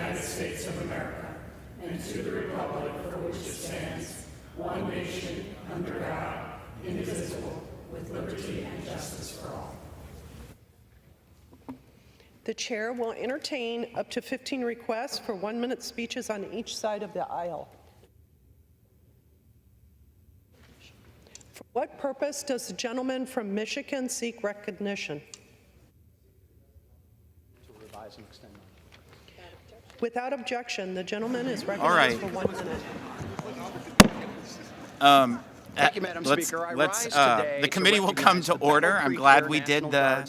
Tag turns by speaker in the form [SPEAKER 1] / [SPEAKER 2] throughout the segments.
[SPEAKER 1] United States of America and to the republic for which it stands, one nation, under God, indivisible, with liberty and justice for all.
[SPEAKER 2] The chair will entertain up to 15 requests for 1-minute speeches on each side of the aisle. For what purpose does the gentleman from Michigan seek recognition?
[SPEAKER 3] To revise and extend.
[SPEAKER 2] Without objection, the gentleman is recognized for 1 minute.
[SPEAKER 3] Thank you, Madam Speaker. I rise today
[SPEAKER 4] the committee will come to order. I'm glad we did the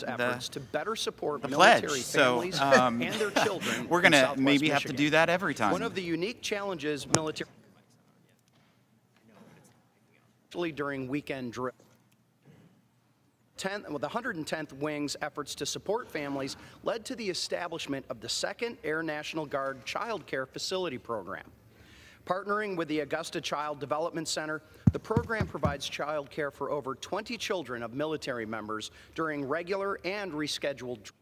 [SPEAKER 3] to better support
[SPEAKER 4] pledge.
[SPEAKER 3] military
[SPEAKER 4] So
[SPEAKER 3] families and their children.
[SPEAKER 4] we're going to maybe have to do that every time.
[SPEAKER 3] One of the unique challenges military during weekend drill. The 110th Wing's efforts to support families led to the establishment of the 2nd Air National Guard Child Care Facility Program. Partnering with the Augusta Child Development Center, the program provides child care for over 20 children of military members during regular and rescheduled drills.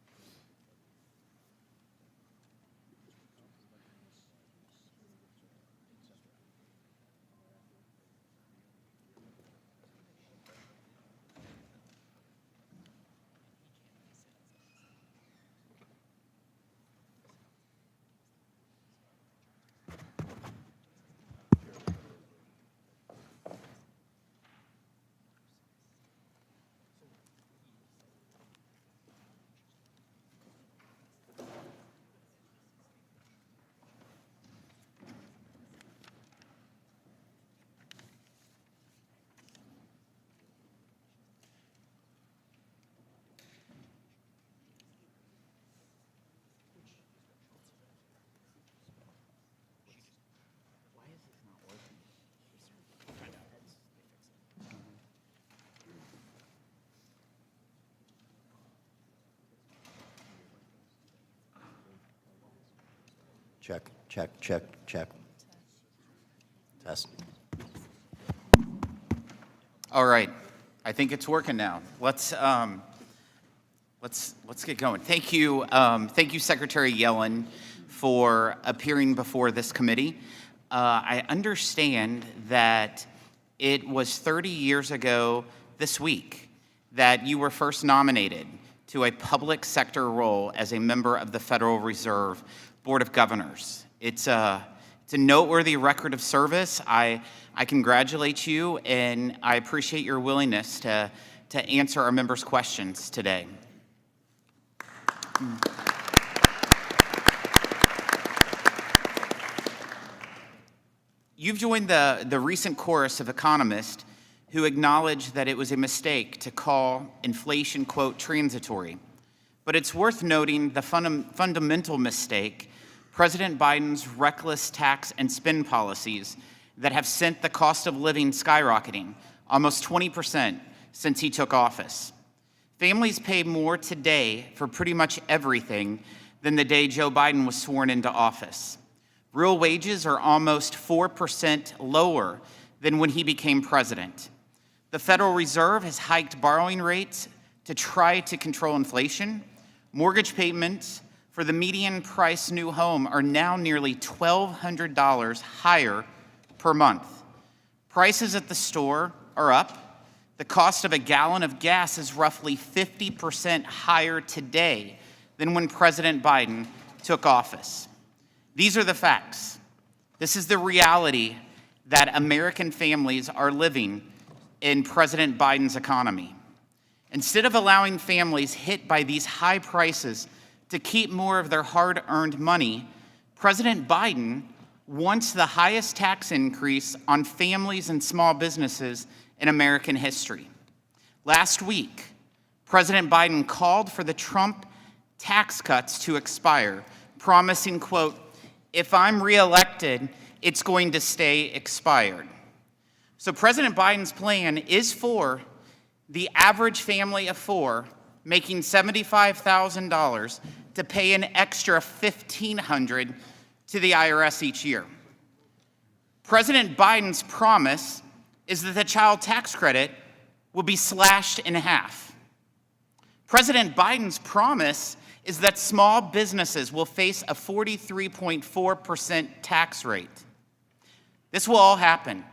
[SPEAKER 5] Check, check, check, check. Test.
[SPEAKER 4] All right, I think it's working now. Let's get going. Thank you, Secretary Yellen, for appearing before this committee. I understand that it was 30 years ago this week that you were first nominated to a public sector role as a member of the Federal Reserve Board of Governors. It's a noteworthy record of service. I congratulate you, and I appreciate your willingness to answer our members' questions today. You've joined the recent chorus of economists who acknowledge that it was a mistake to call inflation, quote, transitory. But it's worth noting the fundamental mistake: President Biden's reckless tax and spend policies that have sent the cost of living skyrocketing almost 20% since he took office. Families pay more today for pretty much everything than the day Joe Biden was sworn into office. Real wages are almost 4% lower than when he became president. The Federal Reserve has hiked borrowing rates to try to control inflation. Mortgage payments for the median price new home are now nearly $1,200 higher per month. Prices at the store are up. The cost of a gallon of gas is roughly 50% higher today than when President Biden took office. These are the facts. This is the reality that American families are living in President Biden's economy. Instead of allowing families hit by these high prices to keep more of their hard-earned money, President Biden wants the highest tax increase on families and small businesses in American history. Last week, President Biden called for the Trump tax cuts to expire, promising, quote, "If I'm reelected, it's going to stay expired." So President Biden's plan is for the average family of four making $75,000 to pay an extra $1,500 to the IRS each year. President Biden's promise is that the child tax credit will be slashed in half. President Biden's promise is that small businesses will face a 43.4% tax rate. This will all happen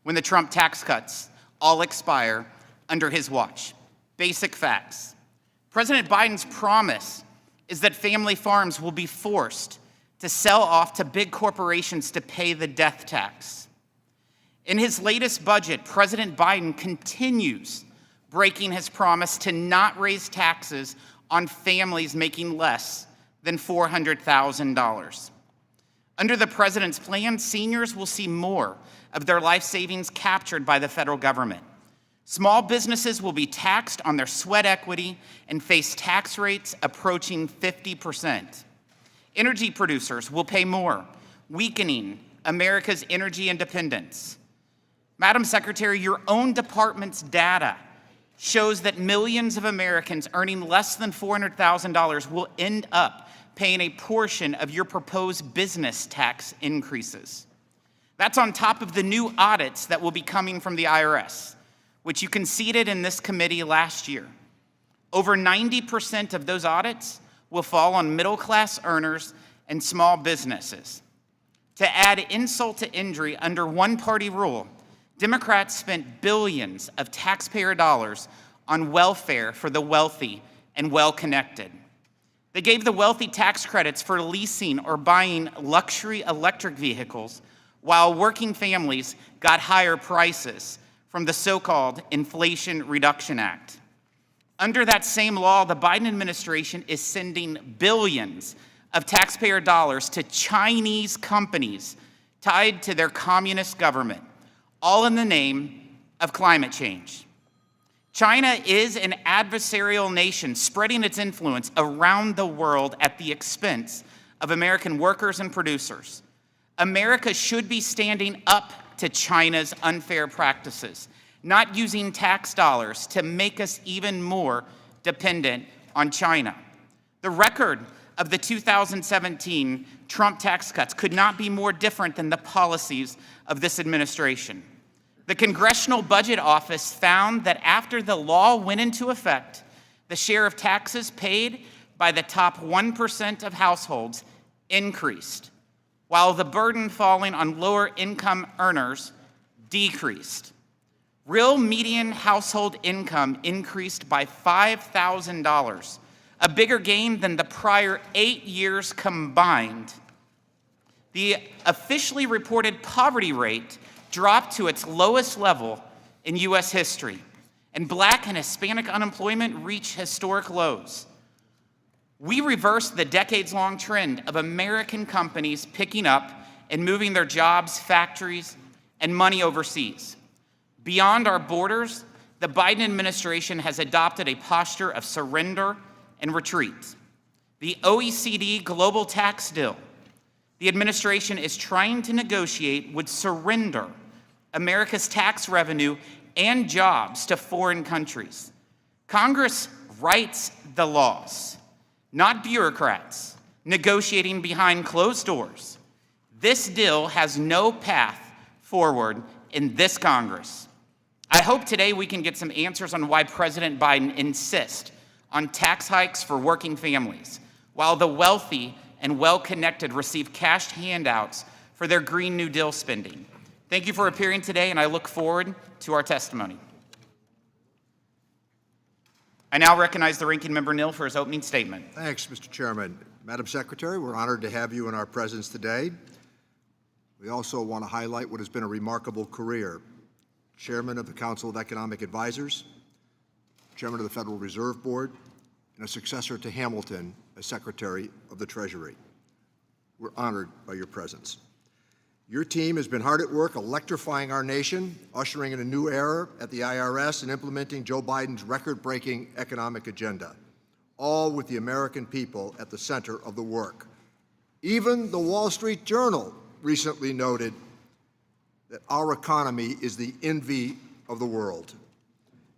[SPEAKER 4] when the Trump tax cuts all expire under his watch. Basic facts. President Biden's promise is that family farms will be forced to sell off to big corporations to pay the death tax. In his latest budget, President Biden continues breaking his promise to not raise taxes on families making less than $400,000. Under the president's plan, seniors will see more of their life savings captured by the federal government. Small businesses will be taxed on their sweat equity and face tax rates approaching 50%. Energy producers will pay more, weakening America's energy independence. Madam Secretary, your own department's data shows that millions of Americans earning less than $400,000 will end up paying a portion of your proposed business tax increases. That's on top of the new audits that will be coming from the IRS, which you conceded in this committee last year. Over 90% of those audits will fall on middle-class earners and small businesses. To add insult to injury, under one-party rule, Democrats spent billions of taxpayer dollars on welfare for the wealthy and well-connected. They gave the wealthy tax credits for leasing or buying luxury electric vehicles, while working families got higher prices from the so-called Inflation Reduction Act. Under that same law, the Biden administration is sending billions of taxpayer dollars to Chinese companies tied to their communist government, all in the name of climate change. China is an adversarial nation spreading its influence around the world at the expense of American workers and producers. America should be standing up to China's unfair practices, not using tax dollars to make us even more dependent on China. The record of the 2017 Trump tax cuts could not be more different than the policies of this administration. The Congressional Budget Office found that after the law went into effect, the share of taxes paid by the top 1% of households increased, while the burden falling on lower income earners decreased. Real median household income increased by $5,000, a bigger gain than the prior 8 years combined. The officially reported poverty rate dropped to its lowest level in U.S. history, and Black and Hispanic unemployment reached historic lows. We reversed the decades-long trend of American companies picking up and moving their jobs, factories, and money overseas. Beyond our borders, the Biden administration has adopted a posture of surrender and retreat. The OECD global tax deal the administration is trying to negotiate would surrender America's tax revenue and jobs to foreign countries. Congress writes the laws, not bureaucrats negotiating behind closed doors. This deal has no path forward in this Congress. I hope today we can get some answers on why President Biden insists on tax hikes for working families, while the wealthy and well-connected receive cash handouts for their Green New Deal spending. Thank you for appearing today, and I look forward to our testimony. I now recognize the Ranking Member Nill for his opening statement.
[SPEAKER 6] Thanks, Mr. Chairman. Madam Secretary, we're honored to have you in our presence today. We also want to highlight what has been a remarkable career. Chairman of the Council of Economic Advisors, Chairman of the Federal Reserve Board, and a successor to Hamilton as Secretary of the Treasury. We're honored by your presence. Your team has been hard at work electrifying our nation, ushering in a new era at the IRS, and implementing Joe Biden's record-breaking economic agenda, all with the American people at the center of the work. Even the Wall Street Journal recently noted that our economy is the envy of the world.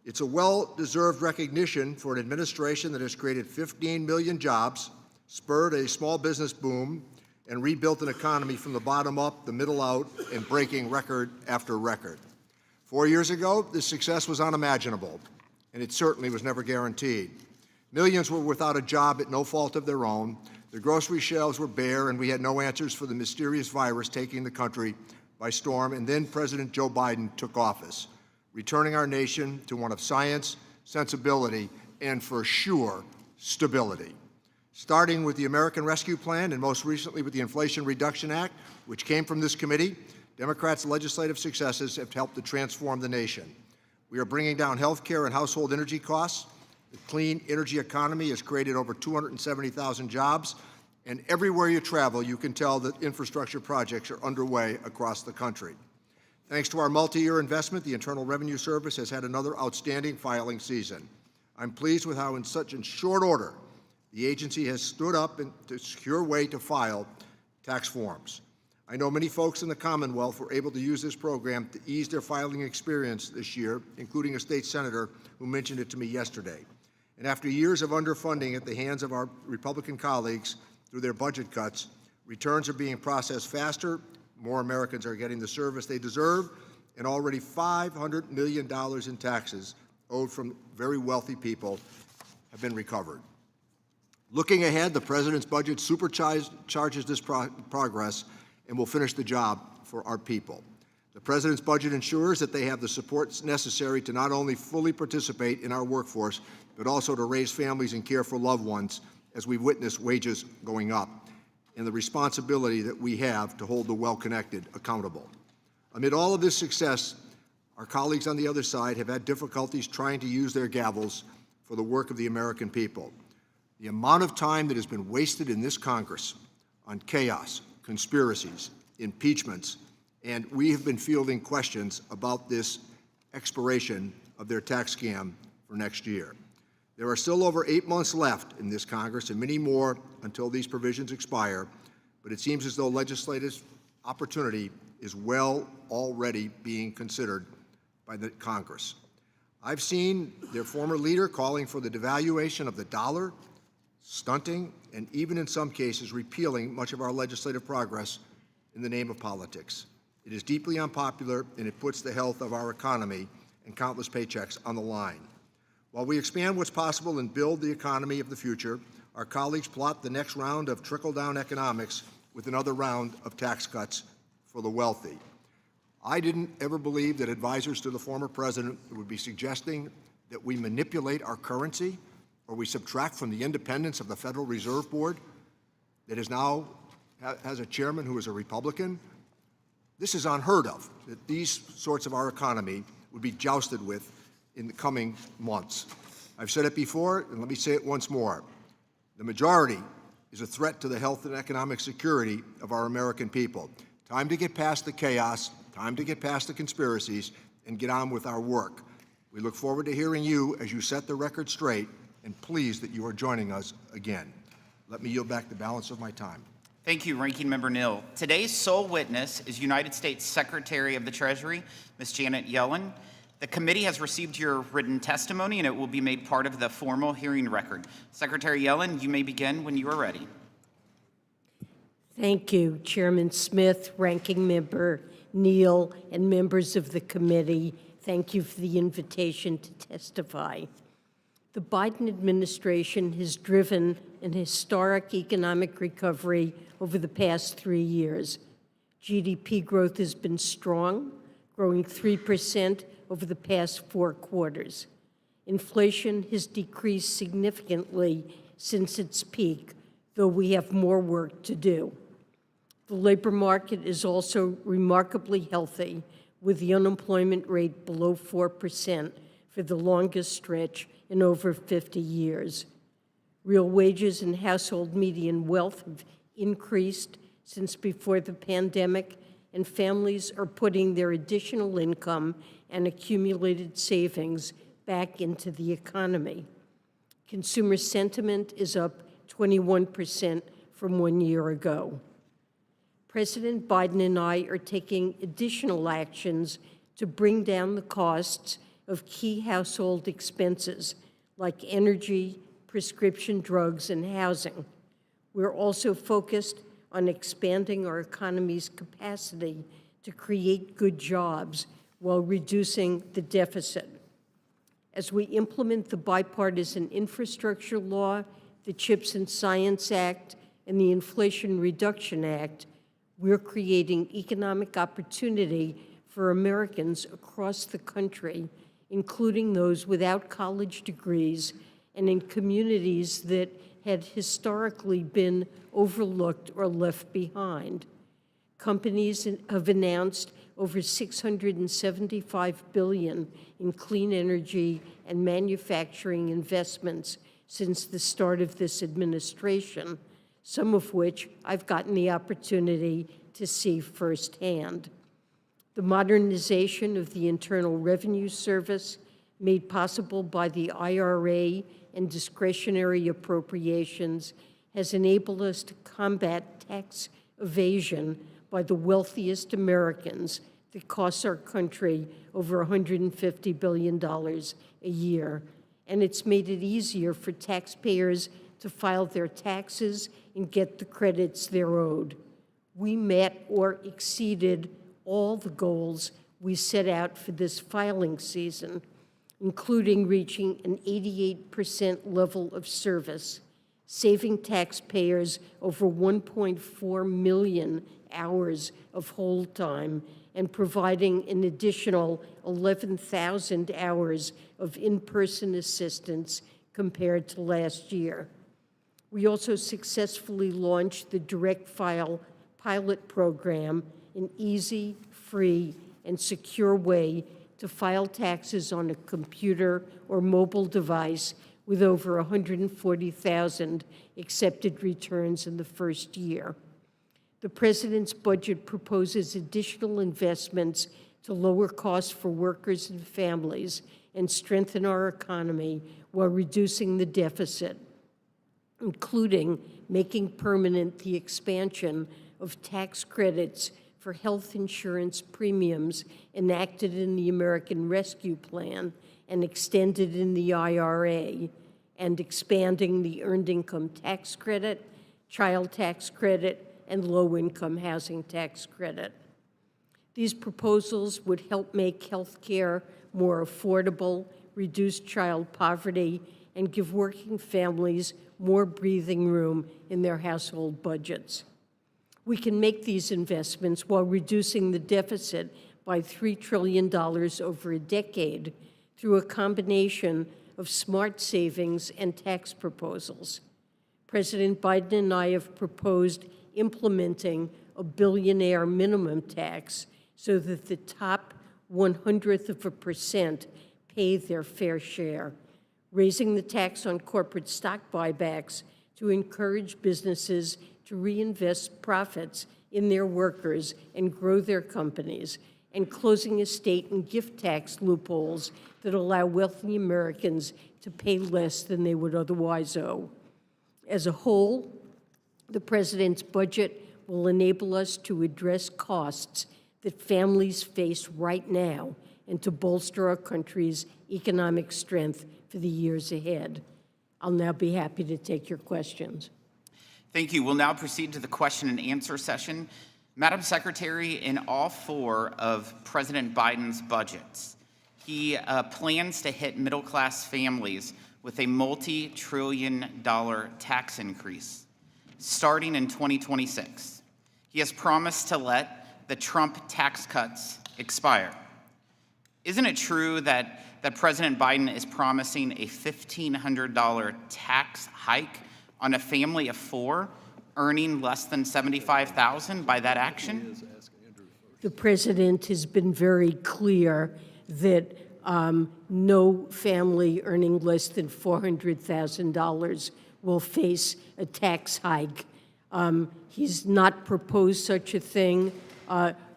[SPEAKER 6] It's a well-deserved recognition for an administration that has created 15 million jobs, spurred a small business boom, and rebuilt an economy from the bottom up, the middle out, and breaking record after record. 4 years ago, this success was unimaginable, and it certainly was never guaranteed. Millions were without a job at no fault of their own. The grocery shelves were bare, and we had no answers for the mysterious virus taking the country by storm. And then President Joe Biden took office, returning our nation to one of science, sensibility, and for sure, stability. Starting with the American Rescue Plan and most recently with the Inflation Reduction Act, which came from this committee, Democrats' legislative successes have helped to transform the nation. We are bringing down health care and household energy costs. The clean energy economy has created over 270,000 jobs, and everywhere you travel, you can tell that infrastructure projects are underway across the country. Thanks to our multi-year investment, the Internal Revenue Service has had another outstanding filing season. I'm pleased with how in such a short order, the agency has stood up in a secure way to file tax forms. I know many folks in the Commonwealth were able to use this program to ease their filing experience this year, including a state senator who mentioned it to me yesterday. And after years of underfunding at the hands of our Republican colleagues through their budget cuts, returns are being processed faster, more Americans are getting the service they deserve, and already $500 million in taxes owed from very wealthy people have been recovered. Looking ahead, the President's budget supercharges this progress and will finish the job for our people. The President's budget ensures that they have the supports necessary to not only fully participate in our workforce, but also to raise families and care for loved ones as we witness wages going up, and the responsibility that we have to hold the well-connected accountable. Amid all of this success, our colleagues on the other side have had difficulties trying to use their gavels for the work of the American people. The amount of time that has been wasted in this Congress on chaos, conspiracies, impeachments, and we have been fielding questions about this expiration of their tax scam for next year. There are still over 8 months left in this Congress and many more until these provisions expire, but it seems as though legislative opportunity is well already being considered by the Congress. I've seen their former leader calling for the devaluation of the dollar, stunting, and even in some cases repealing much of our legislative progress in the name of politics. It is deeply unpopular, and it puts the health of our economy and countless paychecks on the line. While we expand what's possible and build the economy of the future, our colleagues plot the next round of trickle-down economics with another round of tax cuts for the wealthy. I didn't ever believe that advisors to the former president would be suggesting that we manipulate our currency or we subtract from the independence of the Federal Reserve Board that is now has a chairman who is a Republican. This is unheard of, that these sorts of our economy would be jousted with in the coming months. I've said it before, and let me say it once more. The majority is a threat to the health and economic security of our American people. Time to get past the chaos, time to get past the conspiracies, and get on with our work. We look forward to hearing you as you set the record straight, and pleased that you are joining us again. Let me yield back the balance of my time.
[SPEAKER 4] Thank you, Ranking Member Neal. Today's sole witness is United States Secretary of the Treasury, Ms. Janet Yellen. The committee has received your written testimony, and it will be made part of the formal hearing record. Secretary Yellen, you may begin when you are ready.
[SPEAKER 7] Thank you, Chairman Smith, Ranking Member Neal, and members of the committee. Thank you for the invitation to testify. The Biden administration has driven an historic economic recovery over the past 3 years. GDP growth has been strong, growing 3% over the past 4 quarters. Inflation has decreased significantly since its peak, though we have more work to do. The labor market is also remarkably healthy, with the unemployment rate below 4% for the longest stretch in over 50 years. Real wages and household median wealth have increased since before the pandemic, and families are putting their additional income and accumulated savings back into the economy. Consumer sentiment is up 21% from 1 year ago. President Biden and I are taking additional actions to bring down the costs of key household expenses like energy, prescription drugs, and housing. We're also focused on expanding our economy's capacity to create good jobs while reducing the deficit. As we implement the bipartisan infrastructure law, the CHIPS and Science Act, and the Inflation Reduction Act, we're creating economic opportunity for Americans across the country, including those without college degrees and in communities that had historically been overlooked or left behind. Companies have announced over $675 billion in clean energy and manufacturing investments since the start of this administration, some of which I've gotten the opportunity to see firsthand. The modernization of the Internal Revenue Service, made possible by the IRA and discretionary appropriations, has enabled us to combat tax evasion by the wealthiest Americans that costs our country over $150 billion a year. And it's made it easier for taxpayers to file their taxes and get the credits they're owed. We met or exceeded all the goals we set out for this filing season, including reaching an 88% level of service, saving taxpayers over 1.4 million hours of hold time, and providing an additional 11,000 hours of in-person assistance compared to last year. We also successfully launched the Direct File pilot program, an easy, free, and secure way to file taxes on a computer or mobile device with over 140,000 accepted returns in the first year. The President's budget proposes additional investments to lower costs for workers and families and strengthen our economy while reducing the deficit, including making permanent the expansion of tax credits for health insurance premiums enacted in the American Rescue Plan and extended in the IRA, and expanding the Earned Income Tax Credit, Child Tax Credit, and Low-Income Housing Tax Credit. These proposals would help make health care more affordable, reduce child poverty, and give working families more breathing room in their household budgets. We can make these investments while reducing the deficit by $3 trillion over a decade through a combination of smart savings and tax proposals. President Biden and I have proposed implementing a billionaire minimum tax so that the top 0.01% pay their fair share, raising the tax on corporate stock buybacks to encourage businesses to reinvest profits in their workers and grow their companies, and closing estate and gift tax loopholes that allow wealthy Americans to pay less than they would otherwise owe. As a whole, the President's budget will enable us to address costs that families face right now and to bolster our country's economic strength for the years ahead. I'll now be happy to take your questions.
[SPEAKER 4] Thank you. We'll now proceed to the question and answer session. Madam Secretary, in all four of President Biden's budgets, he plans to hit middle-class families with a multi-trillion-dollar tax increase starting in 2026. He has promised to let the Trump tax cuts expire. Isn't it true that President Biden is promising a $1,500 tax hike on a family of four earning less than $75,000 by that action?
[SPEAKER 7] The President has been very clear that no family earning less than $400,000 will face a tax hike. He's not proposed such a thing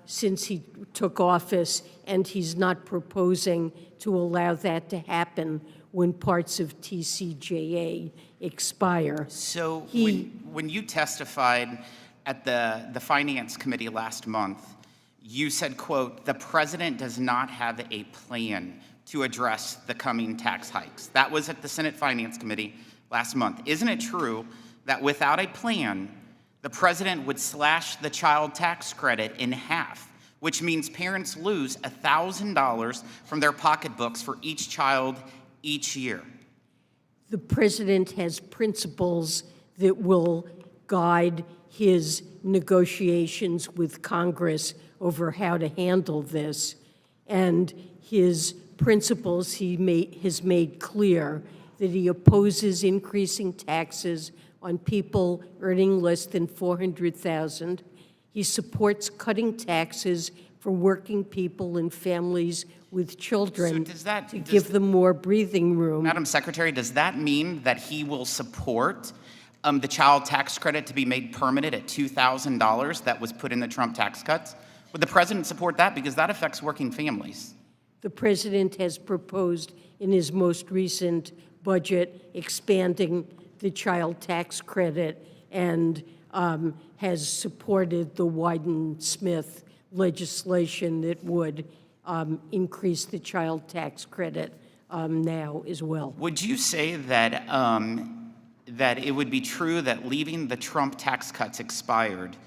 [SPEAKER 7] since he took office, and he's not proposing to allow that to happen when parts of TCJA expire.
[SPEAKER 4] So when you testified at the Finance Committee last month, you said, quote, "The president does not have a plan to address the coming tax hikes." That was at the Senate Finance Committee last month. Isn't it true that without a plan, the president would slash the child tax credit in half, which means parents lose $1,000 from their pocketbooks for each child each year?
[SPEAKER 7] The president has principles that will guide his negotiations with Congress over how to handle this. And his principles, has made clear that he opposes increasing taxes on people earning less than $400,000. He supports cutting taxes for working people and families with children to give them more breathing room.
[SPEAKER 4] Madam Secretary, does that mean that he will support the child tax credit to be made permanent at $2,000 that was put in the Trump tax cuts? Would the president support that? Because that affects working families.
[SPEAKER 7] The president has proposed in his most recent budget expanding the child tax credit and has supported the Wyden-Smith legislation that would increase the child tax credit now as well.
[SPEAKER 4] Would you say that that it would be true that leaving the Trump tax cuts expired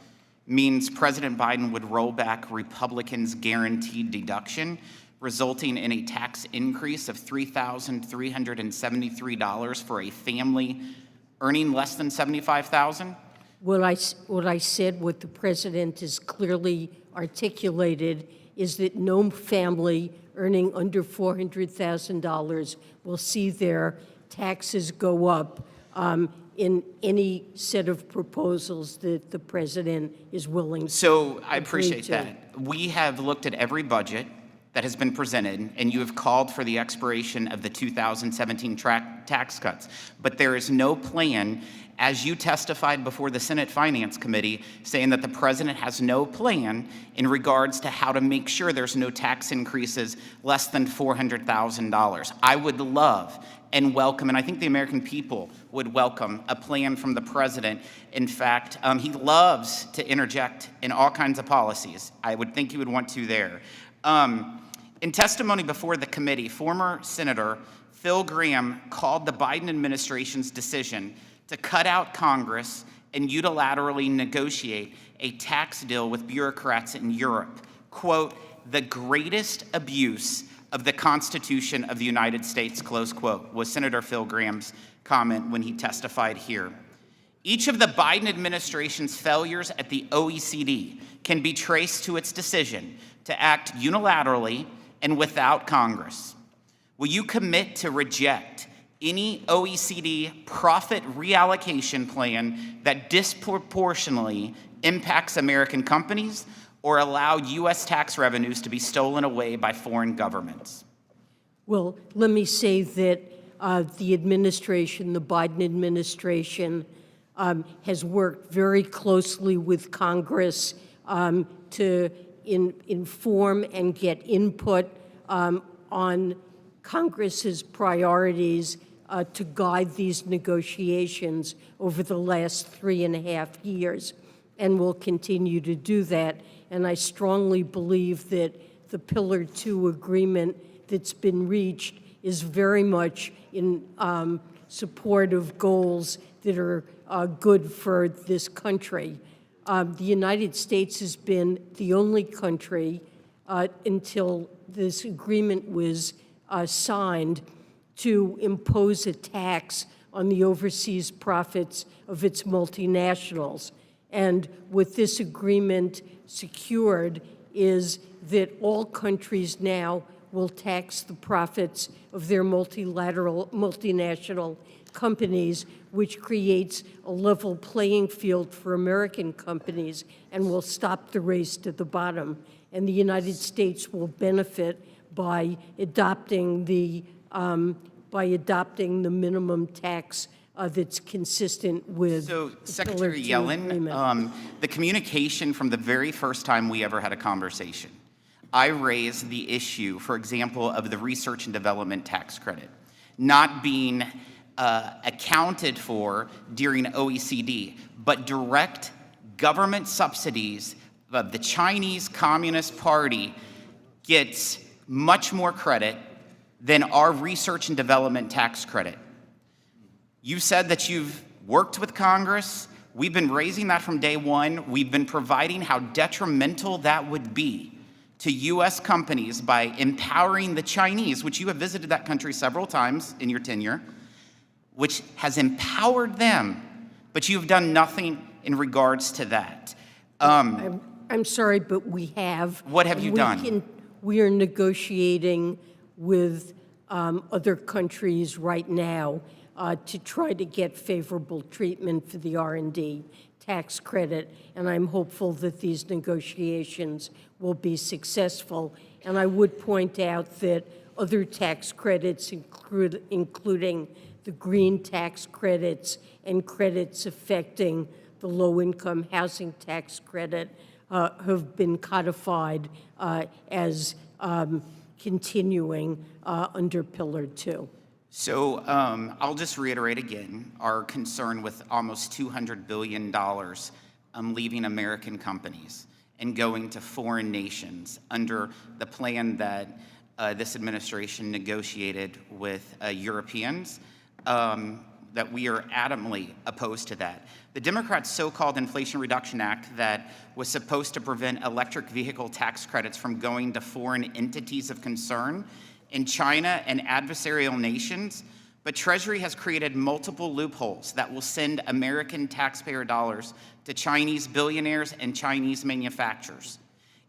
[SPEAKER 4] means President Biden would roll back Republicans' guaranteed deduction, resulting in a tax increase of $3,373 for a family earning less than $75,000?
[SPEAKER 7] What I said, what the president has clearly articulated, is that no family earning under $400,000 will see their taxes go up in any set of proposals that the president is willing to
[SPEAKER 4] So I appreciate
[SPEAKER 7] to.
[SPEAKER 4] that. We have looked at every budget that has been presented, and you have called for the expiration of the 2017 tax cuts. But there is no plan, as you testified before the Senate Finance Committee, saying that the president has no plan in regards to how to make sure there's no tax increases less than $400,000. I would love and welcome, and I think the American people would welcome, a plan from the president. In fact, he loves to interject in all kinds of policies. I would think he would want to there. In testimony before the committee, former Senator Phil Gramm called the Biden administration's decision to cut out Congress and unilaterally negotiate a tax deal with bureaucrats in Europe, quote, the greatest abuse of the Constitution of the United States, close quote, was Senator Phil Gramm's comment when he testified here. Each of the Biden administration's failures at the OECD can be traced to its decision to act unilaterally and without Congress. Will you commit to reject any OECD profit reallocation plan that disproportionately impacts American companies or allow U.S. tax revenues to be stolen away by foreign governments?
[SPEAKER 7] Well, let me say that the administration, the Biden administration, has worked very closely with Congress to inform and get input on Congress's priorities to guide these negotiations over the last 3.5 years, and will continue to do that. And I strongly believe that the Pillar 2 agreement that's been reached is very much in support of goals that are good for this country. The United States has been the only country until this agreement was signed to impose a tax on the overseas profits of its multinationals. And what this agreement secured is that all countries now will tax the profits of their multinational companies, which creates a level playing field for American companies and will stop the race to the bottom. And the United States will benefit by adopting the minimum tax that's consistent with
[SPEAKER 4] So,
[SPEAKER 7] the
[SPEAKER 4] Secretary
[SPEAKER 7] Pillar 2
[SPEAKER 4] Yellen,
[SPEAKER 7] agreement.
[SPEAKER 4] the communication from the very first time we ever had a conversation, I raised the issue, for example, of the research and development tax credit not being accounted for during OECD, but direct government subsidies of the Chinese Communist Party gets much more credit than our research and development tax credit. You said that you've worked with Congress. We've been raising that from day one. We've been providing how detrimental that would be to U.S. companies by empowering the Chinese, which you have visited that country several times in your tenure, which has empowered them, but you've done nothing in regards to that.
[SPEAKER 7] I'm sorry, but we have.
[SPEAKER 4] What have you done?
[SPEAKER 7] We are negotiating with other countries right now to try to get favorable treatment for the R&D tax credit, and I'm hopeful that these negotiations will be successful. And I would point out that other tax credits, including the green tax credits and credits affecting the low-income housing tax credit, have been codified as continuing under Pillar 2.
[SPEAKER 4] So I'll just reiterate again our concern with almost $200 billion leaving American companies and going to foreign nations under the plan that this administration negotiated with Europeans, that we are adamantly opposed to that. The Democrats' so-called Inflation Reduction Act that was supposed to prevent electric vehicle tax credits from going to foreign entities of concern in China and adversarial nations, but Treasury has created multiple loopholes that will send American taxpayer dollars to Chinese billionaires and Chinese manufacturers.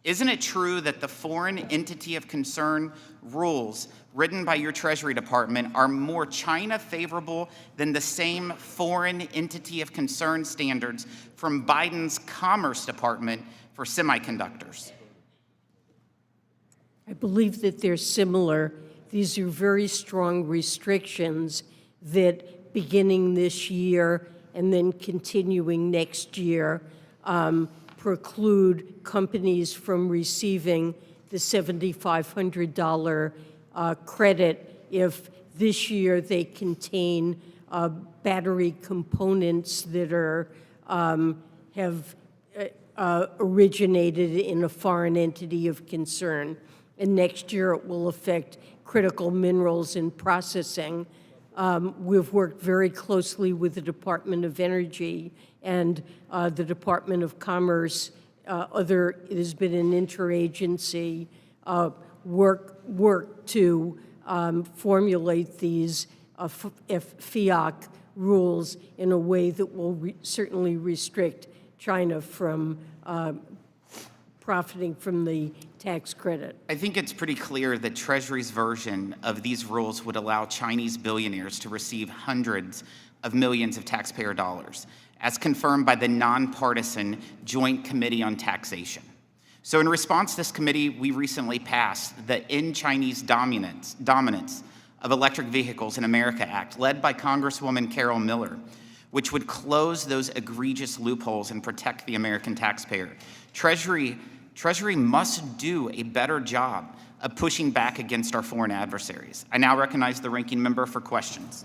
[SPEAKER 4] Isn't it true that the foreign entity of concern rules written by your Treasury Department are more China favorable than the same foreign entity of concern standards from Biden's Commerce Department for semiconductors?
[SPEAKER 7] I believe that they're similar. These are very strong restrictions that, beginning this year and then continuing next year, preclude companies from receiving the $7,500 credit if this year they contain battery components that are have originated in a foreign entity of concern. And next year it will affect critical minerals in processing. We've worked very closely with the Department of Energy and the Department of Commerce. There's been an interagency work to formulate these FIAC rules in a way that will certainly restrict China from profiting from the tax credit.
[SPEAKER 4] I think it's pretty clear that Treasury's version of these rules would allow Chinese billionaires to receive hundreds of millions of taxpayer dollars, as confirmed by the nonpartisan Joint Committee on Taxation. So in response to this committee, we recently passed the End Chinese Dominance of Electric Vehicles in America Act, led by Congresswoman Carol Miller, which would close those egregious loopholes and protect the American taxpayer. Treasury must do a better job of pushing back against our foreign adversaries. I now recognize the ranking member for questions.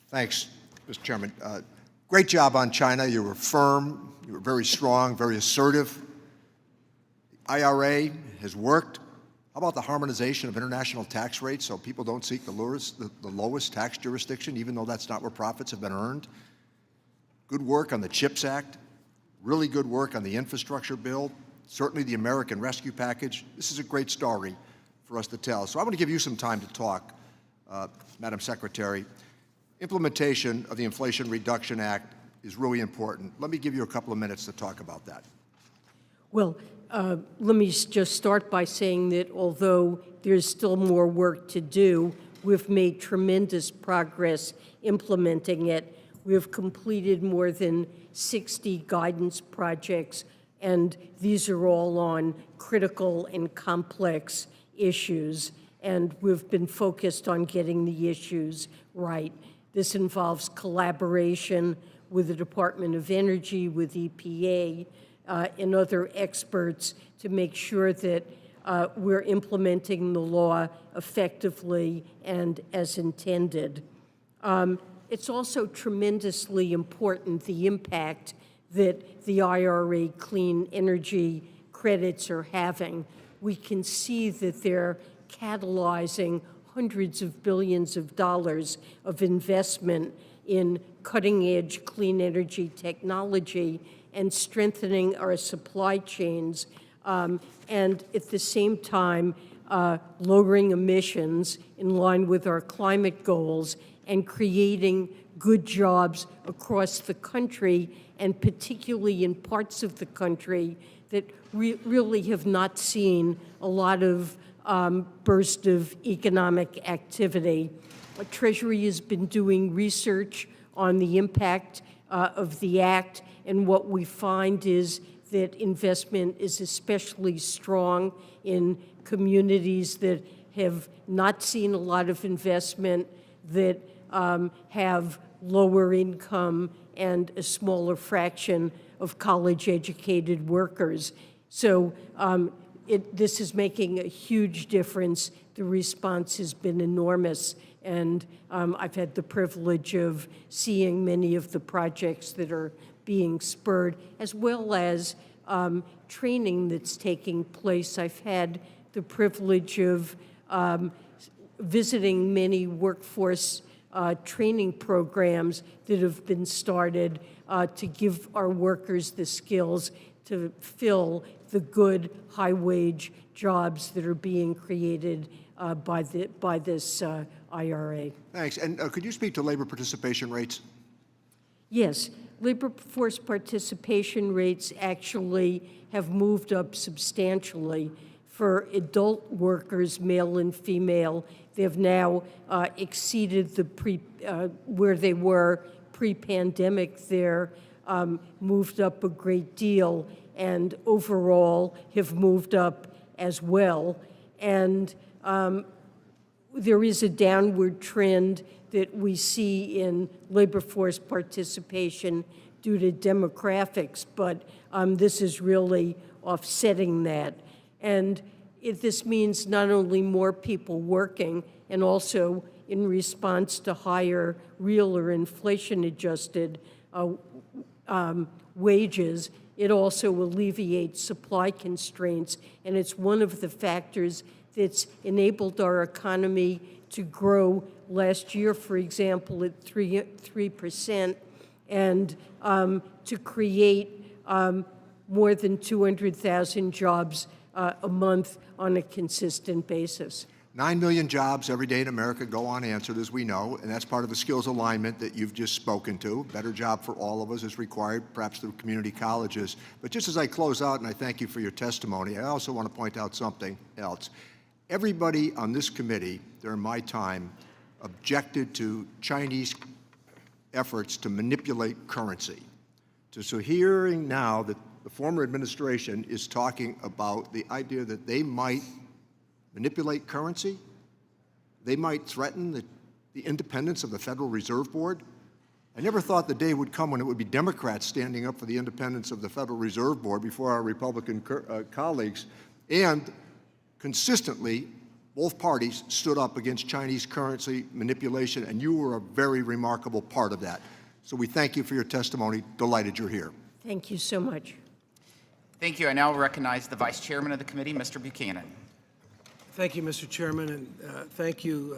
[SPEAKER 6] Thanks, Mr. Chairman. Great job on China. You were firm, you were very strong, very assertive. IRA has worked. How about the harmonization of international tax rates so people don't seek the lowest tax jurisdiction, even though that's not where profits have been earned? Good work on the CHIPS Act. Really good work on the infrastructure bill, certainly the American Rescue Package. This is a great story for us to tell. So I want to give you some time to talk, Madam Secretary. Implementation of the Inflation Reduction Act is really important. Let me give you a couple of minutes to talk about that.
[SPEAKER 7] Well, let me just start by saying that although there's still more work to do, we've made tremendous progress implementing it. We have completed more than 60 guidance projects, and these are all on critical and complex issues, and we've been focused on getting the issues right. This involves collaboration with the Department of Energy, with EPA, and other experts to make sure that we're implementing the law effectively and as intended. It's also tremendously important, the impact that the IRA clean energy credits are having. We can see that they're catalyzing hundreds of billions of dollars of investment in cutting-edge clean energy technology and strengthening our supply chains and at the same time lowering emissions in line with our climate goals and creating good jobs across the country, and particularly in parts of the country that really have not seen a lot of burst of economic activity. Treasury has been doing research on the impact of the act, and what we find is that investment is especially strong in communities that have not seen a lot of investment, that have lower income and a smaller fraction of college-educated workers. So this is making a huge difference. The response has been enormous, and I've had the privilege of seeing many of the projects that are being spurred, as well as training that's taking place. I've had the privilege of visiting many workforce training programs that have been started to give our workers the skills to fill the good, high-wage jobs that are being created by this IRA.
[SPEAKER 6] Thanks. And could you speak to labor participation rates?
[SPEAKER 7] Yes, labor force participation rates actually have moved up substantially. For adult workers, male and female, they have now exceeded the where they were pre-pandemic. They're moved up a great deal, and overall have moved up as well. And there is a downward trend that we see in labor force participation due to demographics, but this is really offsetting that. And this means not only more people working, and also in response to higher real or inflation-adjusted wages, it also alleviates supply constraints, and it's one of the factors that's enabled our economy to grow last year, for example, at 3%, and to create more than 200,000 jobs a month on a consistent basis.
[SPEAKER 6] 9 million jobs every day in America go unanswered, as we know, and that's part of the skills alignment that you've just spoken to. Better job for all of us is required, perhaps through community colleges. But just as I close out, and I thank you for your testimony, I also want to point out something else. Everybody on this committee during my time objected to Chinese efforts to manipulate currency. So hearing now that the former administration is talking about the idea that they might manipulate currency, they might threaten the independence of the Federal Reserve Board. I never thought the day would come when it would be Democrats standing up for the independence of the Federal Reserve Board before our Republican colleagues, and consistently, both parties stood up against Chinese currency manipulation, and you were a very remarkable part of that. So we thank you for your testimony. Delighted you're here.
[SPEAKER 7] Thank you so much.
[SPEAKER 4] Thank you. I now recognize the Vice Chairman of the committee, Mr. Buchanan.
[SPEAKER 8] Thank you, Mr. Chairman, and thank you,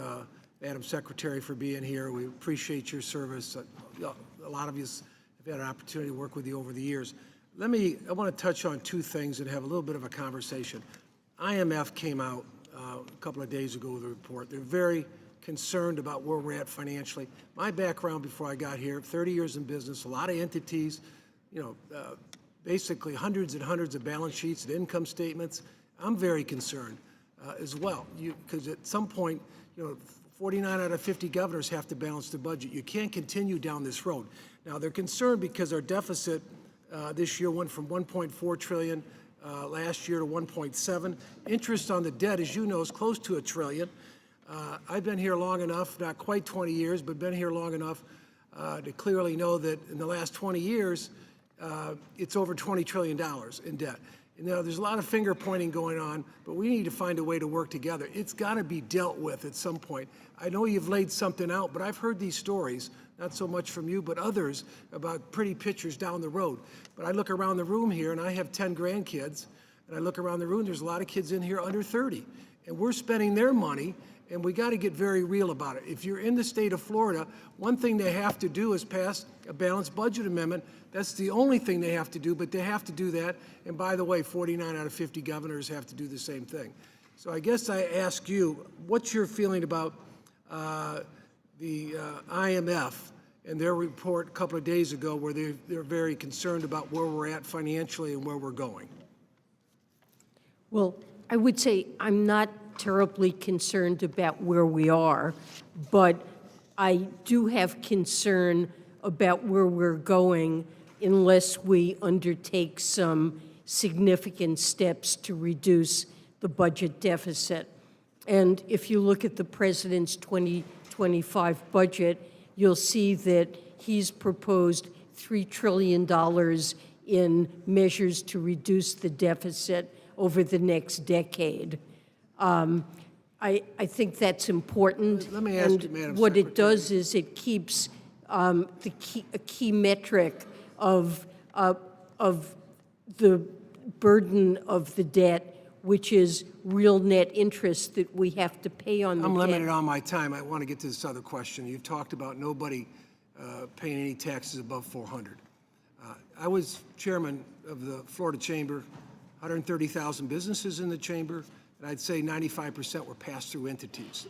[SPEAKER 8] Madam Secretary, for being here. We appreciate your service. A lot of us have had an opportunity to work with you over the years. I want to touch on two things and have a little bit of a conversation. IMF came out a couple of days ago with a report. They're very concerned about where we're at financially. My background before I got here, 30 years in business, a lot of entities, basically hundreds and hundreds of balance sheets and income statements. I'm very concerned as well, because at some point, 49 out of 50 governors have to balance the budget. You can't continue down this road. Now, they're concerned because our deficit this year went from 1.4 trillion last year to 1.7. Interest on the debt, as you know, is close to $1 trillion. I've been here long enough, not quite 20 years, but been here long enough to clearly know that in the last 20 years, it's over $20 trillion in debt. There's a lot of finger pointing going on, but we need to find a way to work together. It's got to be dealt with at some point. I know you've laid something out, but I've heard these stories, not so much from you, but others, about pretty pictures down the road. But I look around the room here, and I have 10 grandkids, and I look around the room, there's a lot of kids in here under 30. and we're spending their money, and we got to get very real about it. If you're in the state of Florida, one thing they have to do is pass a balanced budget amendment. That's the only thing they have to do, but they have to do that. And by the way, 49 out of 50 governors have to do the same thing. So I guess I ask you, what's your feeling about the IMF and their report a couple of days ago where they're very concerned about where we're at financially and where we're going?
[SPEAKER 7] Well, I would say I'm not terribly concerned about where we are, but I do have concern about where we're going unless we undertake some significant steps to reduce the budget deficit. And if you look at the president's 2025 budget, you'll see that he's proposed $3 trillion in measures to reduce the deficit over the next decade. I think that's important.
[SPEAKER 8] Let me ask you,
[SPEAKER 7] and
[SPEAKER 8] Madam
[SPEAKER 7] what it
[SPEAKER 8] Secretary.
[SPEAKER 7] does is it keeps a key metric of the burden of the debt, which is real net interest that we have to pay on the
[SPEAKER 8] I'm
[SPEAKER 7] debt.
[SPEAKER 8] limited on my time. I want to get to this other question. You've talked about nobody paying any taxes above 400. I was chairman of the Florida Chamber, 130,000 businesses in the chamber, and I'd say 95% were pass-through entities.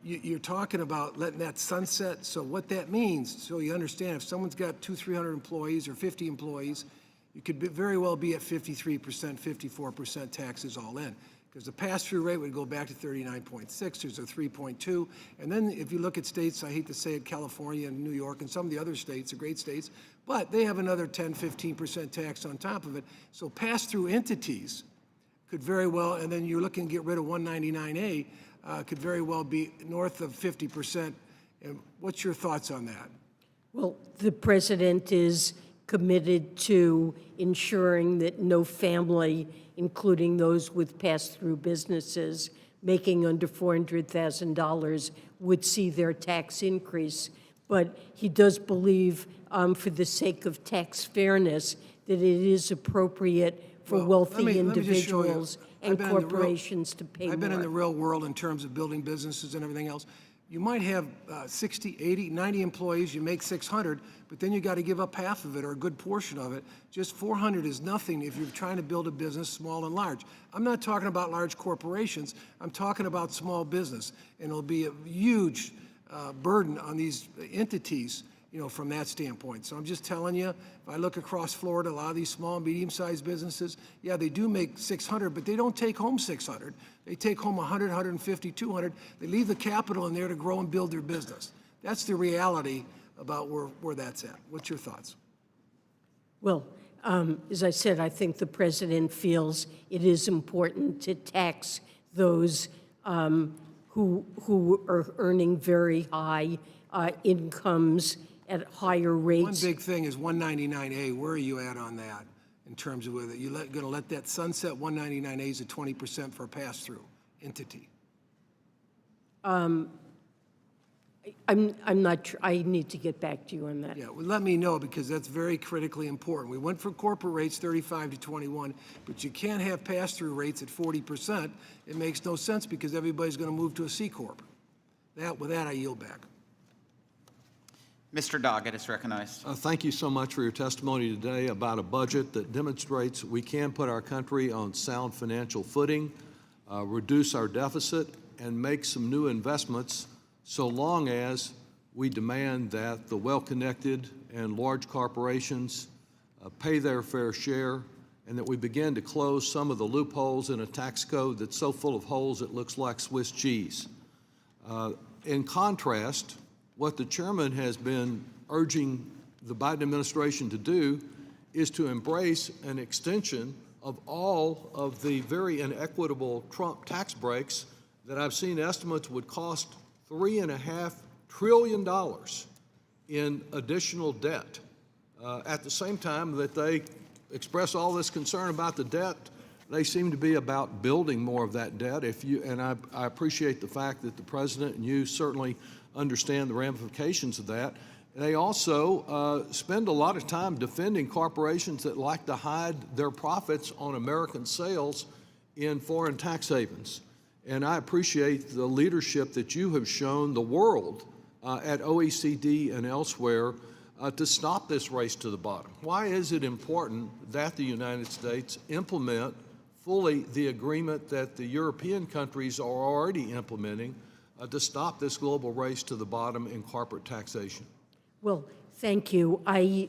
[SPEAKER 8] You're talking about letting that sunset. So what that means, so you understand, if someone's got 200-300 employees or 50 employees, you could very well be at 53%, 54% taxes all in, because the pass-through rate would go back to 39.6. There's a 3.2, and then if you look at states, I hate to say it, California and New York and some of the other states, are great states, but they have another 10, 15% tax on top of it. So pass-through entities could very well, and then you're looking to get rid of 199A, could very well be north of 50%. And what's your thoughts on that?
[SPEAKER 7] Well, the president is committed to ensuring that no family, including those with pass-through businesses making under $400,000, would see their tax increase. But he does believe, for the sake of tax fairness, that it is appropriate for wealthy individuals and corporations to pay more.
[SPEAKER 8] I've been in the real world in terms of building businesses and everything else. You might have 60, 80, 90 employees, you make 600, but then you got to give up half of it or a good portion of it. Just 400 is nothing if you're trying to build a business, small and large. I'm not talking about large corporations, I'm talking about small business. And it'll be a huge burden on these entities, you know, from that standpoint. So I'm just telling you, if I look across Florida, a lot of these small, medium-sized businesses, yeah, they do make 600, but they don't take home 600. They take home 100, 150, 200. They leave the capital in there to grow and build their business. That's the reality about where that's at. What's your thoughts?
[SPEAKER 7] Well, as I said, I think the president feels it is important to tax those who are earning very high incomes at higher rates.
[SPEAKER 8] One big thing is 199A. Where are you at on that in terms of whether you're going to let that sunset? 199A is at 20% for a pass-through entity.
[SPEAKER 7] I'm not sure. I need to get back to you on that.
[SPEAKER 8] Yeah, well, let me know, because that's very critically important. We went for corporate rates 35 to 21, but you can't have pass-through rates at 40%. It makes no sense because everybody's going to move to a C Corp. With that, I yield back.
[SPEAKER 4] Mr. Doggett is recognized.
[SPEAKER 9] Thank you so much for your testimony today about a budget that demonstrates we can put our country on sound financial footing, reduce our deficit, and make some new investments, so long as we demand that the well-connected and large corporations pay their fair share, and that we begin to close some of the loopholes in a tax code that's so full of holes it looks like Swiss cheese. In contrast, what the chairman has been urging the Biden administration to do is to embrace an extension of all of the very inequitable Trump tax breaks that I've seen estimates would cost $3.5 trillion in additional debt. At the same time that they express all this concern about the debt, they seem to be about building more of that debt. I appreciate the fact that the president and you certainly understand the ramifications of that. They also spend a lot of time defending corporations that like to hide their profits on American sales in foreign tax havens. And I appreciate the leadership that you have shown the world at OECD and elsewhere to stop this race to the bottom. Why is it important that the United States implement fully the agreement that the European countries are already implementing to stop this global race to the bottom in corporate taxation?
[SPEAKER 7] Well, thank you. I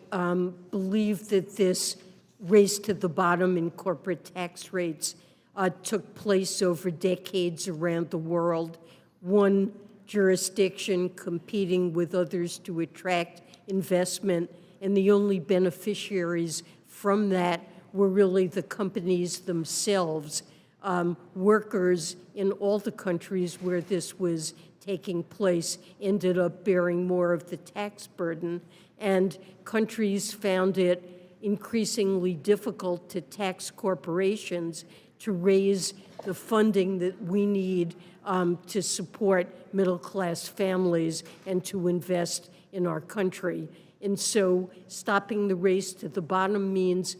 [SPEAKER 7] believe that this race to the bottom in corporate tax rates took place over decades around the world, one jurisdiction competing with others to attract investment, and the only beneficiaries from that were really the companies themselves. Workers in all the countries where this was taking place ended up bearing more of the tax burden, and countries found it increasingly difficult to tax corporations to raise the funding that we need to support middle-class families and to invest in our country. And so stopping the race to the bottom means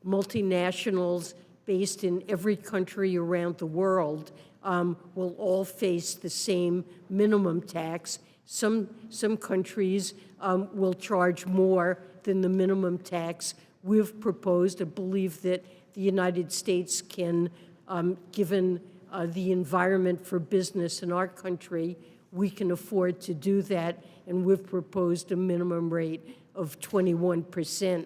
[SPEAKER 7] multinationals based in every country around the world will all face the same minimum tax. Some countries will charge more than the minimum tax we've proposed. I believe that the United States can, given the environment for business in our country, we can afford to do that, and we've proposed a minimum rate of 21%.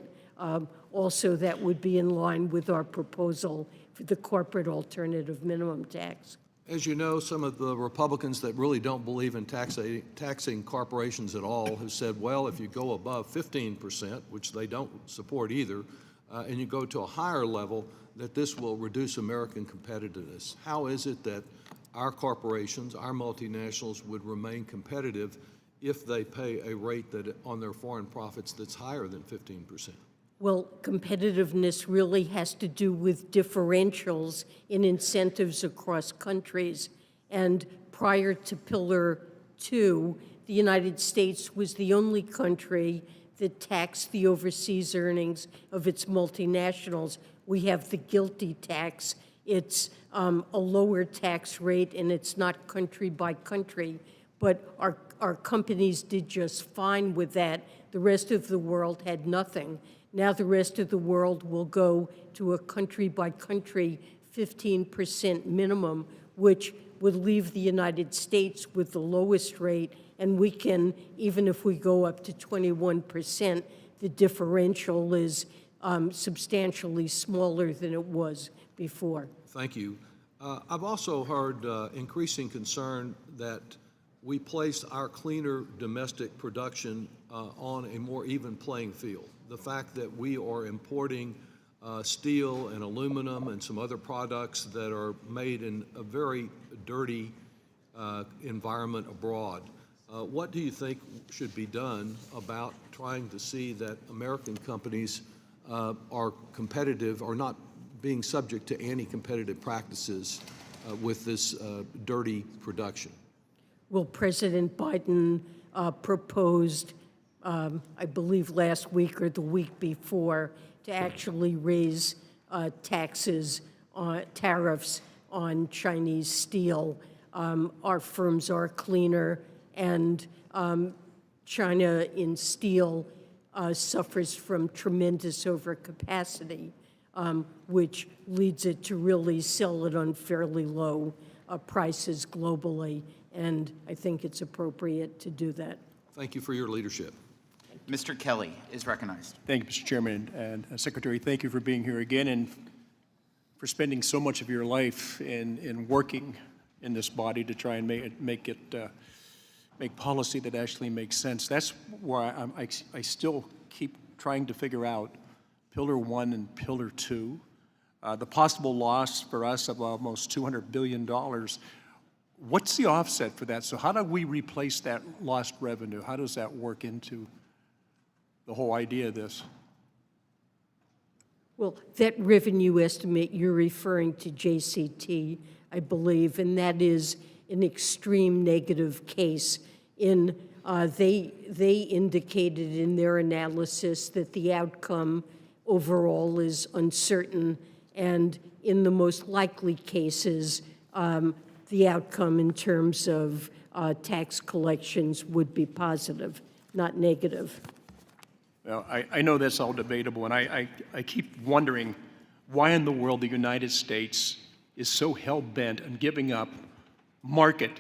[SPEAKER 7] Also, that would be in line with our proposal for the corporate alternative minimum tax.
[SPEAKER 9] As you know, some of the Republicans that really don't believe in taxing corporations at all have said, well, if you go above 15%, which they don't support either, and you go to a higher level, that this will reduce American competitiveness. How is it that our corporations, our multinationals, would remain competitive if they pay a rate that on their foreign profits that's higher than 15%?
[SPEAKER 7] Well, competitiveness really has to do with differentials in incentives across countries. And prior to Pillar 2, the United States was the only country that taxed the overseas earnings of its multinationals. We have the GILTI tax. It's a lower tax rate, and it's not country by country. But our companies did just fine with that. The rest of the world had nothing. Now the rest of the world will go to a country-by-country 15% minimum, which would leave the United States with the lowest rate, and we can, even if we go up to 21%, the differential is substantially smaller than it was before.
[SPEAKER 9] Thank you. I've also heard increasing concern that we place our cleaner domestic production on a more even playing field. The fact that we are importing steel and aluminum and some other products that are made in a very dirty environment abroad. What do you think should be done about trying to see that American companies are competitive or not being subject to anti-competitive practices with this dirty production?
[SPEAKER 7] Well, President Biden proposed, I believe last week or the week before, to actually raise tariffs on Chinese steel. Our firms are cleaner, and China in steel suffers from tremendous overcapacity, which leads it to really sell at unfairly low prices globally, and I think it's appropriate to do that.
[SPEAKER 9] Thank you for your leadership.
[SPEAKER 4] Mr. Kelly is recognized.
[SPEAKER 10] Thank you, Mr. Chairman. And Secretary, thank you for being here again and for spending so much of your life in working in this body to try and make policy that actually makes sense. That's where I still keep trying to figure out Pillar 1 and Pillar 2. The possible loss for us of almost $200 billion. What's the offset for that? So how do we replace that lost revenue? How does that work into the whole idea of this?
[SPEAKER 7] Well, that revenue estimate, you're referring to JCT, I believe, and that is an extreme negative case. They indicated in their analysis that the outcome overall is uncertain, and in the most likely cases, the outcome in terms of tax collections would be positive, not negative.
[SPEAKER 10] Well, I know that's all debatable, and I keep wondering why in the world the United States is so hell-bent on giving up market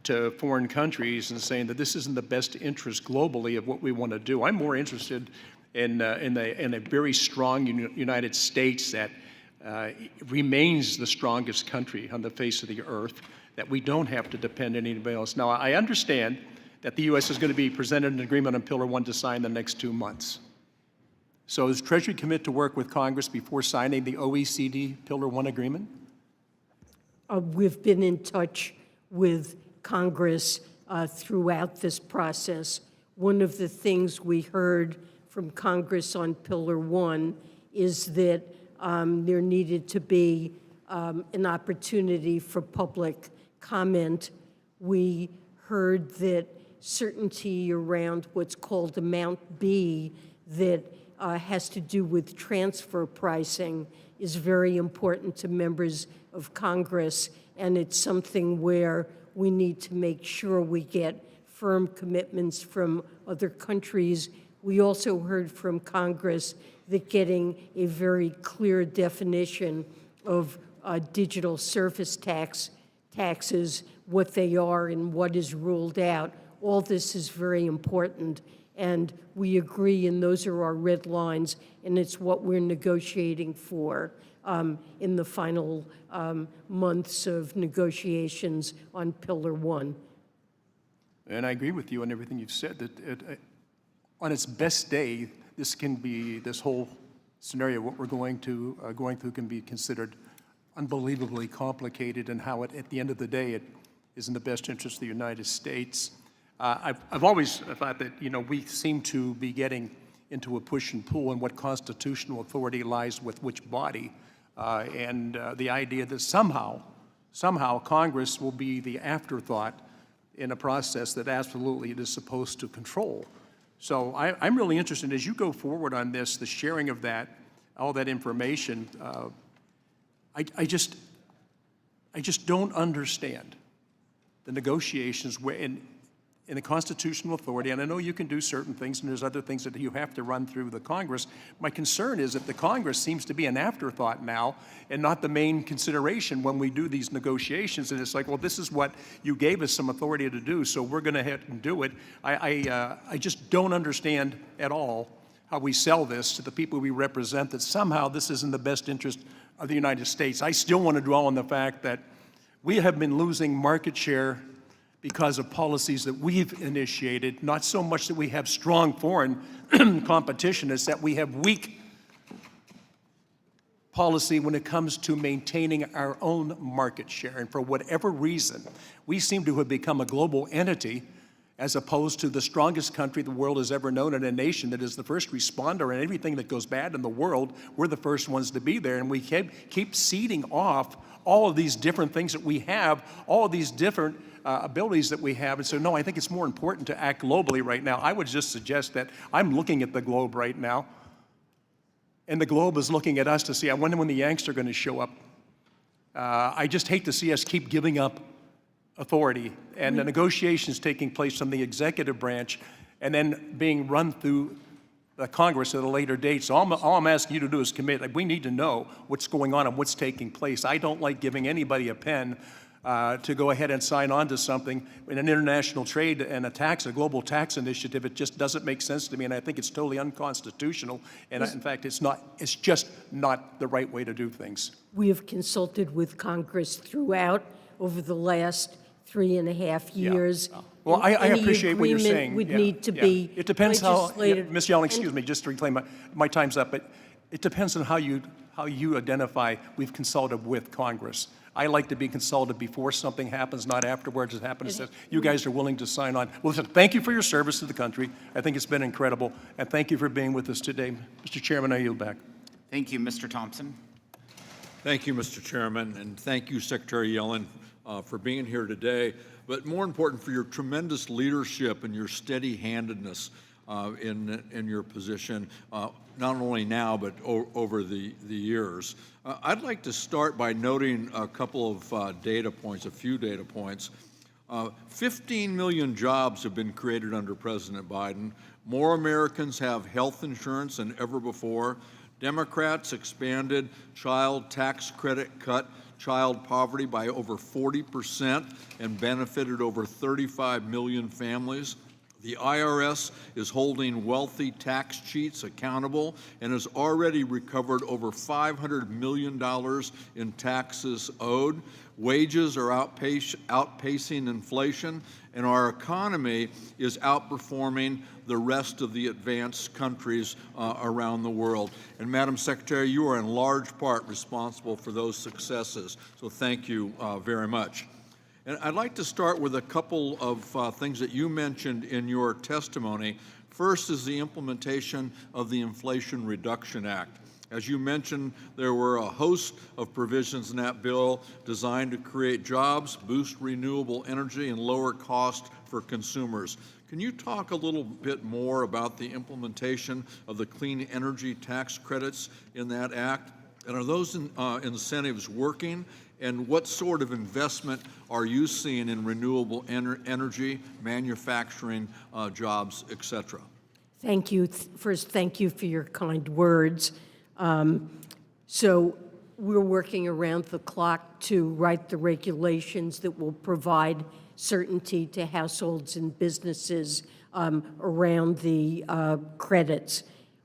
[SPEAKER 10] to foreign countries and saying that this isn't the best interest globally of what we want to do. I'm more interested in a very strong United States that remains the strongest country on the face of the earth, that we don't have to depend on anybody else. Now, I understand that the U.S. is going to be presented an agreement on Pillar 1 to sign in the next 2 months. So is Treasury commit to work with Congress before signing the OECD Pillar 1 agreement?
[SPEAKER 7] We've been in touch with Congress throughout this process. One of the things we heard from Congress on Pillar 1 is that there needed to be an opportunity for public comment. We heard that certainty around what's called Amount B that has to do with transfer pricing is very important to members of Congress, and it's something where we need to make sure we get firm commitments from other countries. We also heard from Congress that getting a very clear definition of digital service taxes, what they are and what is ruled out, all this is very important. And we agree, and those are our red lines, and it's what we're negotiating for in the final months of negotiations on Pillar 1.
[SPEAKER 10] And I agree with you on everything you've said, that on its best day, this whole scenario, what we're going through can be considered unbelievably complicated, and how at the end of the day, it is in the best interest of the United States. I've always thought that, we seem to be getting into a push and pull and what constitutional authority lies with which body, and the idea that somehow Congress will be the afterthought in a process that absolutely it is supposed to control. So I'm really interested, as you go forward on this, the sharing of all that information, I just don't understand the negotiations in the constitutional authority, and I know you can do certain things, and there's other things that you have to run through the Congress. My concern is that the Congress seems to be an afterthought now and not the main consideration when we do these negotiations. And it's like, well, this is what you gave us some authority to do, so we're going to head and do it. I just don't understand at all how we sell this to the people we represent, that somehow this is in the best interest of the United States. I still want to dwell on the fact that we have been losing market share because of policies that we've initiated, not so much that we have strong foreign competition, it's that we have weak policy when it comes to maintaining our own market share. And for whatever reason, we seem to have become a global entity as opposed to the strongest country the world has ever known, and a nation that is the first responder in everything that goes bad in the world. We're the first ones to be there, and we keep ceding off all of these different things that we have, all of these different abilities that we have. And so, no, I think it's more important to act globally right now. I would just suggest that I'm looking at the globe right now, and the globe is looking at us to see, I wonder when the Yanks are going to show up. I just hate to see us keep giving up authority and the negotiations taking place from the executive branch and then being run through the Congress at a later date. So all I'm asking you to do is commit. Like, we need to know what's going on and what's taking place. I don't like giving anybody a pen to go ahead and sign on to something in an international trade and a global tax initiative. It just doesn't make sense to me, and I think it's totally unconstitutional. And in fact, it's just not the right way to do things.
[SPEAKER 7] We have consulted with Congress throughout over the last 3.5 years.
[SPEAKER 10] Yeah. Well, I appreciate what you're saying.
[SPEAKER 7] Would need to be
[SPEAKER 10] It depends how,
[SPEAKER 7] legislated.
[SPEAKER 10] Ms. Yellen, excuse me, just to reclaim my time's up, but it depends on how you identify we've consulted with Congress. I like to be consulted before something happens, not afterwards. It happens. You guys are willing to sign on. Well, listen, thank you for your service to the country. I think it's been incredible, and thank you for being with us today. Mr. Chairman, I yield back.
[SPEAKER 4] Thank you, Mr. Thompson.
[SPEAKER 11] Thank you, Mr. Chairman, and thank you, Secretary Yellen, for being here today, but more important, for your tremendous leadership and your steady-handedness in your position, not only now but over the years. I'd like to start by noting a couple of data points, a few data points. 15 million jobs have been created under President Biden. More Americans have health insurance than ever before. Democrats expanded child tax credit, cut child poverty by over 40% and benefited over 35 million families. The IRS is holding wealthy tax cheats accountable and has already recovered over $500 million in taxes owed. Wages are outpacing inflation, and our economy is outperforming the rest of the advanced countries around the world. And Madam Secretary, you are in large part responsible for those successes, so thank you very much. And I'd like to start with a couple of things that you mentioned in your testimony. First is the implementation of the Inflation Reduction Act. As you mentioned, there were a host of provisions in that bill designed to create jobs, boost renewable energy, and lower cost for consumers. Can you talk a little bit more about the implementation of the clean energy tax credits in that act? And are those incentives working? And what sort of investment are you seeing in renewable energy, manufacturing, jobs, et cetera?
[SPEAKER 7] Thank you. First, thank you for your kind words. So we're working around the clock to write the regulations that will provide certainty to households and businesses around the credits.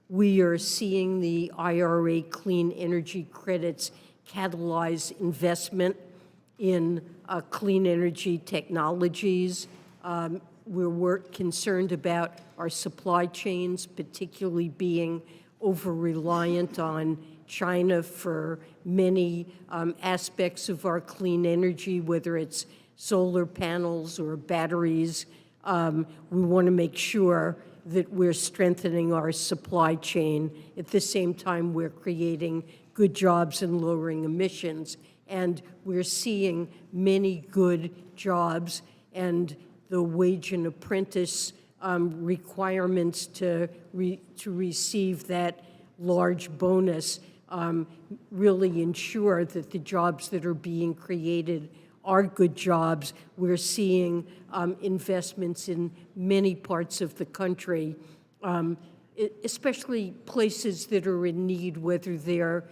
[SPEAKER 7] We are seeing the IRA clean energy credits catalyze investment in clean energy technologies. We're concerned about our supply chains, particularly being over-reliant on China for many aspects of our clean energy, whether it's solar panels or batteries. We want to make sure that we're strengthening our supply chain. At the same time, we're creating good jobs and lowering emissions. And we're seeing many good jobs, and the wage and apprentice requirements to receive that large bonus really ensure that the jobs that are being created are good jobs. We're seeing investments in many parts of the country, especially places that are in need, whether they're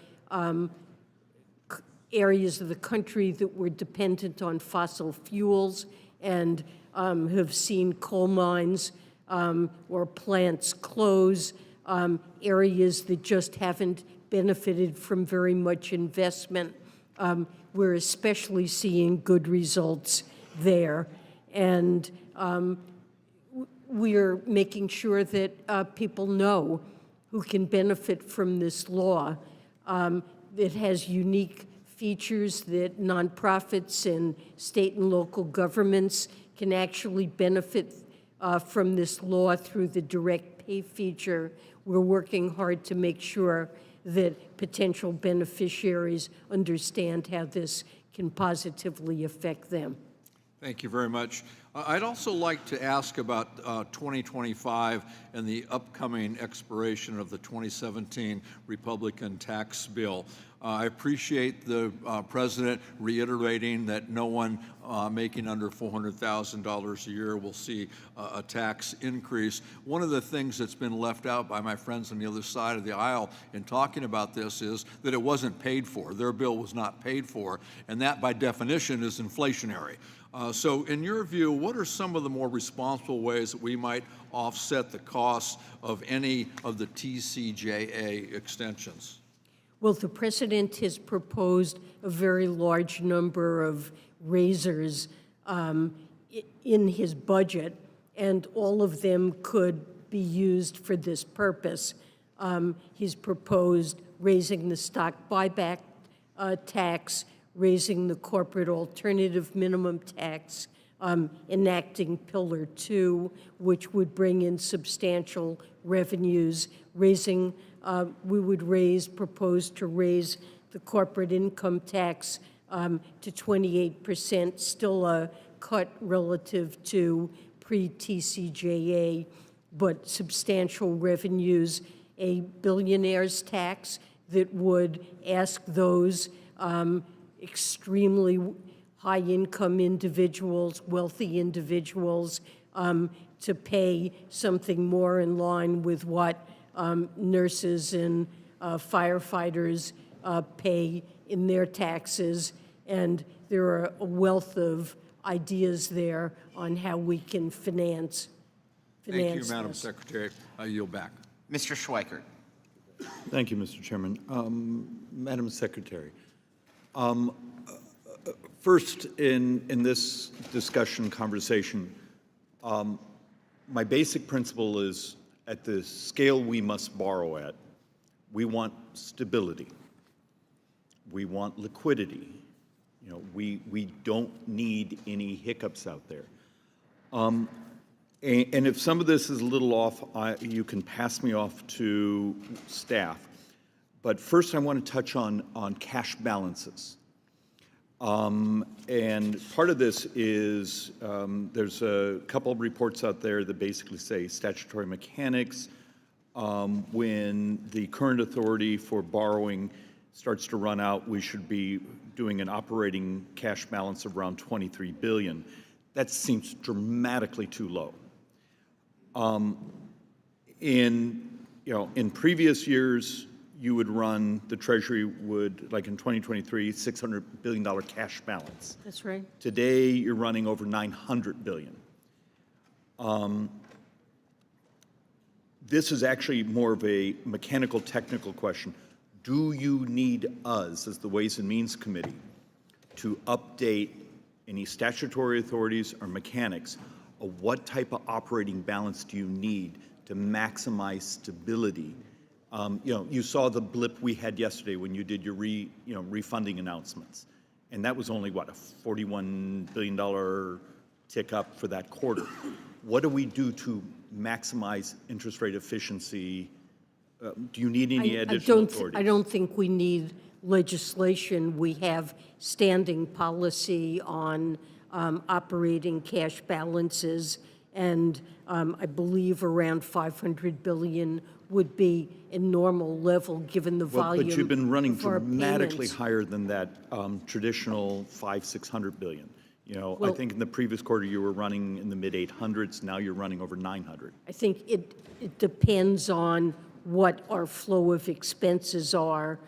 [SPEAKER 7] areas of the country that were dependent on fossil fuels and have seen coal mines or plants close, areas that just haven't benefited from very much investment. We're especially seeing good results there. And we're making sure that people know who can benefit from this law. It has unique features that nonprofits and state and local governments can actually benefit from this law through the direct pay feature. We're working hard to make sure that potential beneficiaries understand how this can positively affect them.
[SPEAKER 11] Thank you very much. I'd also like to ask about 2025 and the upcoming expiration of the 2017 Republican tax bill. I appreciate the President reiterating that no one making under $400,000 a year will see a tax increase. One of the things that's been left out by my friends on the other side of the aisle in talking about this is that it wasn't paid for. Their bill was not paid for, and that by definition is inflationary. So in your view, what are some of the more responsible ways that we might offset the costs of any of the TCJA extensions?
[SPEAKER 7] Well, the President has proposed a very large number of raisers in his budget, and all of them could be used for this purpose. He's proposed raising the stock buyback tax, raising the corporate alternative minimum tax, enacting Pillar 2, which would bring in substantial revenues, raising, we would propose to raise the corporate income tax to 28%, still a cut relative to pre-TCJA. but substantial revenues, a billionaire's tax that would ask those extremely high-income individuals, wealthy individuals, to pay something more in line with what nurses and firefighters pay in their taxes. And there are a wealth of ideas there on how we can finance
[SPEAKER 11] Thank you, Madam
[SPEAKER 7] this.
[SPEAKER 11] Secretary. I yield back.
[SPEAKER 4] Mr. Schweikert.
[SPEAKER 12] Thank you, Mr. Chairman. Madam Secretary, first in this discussion conversation, my basic principle is at the scale we must borrow at, we want stability. We want liquidity. You know, we don't need any hiccups out there. And if some of this is a little off, you can pass me off to staff. But first I want to touch on cash balances. And part of this is there's a couple of reports out there that basically say statutory mechanics, when the current authority for borrowing starts to run out, we should be doing an operating cash balance of around $23 billion. That seems dramatically too low. In previous years, you would run, the Treasury would, like in 2023, $600 billion cash balance.
[SPEAKER 7] That's right.
[SPEAKER 12] Today, you're running over $900 billion. This is actually more of a mechanical, technical question. Do you need us, as the Ways and Means Committee, to update any statutory authorities or mechanics of what type of operating balance do you need to maximize stability? You saw the blip we had yesterday when you did your refunding announcements, and that was only what, a $41 billion tick up for that quarter. What do we do to maximize interest rate efficiency? Do you need any additional authorities?
[SPEAKER 7] I don't think we need legislation. We have standing policy on operating cash balances, and I believe around $500 billion would be a normal level given the volume.
[SPEAKER 12] But you've been running
[SPEAKER 7] of our
[SPEAKER 12] dramatically
[SPEAKER 7] payments.
[SPEAKER 12] higher than that traditional $500-600 billion.
[SPEAKER 7] Well,
[SPEAKER 12] I think in the previous quarter you were running in the mid 800s. Now you're running over 900.
[SPEAKER 7] I think it depends on what our flow of expenses are,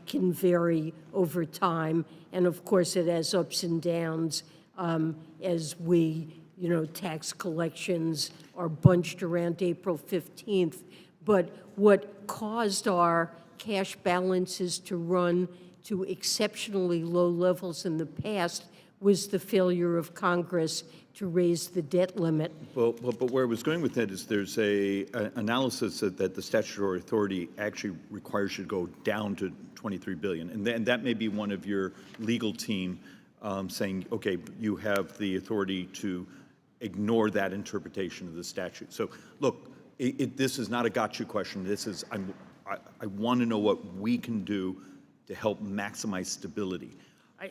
[SPEAKER 7] can vary over time. And of course, it has ups and downs as we, tax collections are bunched around April 15th. But what caused our cash balances to run to exceptionally low levels in the past was the failure of Congress to raise the debt limit.
[SPEAKER 12] Well, but where I was going with that is there's an analysis that the statutory authority actually requires you to go down to $23 billion. And that may be one of your legal team saying, okay, you have the authority to ignore that interpretation of the statute. So look, this is not a gotcha question. This is, I want to know what we can do to help maximize stability.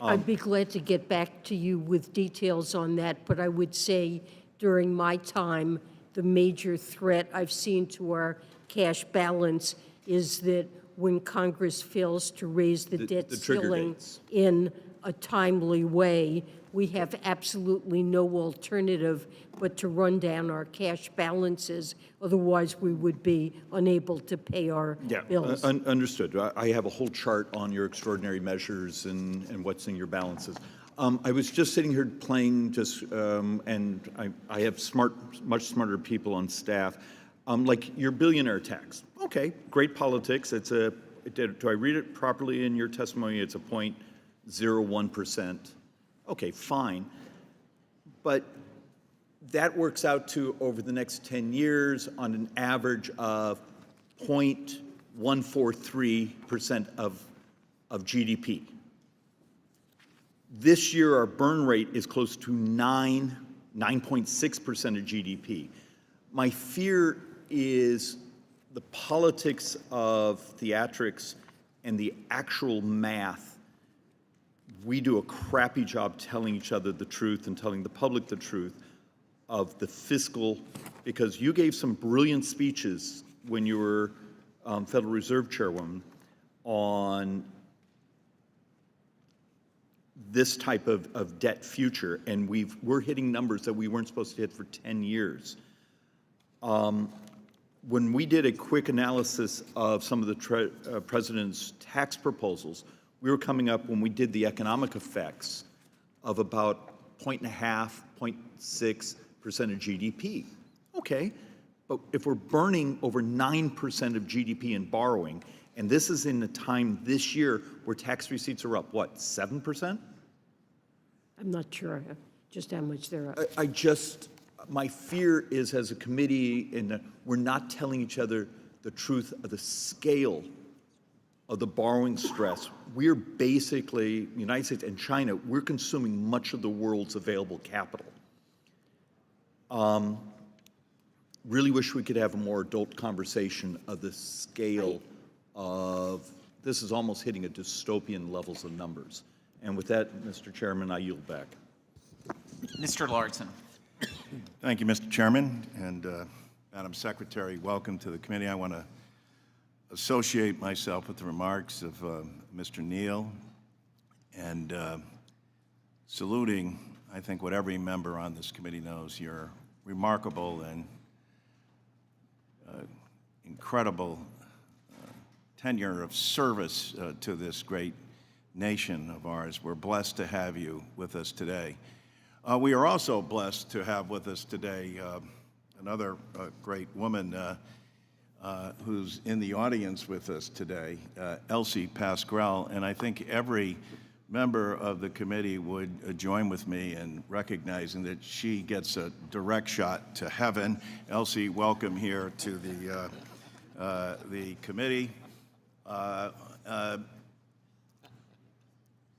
[SPEAKER 7] I'd be glad to get back to you with details on that, but I would say during my time, the major threat I've seen to our cash balance is that when Congress fails to raise the debt ceiling in a timely way, we have absolutely no alternative but to run down our cash balances. Otherwise, we would be unable to pay our bills.
[SPEAKER 12] Understood. I have a whole chart on your extraordinary measures and what's in your balances. I was just sitting here playing and I have much smarter people on staff, like your billionaire tax. Okay, great politics. Do I read it properly in your testimony? It's a 0.01%. Okay, fine. But that works out to, over the next 10 years, on an average of 0.143% of GDP. This year, our burn rate is close to 9.6% of GDP. My fear is the politics of theatrics and the actual math. We do a crappy job telling each other the truth and telling the public the truth of the fiscal because you gave some brilliant speeches when you were Federal Reserve Chairwoman on this type of debt future, and we're hitting numbers that we weren't supposed to hit for 10 years. When we did a quick analysis of some of the president's tax proposals, we were coming up, when we did the economic effects, of about 0.5, 0.6% of GDP. Okay, but if we're burning over 9% of GDP in borrowing, and this is in a time this year where tax receipts are up, what, 7%?
[SPEAKER 7] I'm not sure just how much they're up.
[SPEAKER 12] My fear is, as a committee, we're not telling each other the truth of the scale of the borrowing stress. We're basically, United States and China, we're consuming much of the world's available capital. Really wish we could have a more adult conversation of the scale of, this is almost hitting a dystopian levels of numbers. And with that, Mr. Chairman, I yield back.
[SPEAKER 4] Mr. Larson.
[SPEAKER 13] Thank you, Mr. Chairman, and Madam Secretary, welcome to the committee. I want to associate myself with the remarks of Mr. Neal and saluting, I think, what every member on this committee knows, your remarkable and incredible tenure of service to this great nation of ours. We're blessed to have you with us today. We are also blessed to have with us today another great woman who's in the audience with us today, Elsie Pasquale, and I think every member of the committee would join with me in recognizing that she gets a direct shot to heaven. Elsie, welcome here to the committee.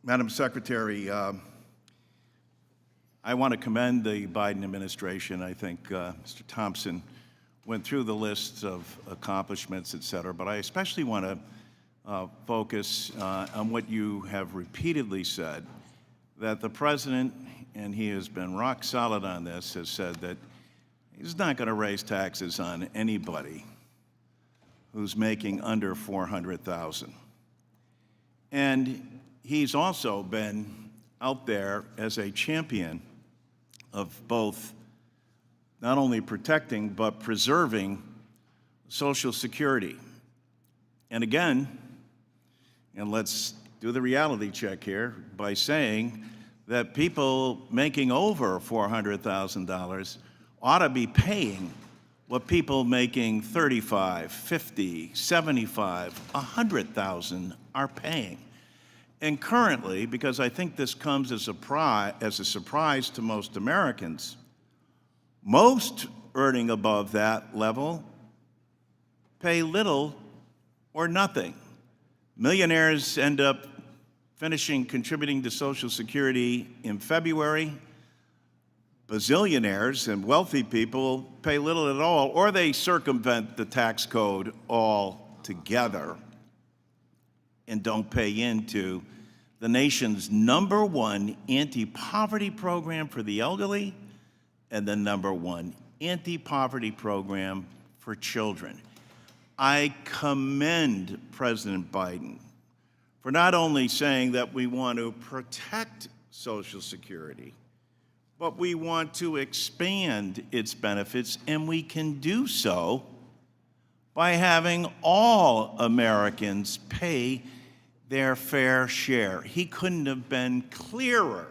[SPEAKER 13] Madam Secretary, I want to commend the Biden administration. I think Mr. Thompson went through the lists of accomplishments, et cetera, but I especially want to focus on what you have repeatedly said, that the president, and he has been rock solid on this, has said that he's not going to raise taxes on anybody who's making under $400,000. And he's also been out there as a champion of both not only protecting but preserving Social Security. And again, and let's do the reality check here by saying that people making over $400,000 ought to be paying what people making $35,000, $50,000, $75,000, $100,000 are paying. And currently, because I think this comes as a surprise to most Americans, most earning above that level pay little or nothing. Millionaires end up finishing contributing to Social Security in February. Bazillionaires and wealthy people pay little at all, or they circumvent the tax code altogether and don't pay into the nation's #1 anti-poverty program for the elderly and the #1 anti-poverty program for children. I commend President Biden for not only saying that we want to protect Social Security, but we want to expand its benefits, and we can do so by having all Americans pay their fair share. He couldn't have been clearer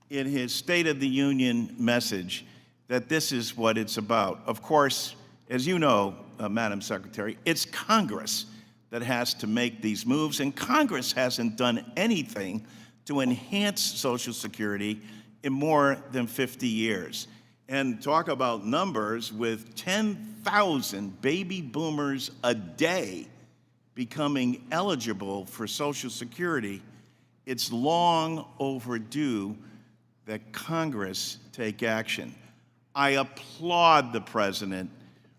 [SPEAKER 13] in his State of the Union message that this is what it's about. Of course, as you know, Madam Secretary, it's Congress that has to make these moves, and Congress hasn't done anything to enhance Social Security in more than 50 years. And talk about numbers, with 10,000 baby boomers a day becoming eligible for Social Security, it's long overdue that Congress take action. I applaud the president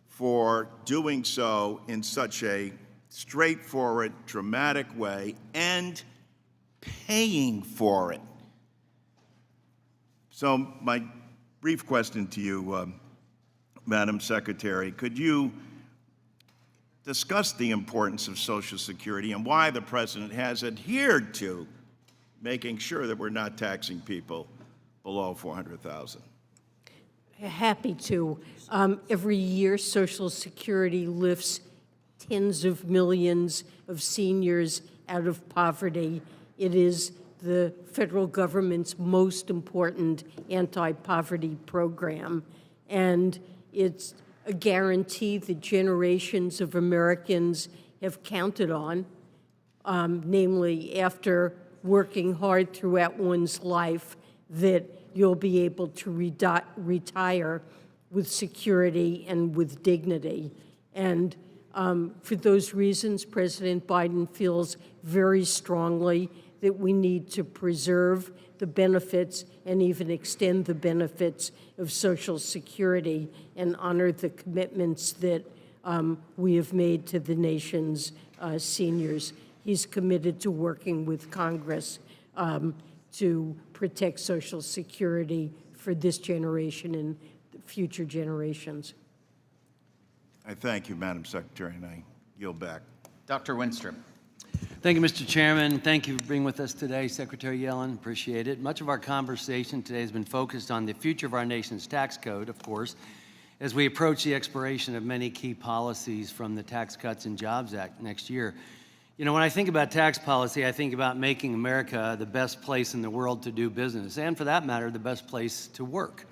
[SPEAKER 13] for doing so in such a straightforward, dramatic way and paying for it. So my brief question to you, Madam Secretary. Could you discuss the importance of Social Security and why the President has adhered to making sure that we're not taxing people below $400,000?
[SPEAKER 7] Happy to. Every year, Social Security lifts tens of millions of seniors out of poverty. It is the federal government's most important anti-poverty program, and it's a guarantee that generations of Americans have counted on, namely after working hard throughout one's life, that you'll be able to retire with security and with dignity. And for those reasons, President Biden feels very strongly that we need to preserve the benefits and even extend the benefits of Social Security and honor the commitments that we have made to the nation's seniors. He's committed to working with Congress to protect Social Security for this generation and future generations.
[SPEAKER 13] I thank you, Madam Secretary, and I yield back.
[SPEAKER 4] Dr. Winstrup.
[SPEAKER 14] Thank you, Mr. Chairman. Thank you for being with us today, Secretary Yellen. Appreciate it. Much of our conversation today has been focused on the future of our nation's tax code, of course, as we approach the expiration of many key policies from the Tax Cuts and Jobs Act next year. You know, when I think about tax policy, I think about making America the best place in the world to do business, and for that matter, the best place to work.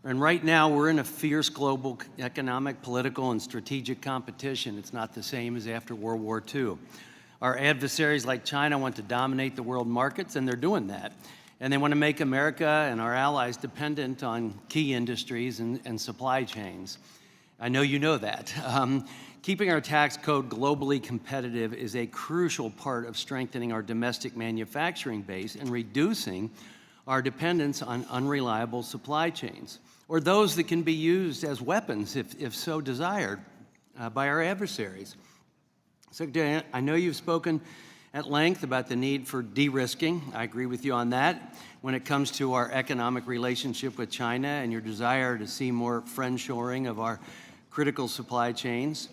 [SPEAKER 14] And right now, we're in a fierce global economic, political, and strategic competition. It's not the same as after World War II. Our adversaries like China want to dominate the world markets, and they're doing that. And they want to make America and our allies dependent on key industries and supply chains. I know you know that. Keeping our tax code globally competitive is a crucial part of strengthening our domestic manufacturing base and reducing our dependence on unreliable supply chains, or those that can be used as weapons, if so desired, by our adversaries. Secretary, I know you've spoken at length about the need for de-risking. I agree with you on that when it comes to our economic relationship with China and your desire to see more friendshoring of our critical supply chains.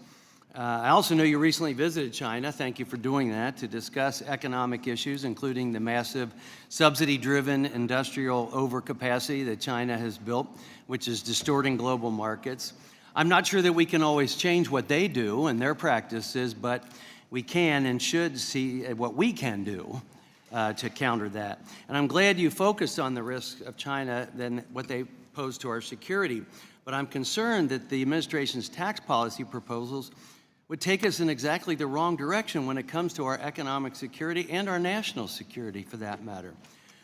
[SPEAKER 14] I also know you recently visited China, thank you for doing that, to discuss economic issues, including the massive subsidy-driven industrial overcapacity that China has built, which is distorting global markets. I'm not sure that we can always change what they do and their practices, but we can and should see what we can do to counter that. And I'm glad you focused on the risks of China than what they pose to our security. But I'm concerned that the administration's tax policy proposals would take us in exactly the wrong direction when it comes to our economic security and our national security, for that matter.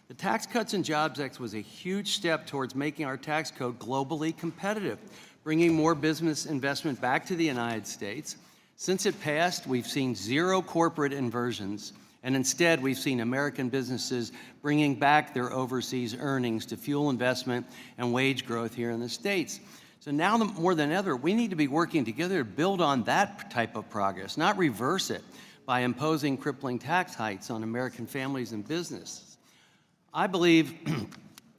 [SPEAKER 14] The Tax Cuts and Jobs Act was a huge step towards making our tax code globally competitive, bringing more business investment back to the United States. Since it passed, we've seen zero corporate inversions, and instead we've seen American businesses bringing back their overseas earnings to fuel investment and wage growth here in the States. So now more than ever, we need to be working together to build on that type of progress, not reverse it by imposing crippling tax hikes on American families and businesses. I believe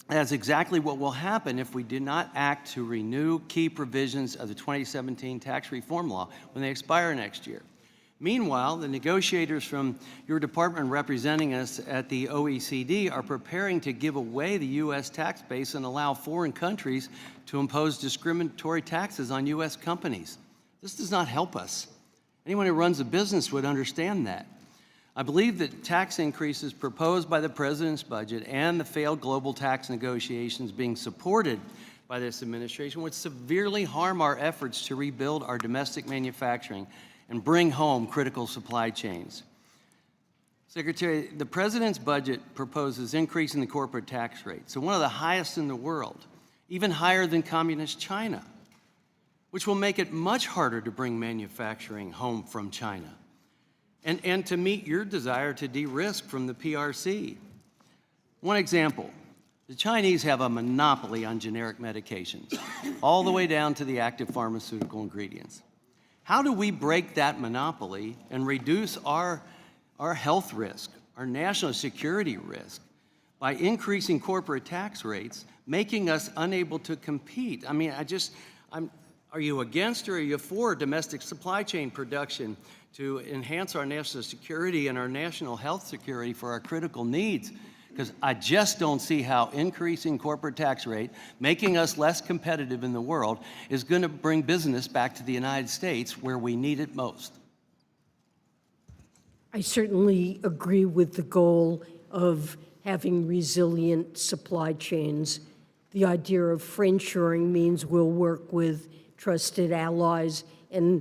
[SPEAKER 14] that's exactly what will happen if we do not act to renew key provisions of the 2017 tax reform law when they expire next year. Meanwhile, the negotiators from your department representing us at the OECD are preparing to give away the U.S. tax base and allow foreign countries to impose discriminatory taxes on U.S. companies. This does not help us. Anyone who runs a business would understand that. I believe that tax increases proposed by the President's budget and the failed global tax negotiations being supported by this administration would severely harm our efforts to rebuild our domestic manufacturing and bring home critical supply chains. Secretary, the President's budget proposes increasing the corporate tax rate, so one of the highest in the world, even higher than communist China, which will make it much harder to bring manufacturing home from China, and to meet your desire to de-risk from the PRC. One example, the Chinese have a monopoly on generic medications, all the way down to the active pharmaceutical ingredients. How do we break that monopoly and reduce our health risk, our national security risk, by increasing corporate tax rates, making us unable to compete. I mean, are you against or are you for domestic supply chain production to enhance our national security and our national health security for our critical needs? Because I just don't see how increasing corporate tax rate, making us less competitive in the world, is going to bring business back to the United States where we need it most.
[SPEAKER 7] I certainly agree with the goal of having resilient supply chains. The idea of friendshoring means we'll work with trusted allies, and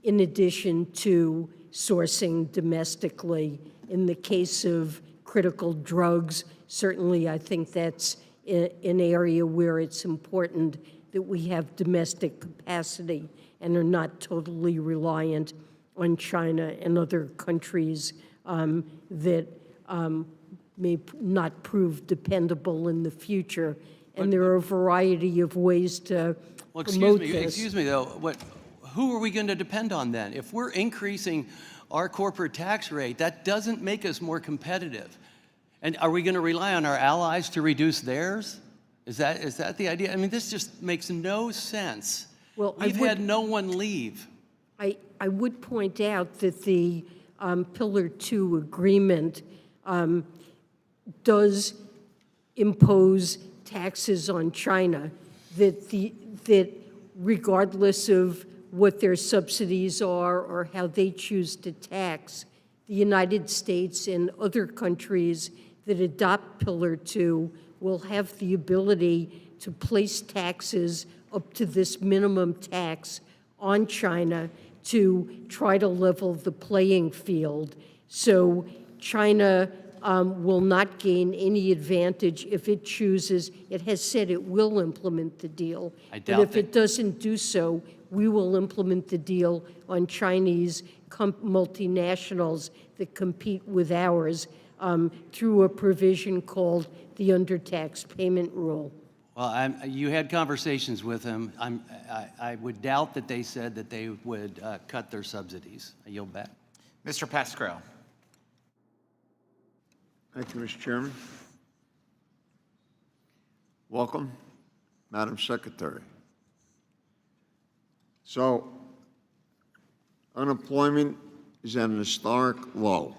[SPEAKER 7] in addition to sourcing domestically. In the case of critical drugs, certainly I think that's an area where it's important that we have domestic capacity and are not totally reliant on China and other countries that may not prove dependable in the future. And there are a variety of ways to promote this.
[SPEAKER 14] Excuse me, though. Who are we going to depend on then? If we're increasing our corporate tax rate, that doesn't make us more competitive. And are we going to rely on our allies to reduce theirs? Is that the idea? I mean, this just makes no sense.
[SPEAKER 7] Well,
[SPEAKER 14] We've had no one leave.
[SPEAKER 7] I would point out that the Pillar 2 agreement does impose taxes on China that regardless of what their subsidies are or how they choose to tax, the United States and other countries that adopt Pillar 2 will have the ability to place taxes up to this minimum tax on China to try to level the playing field. So China will not gain any advantage if it chooses. It has said it will implement the deal. But if it doesn't do so, we will implement the deal on Chinese multinationals that compete with ours through a provision called the undertax payment rule.
[SPEAKER 14] Well, you had conversations with them. I would doubt that they said that they would cut their subsidies. I yield back.
[SPEAKER 4] Mr. Pascrell.
[SPEAKER 15] Thank you, Mr. Chairman. Welcome, Madam Secretary. So, unemployment is at an historic low.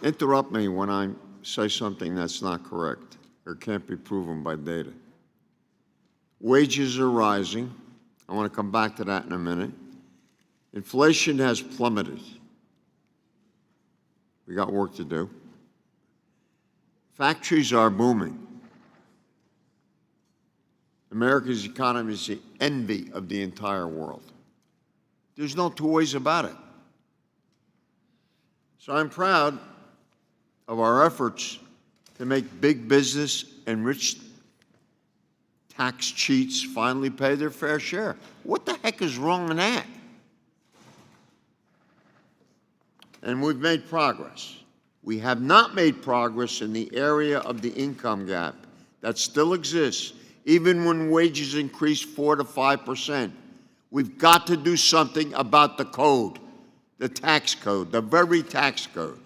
[SPEAKER 15] Interrupt me when I say something that's not correct or can't be proven by data. Wages are rising. I want to come back to that in a minute. Inflation has plummeted. We got work to do. Factories are booming. America's economy is the envy of the entire world. There's no two ways about it. So I'm proud of our efforts to make big business and rich tax cheats finally pay their fair share. What the heck is wrong in that? And we've made progress. We have not made progress in the area of the income gap that still exists, even when wages increase 4 to 5%. We've got to do something about the code, the tax code, the very tax code.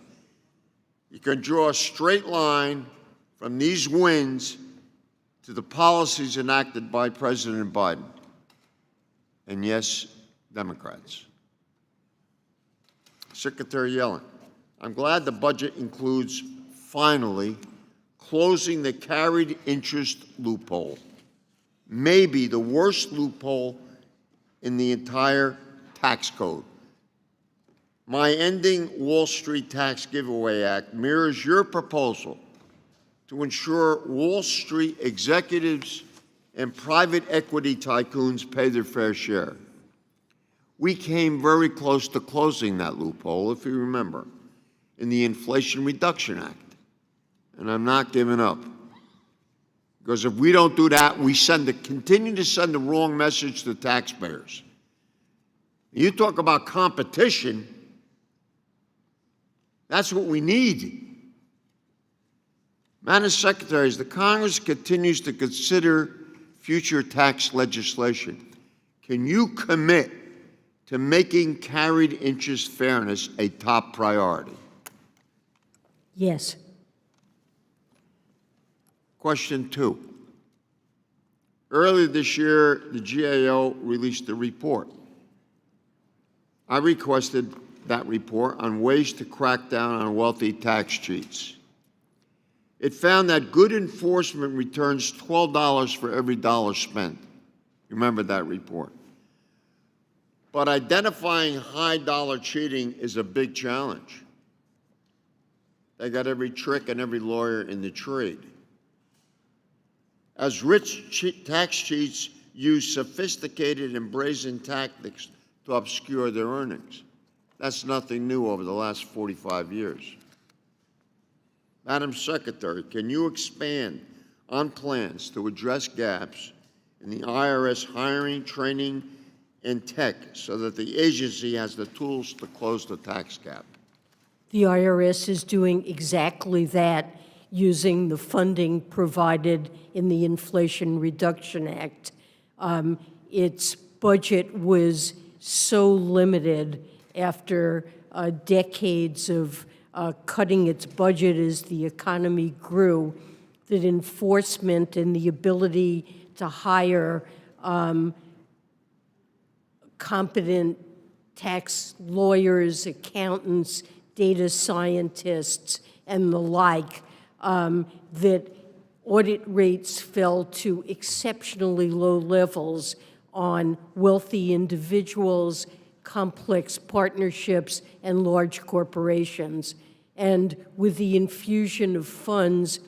[SPEAKER 15] You can draw a straight line from these wins to the policies enacted by President Biden. And yes, Democrats. Secretary Yellen, I'm glad the budget includes, finally, closing the carried interest loophole, maybe the worst loophole in the entire tax code. My Ending Wall Street Tax Giveaway Act mirrors your proposal to ensure Wall Street executives and private equity tycoons pay their fair share. We came very close to closing that loophole, if you remember, in the Inflation Reduction Act. And I'm not giving up. Because if we don't do that, we continue to send the wrong message to taxpayers. You talk about competition, that's what we need. Madam Secretary, as the Congress continues to consider future tax legislation, can you commit to making carried interest fairness a top priority?
[SPEAKER 7] Yes.
[SPEAKER 15] Question 2. Earlier this year, the GAO released a report. I requested that report on ways to crack down on wealthy tax cheats. It found that good enforcement returns $12 for every dollar spent. Remember that report. But identifying high-dollar cheating is a big challenge. They got every trick and every lawyer in the trade. As rich tax cheats use sophisticated and brazen tactics to obscure their earnings. That's nothing new over the last 45 years. Madam Secretary, can you expand on plans to address gaps in the IRS hiring, training, and tech so that the agency has the tools to close the tax gap?
[SPEAKER 7] The IRS is doing exactly that using the funding provided in the Inflation Reduction Act. Its budget was so limited after decades of cutting its budget as the economy grew that enforcement and the ability to hire competent tax lawyers, accountants, data scientists, and the like, that audit rates fell to exceptionally low levels on wealthy individuals, complex partnerships, and large corporations. And with the infusion of funds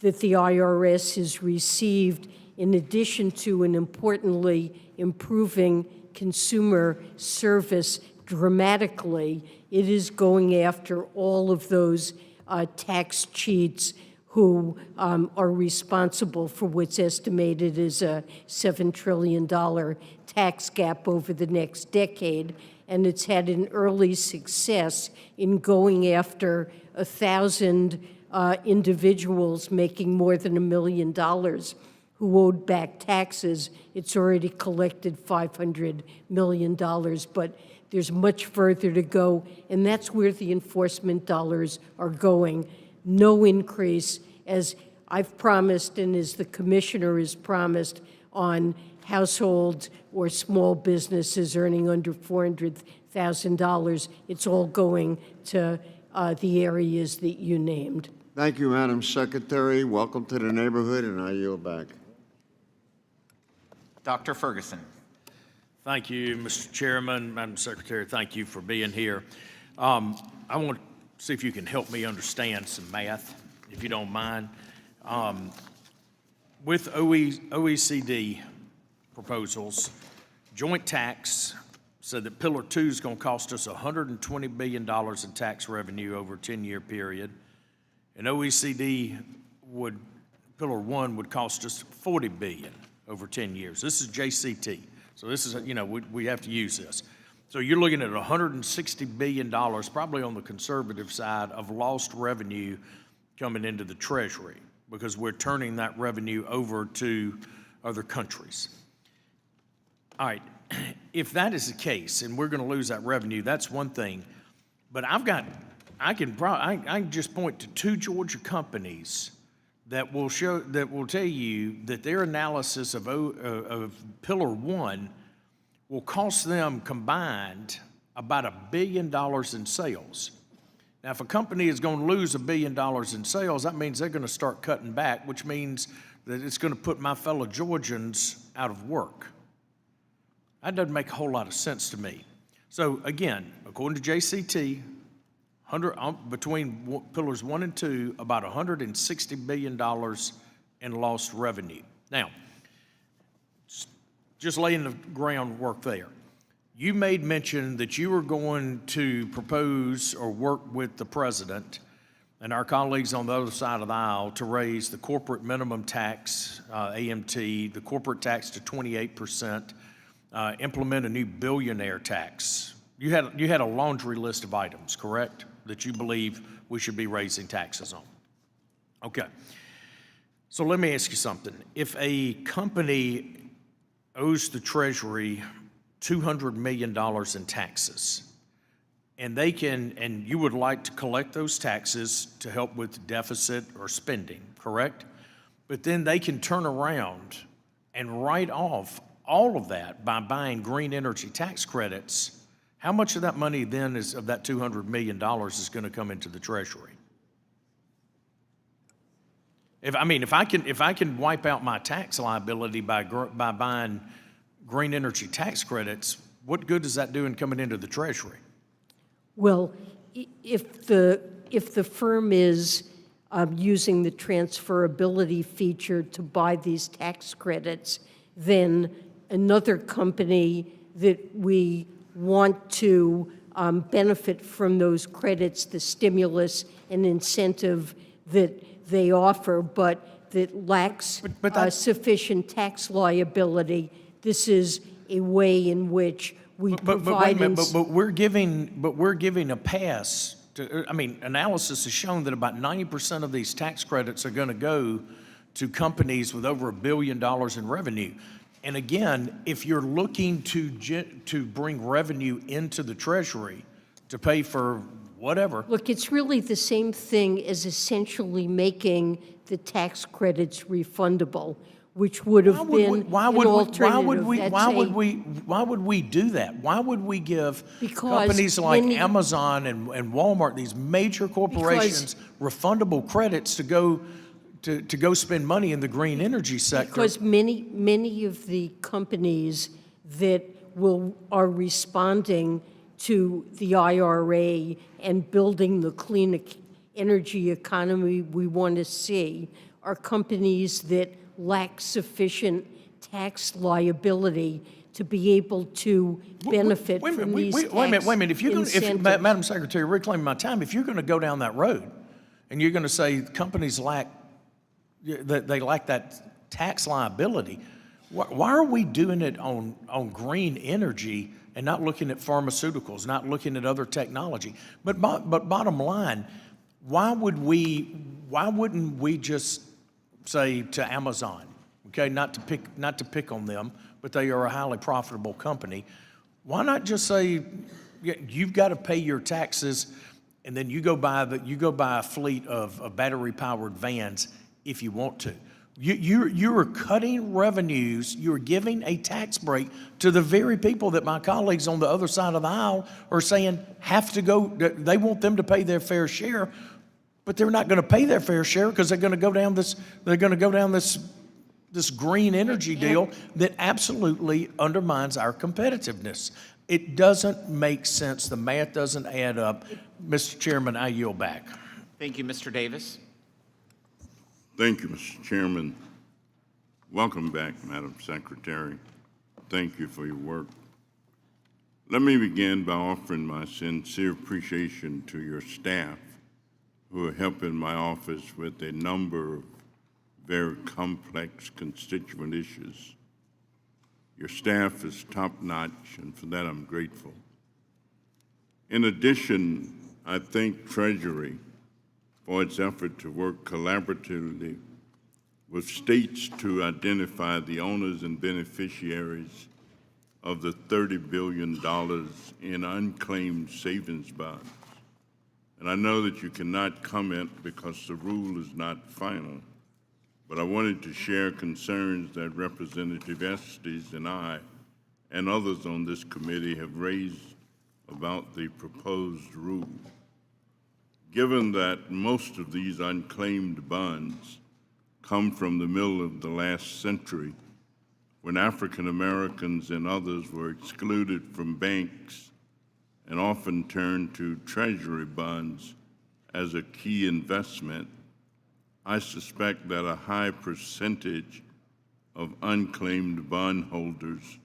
[SPEAKER 7] that the IRS has received, in addition to and importantly improving consumer service dramatically, it is going after all of those tax cheats who are responsible for what's estimated as a $7 trillion tax gap over the next decade. And it's had an early success in going after 1,000 individuals making more than $1 million who owed back taxes. It's already collected $500 million, but there's much further to go, and that's where the enforcement dollars are going. No increase, as I've promised and as the commissioner has promised, on households or small businesses earning under $400,000. It's all going to the areas that you named.
[SPEAKER 15] Thank you, Madam Secretary. Welcome to the neighborhood, and I yield back.
[SPEAKER 4] Dr. Ferguson.
[SPEAKER 16] Thank you, Mr. Chairman. Madam Secretary, thank you for being here. I want to see if you can help me understand some math, if you don't mind. With OECD proposals, joint tax said that Pillar 2 is going to cost us $120 billion in tax revenue over a 10-year period, and OECD Pillar 1 would cost us $40 billion over 10 years. This is JCT. So this is, we have to use this. So you're looking at $160 billion, probably on the conservative side, of lost revenue coming into the Treasury because we're turning that revenue over to other countries. All right, if that is the case and we're going to lose that revenue, that's one thing. But I can just point to 2 Georgia companies that will tell you that their analysis of Pillar 1 will cost them combined about $1 billion in sales. Now, if a company is going to lose $1 billion in sales, that means they're going to start cutting back, which means that it's going to put my fellow Georgians out of work. That doesn't make a whole lot of sense to me. So again, according to JCT, between Pillars 1 and 2, about $160 billion in lost revenue. Now, just laying the groundwork there. You made mention that you were going to propose or work with the president and our colleagues on the other side of the aisle to raise the corporate minimum tax, AMT, the corporate tax to 28%, implement a new billionaire tax. You had a laundry list of items, correct, that you believe we should be raising taxes on? Okay. So let me ask you something. If a company owes the Treasury $200 million in taxes, and you would like to collect those taxes to help with deficit or spending, correct? but then they can turn around and write off all of that by buying green energy tax credits, how much of that money then of that $200 million is going to come into the Treasury? If I can wipe out my tax liability by buying green energy tax credits, what good does that do in coming into the Treasury?
[SPEAKER 7] Well, if the firm is using the transferability feature to buy these tax credits, then another company that we want to benefit from those credits, the stimulus and incentive that they offer, but that lacks sufficient tax liability. This is a way in which we provide.
[SPEAKER 16] But we're giving a pass to. Analysis has shown that about 90% of these tax credits are going to go to companies with over $1 billion in revenue. And again, if you're looking to bring revenue into the Treasury to pay for whatever.
[SPEAKER 7] Look, it's really the same thing as essentially making the tax credits refundable, which would have been an alternative.
[SPEAKER 16] Why would we do that? Why would we give companies like Amazon and Walmart, these major corporations, refundable credits to go spend money in the green energy sector?
[SPEAKER 7] Because many of the companies that are responding to the IRA and building the clean energy economy we want to see are companies that lack sufficient tax liability to be able to benefit from these tax incentives.
[SPEAKER 16] Wait a minute. Madam Secretary, reclaiming my time, if you're going to go down that road and you're going to say companies lack that tax liability, why are we doing it on green energy and not looking at pharmaceuticals, not looking at other technology? But bottom line, why wouldn't we just say to Amazon, okay, not to pick on them, but they are a highly profitable company. Why not just say, you've got to pay your taxes, and then you go buy a fleet of battery-powered vans if you want to. You are cutting revenues. You're giving a tax break to the very people that my colleagues on the other side of the aisle are saying have to go. They want them to pay their fair share, but they're not going to pay their fair share because they're going to go down this. They're going to go down this green energy deal that absolutely undermines our competitiveness. It doesn't make sense. The math doesn't add up. Mr. Chairman, I yield back.
[SPEAKER 4] Thank you, Mr. Davis.
[SPEAKER 17] Thank you, Mr. Chairman. Welcome back, Madam Secretary. Thank you for your work. Let me begin by offering my sincere appreciation to your staff who are helping my office with a number of very complex constituent issues. Your staff is top-notch, and for that I'm grateful. In addition, I thank Treasury for its effort to work collaboratively with states to identify the owners and beneficiaries of the $30 billion in unclaimed savings bonds. And I know that you cannot comment because the rule is not final, but I wanted to share concerns that Representative Estes and I and others on this committee have raised about the proposed rule. Given that most of these unclaimed bonds come from the middle of the last century, when African Americans and others were excluded from banks and often turned to Treasury bonds as a key investment, I suspect that a high percentage of unclaimed bondholders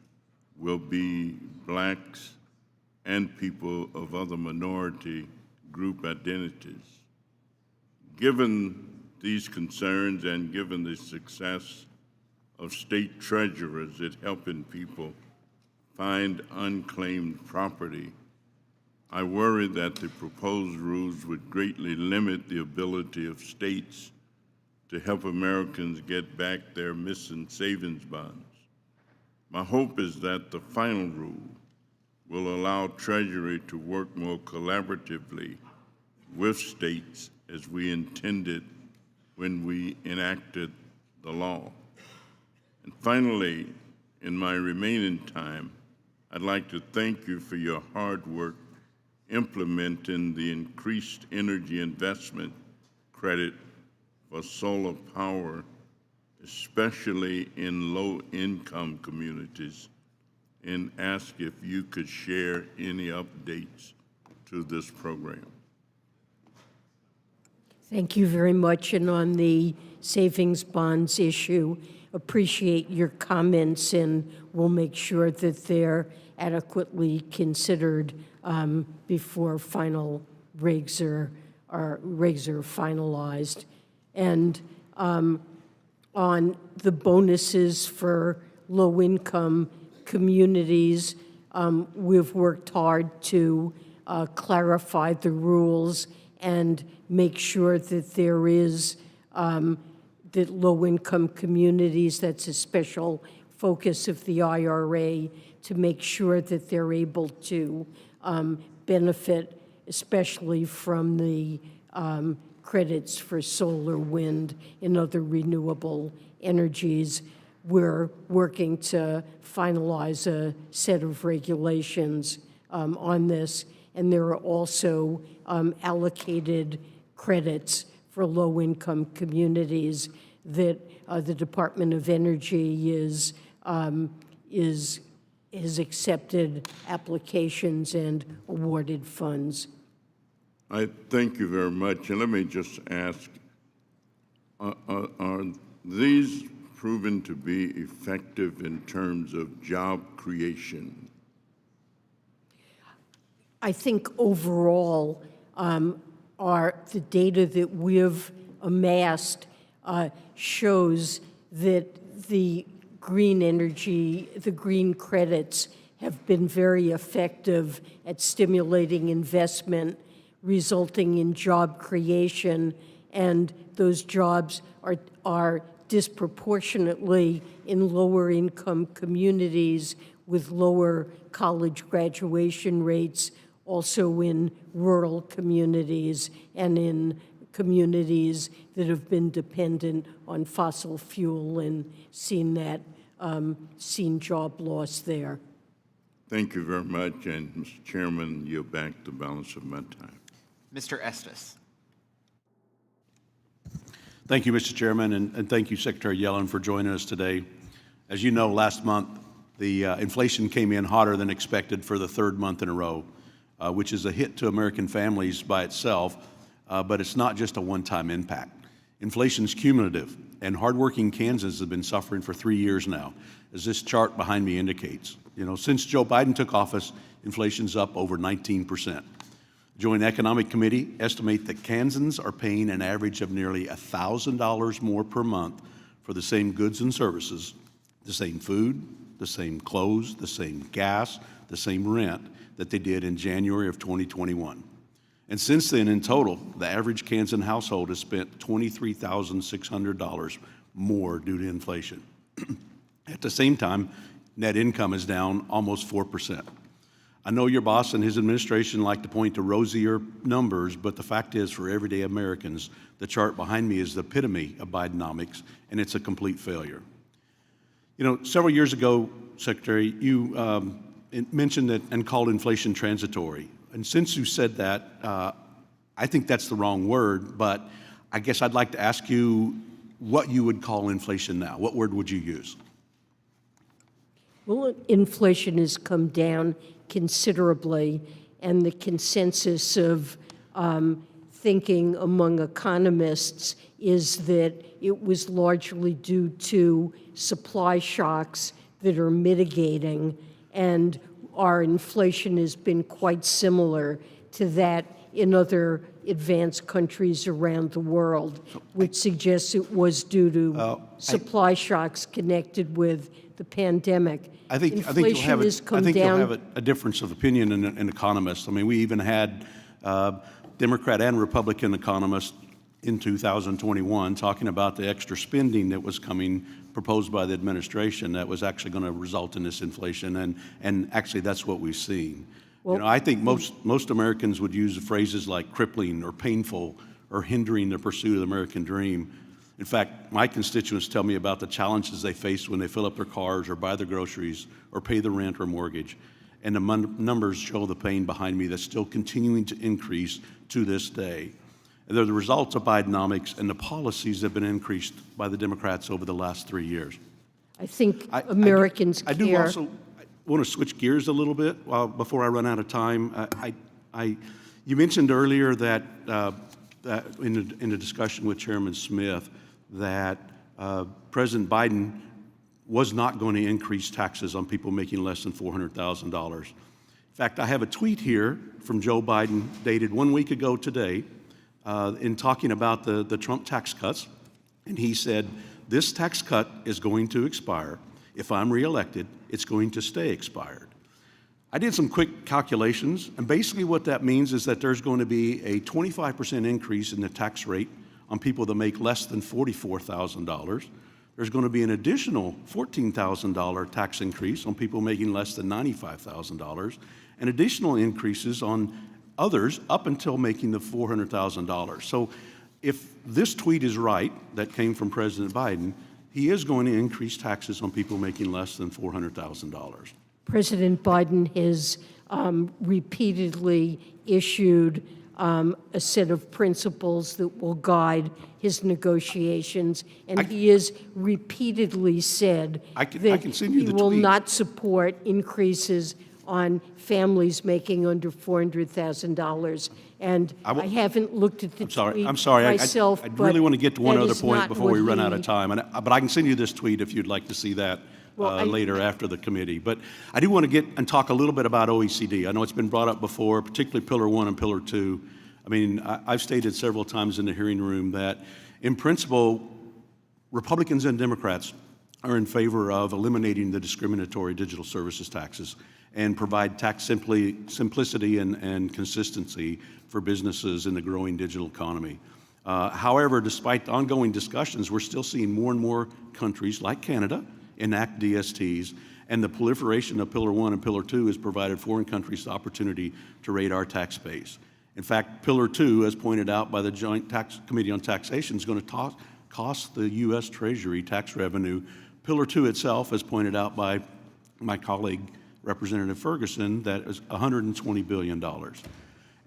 [SPEAKER 17] will be blacks and people of other minority group identities. Given these concerns and given the success of state treasurers at helping people find unclaimed property, I worry that the proposed rules would greatly limit the ability of states to help Americans get back their missing savings bonds. My hope is that the final rule will allow Treasury to work more collaboratively with states as we intended when we enacted the law. And finally, in my remaining time, I'd like to thank you for your hard work implementing the increased energy investment credit for solar power, especially in low-income communities, and ask if you could share any updates to this program.
[SPEAKER 7] Thank you very much. And on the savings bonds issue, appreciate your comments, and we'll make sure that they're adequately considered before final regs are finalized. And on the bonuses for low-income communities, we've worked hard to clarify the rules and make sure that there is, that low-income communities, that's a special focus of the IRA, to make sure that they're able to benefit, especially from the credits for solar, wind, and other renewable energies. We're working to finalize a set of regulations on this, and there are also allocated credits for low-income communities that the Department of Energy has accepted applications and awarded funds.
[SPEAKER 17] I thank you very much. And let me just ask, are these proven to be effective in terms of job creation?
[SPEAKER 7] I think overall, the data that we've amassed shows that the green energy, the green credits have been very effective at stimulating investment, resulting in job creation, and those jobs are disproportionately in lower income communities with lower college graduation rates, also in rural communities and in communities that have been dependent on fossil fuel and seen job loss there.
[SPEAKER 17] Thank you very much. And Mr. Chairman, yield back the balance of my time.
[SPEAKER 4] Mr. Estes.
[SPEAKER 18] Thank you, Mr. Chairman, and thank you, Secretary Yellen, for joining us today. As you know, last month, the inflation came in hotter than expected for the third month in a row, which is a hit to American families by itself, but it's not just a one-time impact. Inflation's cumulative, and hardworking Kansans have been suffering for 3 years now, as this chart behind me indicates. You know, since Joe Biden took office, inflation's up over 19%. Joint Economic Committee estimate that Kansans are paying an average of nearly $1,000 more per month for the same goods and services, the same food, the same clothes, the same gas, the same rent that they did in January of 2021. And since then, in total, the average Kansan household has spent $23,600 more due to inflation. At the same time, net income is down almost 4%. I know your boss and his administration like to point to rosier numbers, but the fact is, for everyday Americans, the chart behind me is the epitome of Bidenomics, and it's a complete failure. You know, several years ago, Secretary, you mentioned that and called inflation transitory. And since you said that, I think that's the wrong word, but I guess I'd like to ask you what you would call inflation now. What word would you use?
[SPEAKER 7] Well, inflation has come down considerably, and the consensus of thinking among economists is that it was largely due to supply shocks that are mitigating, and our inflation has been quite similar to that in other advanced countries around the world, which suggests it was due to supply shocks connected with the pandemic.
[SPEAKER 18] I think you'll have a difference of opinion in economists. I mean, we even had Democrat and Republican economists in 2021 talking about the extra spending that was coming, proposed by the administration, that was actually going to result in this inflation, and actually that's what we've seen. Well, you know, I think most Americans would use phrases like crippling or painful or hindering the pursuit of the American dream. In fact, my constituents tell me about the challenges they face when they fill up their cars or buy their groceries or pay the rent or mortgage. And the numbers show the pain behind me that's still continuing to increase to this day. And they're the results of Bidenomics and the policies that have been increased by the Democrats over the last 3 years.
[SPEAKER 7] I think Americans care.
[SPEAKER 18] I do also want to switch gears a little bit before I run out of time. You mentioned earlier that, in the discussion with Chairman Smith, that President Biden was not going to increase taxes on people making less than $400,000. In fact, I have a tweet here from Joe Biden dated 1 week ago today in talking about the Trump tax cuts. And he said, this tax cut is going to expire. If I'm reelected, it's going to stay expired. I did some quick calculations, and basically what that means is that there's going to be a 25% increase in the tax rate on people that make less than $44,000. There's going to be an additional $14,000 tax increase on people making less than $95,000, and additional increases on others up until making the $400,000. So if this tweet is right, that came from President Biden, he is going to increase taxes on people making less than $400,000.
[SPEAKER 7] President Biden has repeatedly issued a set of principles that will guide his negotiations, and he has repeatedly said that he will not support increases on families making under $400,000. And I haven't looked at the tweet myself.
[SPEAKER 18] I really want to get to one other point before we run out of
[SPEAKER 7] he...
[SPEAKER 18] time. But I can send you this tweet if you'd like to see that later after the committee. But I do want to get and talk a little bit about OECD. I know it's been brought up before, particularly Pillar 1 and Pillar 2. I mean, I've stated several times in the hearing room that, in principle, Republicans and Democrats are in favor of eliminating the discriminatory digital services taxes and provide tax simplicity and consistency for businesses in the growing digital economy. However, despite the ongoing discussions, we're still seeing more and more countries like Canada enact DSTs, and the proliferation of Pillar 1 and Pillar 2 has provided foreign countries the opportunity to raid our tax base. In fact, Pillar 2, as pointed out by the Joint Committee on Taxation, is going to cost the U.S. Treasury tax revenue. Pillar 2 itself, as pointed out by my colleague, Representative Ferguson, that is $120 billion.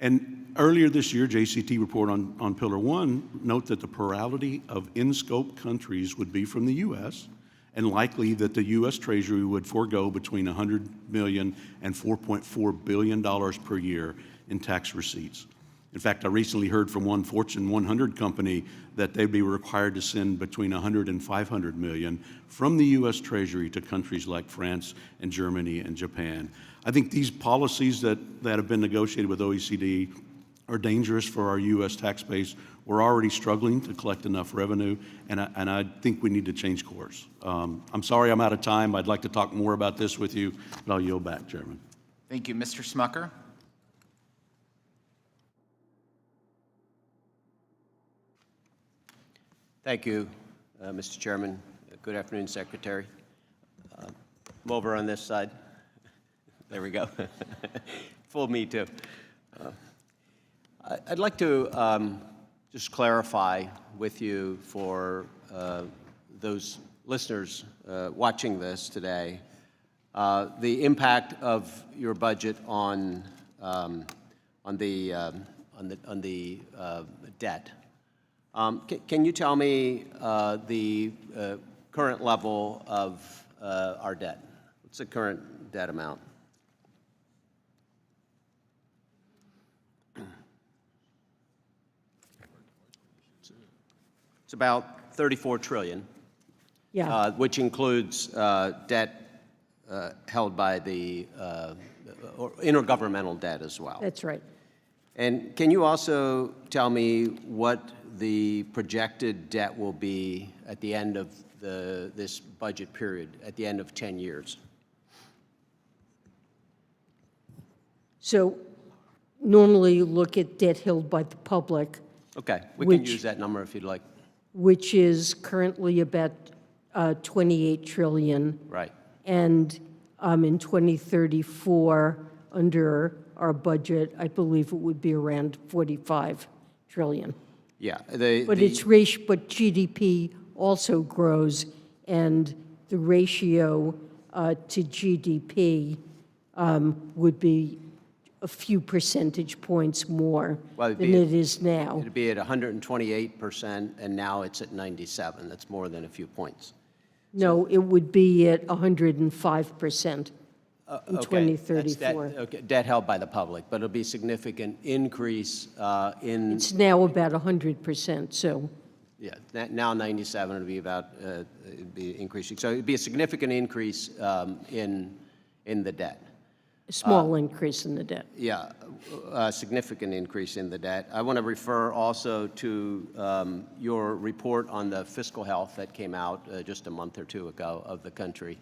[SPEAKER 18] And earlier this year, JCT report on Pillar 1 note that the plurality of in-scope countries would be from the U.S., and likely that the U.S. Treasury would forego between $100 million and $4.4 billion per year in tax receipts. In fact, I recently heard from one Fortune 100 company that they'd be required to send between $100 and $500 million from the U.S. Treasury to countries like France and Germany and Japan. I think these policies that have been negotiated with OECD are dangerous for our U.S. tax base. We're already struggling to collect enough revenue, and I think we need to change course. I'm sorry I'm out of time. I'd like to talk more about this with you, but I'll yield back, Chairman.
[SPEAKER 4] Thank you. Mr. Smucker?
[SPEAKER 19] Thank you, Mr. Chairman. Good afternoon, Secretary. I'm over on this side. There we go. Fooled me, too. I'd like to just clarify with you for those listeners watching this today the impact of your budget on the debt. Can you tell me the current level of our debt? What's the current debt amount? It's about $34 trillion, which includes debt held by the or intergovernmental debt as well.
[SPEAKER 7] That's right.
[SPEAKER 19] And can you also tell me what the projected debt will be at the end of this budget period, at the end of 10 years?
[SPEAKER 7] So normally you look at debt held by the public.
[SPEAKER 19] Okay, we can use that number if you'd like.
[SPEAKER 7] Which is currently about $28 trillion.
[SPEAKER 19] Right.
[SPEAKER 7] And in 2034, under our budget, I believe it would be around $45 trillion.
[SPEAKER 19] Yeah.
[SPEAKER 7] But but GDP also grows, and the ratio to GDP would be a few percentage points more than it is now.
[SPEAKER 19] It'd be at 128%, and now it's at 97. That's more than a few points.
[SPEAKER 7] No, it would be at 105% in
[SPEAKER 19] Okay,
[SPEAKER 7] 2034.
[SPEAKER 19] that's debt held by the public, but it'll be a significant increase in...
[SPEAKER 7] It's now about 100%, so.
[SPEAKER 19] Yeah, now 97, it'll be about, it'd be increasing. So it'd be a significant increase in the debt.
[SPEAKER 7] A small increase in the debt.
[SPEAKER 19] Yeah, a significant increase in the debt. I want to refer also to your report on the fiscal health that came out just a month or two ago of the country.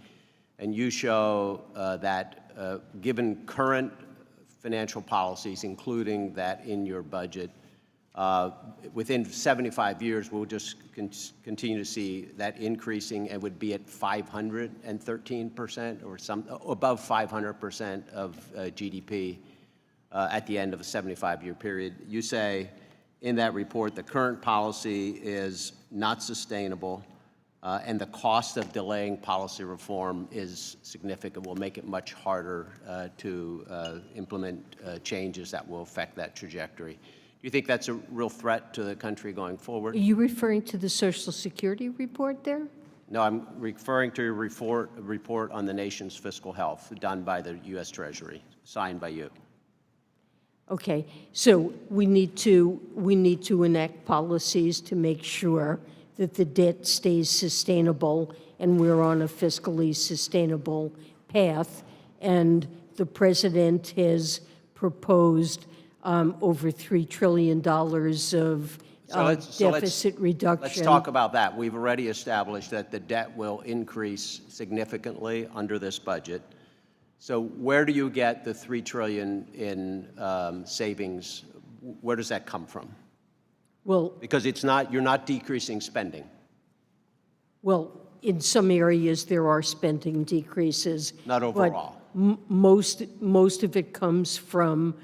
[SPEAKER 19] And you show that given current financial policies, including that in your budget, within 75 years, we'll just continue to see that increasing and would be at 513% or above 500% of GDP at the end of a 75-year period. You say in that report the current policy is not sustainable and the cost of delaying policy reform is significant, will make it much harder to implement changes that will affect that trajectory. Do you think that's a real threat to the country going forward?
[SPEAKER 7] Are you referring to the Social Security report there?
[SPEAKER 19] No, I'm referring to your report on the nation's fiscal health done by the U.S. Treasury, signed by you.
[SPEAKER 7] Okay, so we need to enact policies to make sure that the debt stays sustainable and we're on a fiscally sustainable path. And the president has proposed over $3 trillion of deficit reduction.
[SPEAKER 19] Let's talk about that. We've already established that the debt will increase significantly under this budget. So where do you get the $3 trillion in savings? Where does that come from?
[SPEAKER 7] Well,
[SPEAKER 19] because you're not decreasing spending.
[SPEAKER 7] Well, in some areas there are spending decreases.
[SPEAKER 19] Not overall.
[SPEAKER 7] But most of it comes from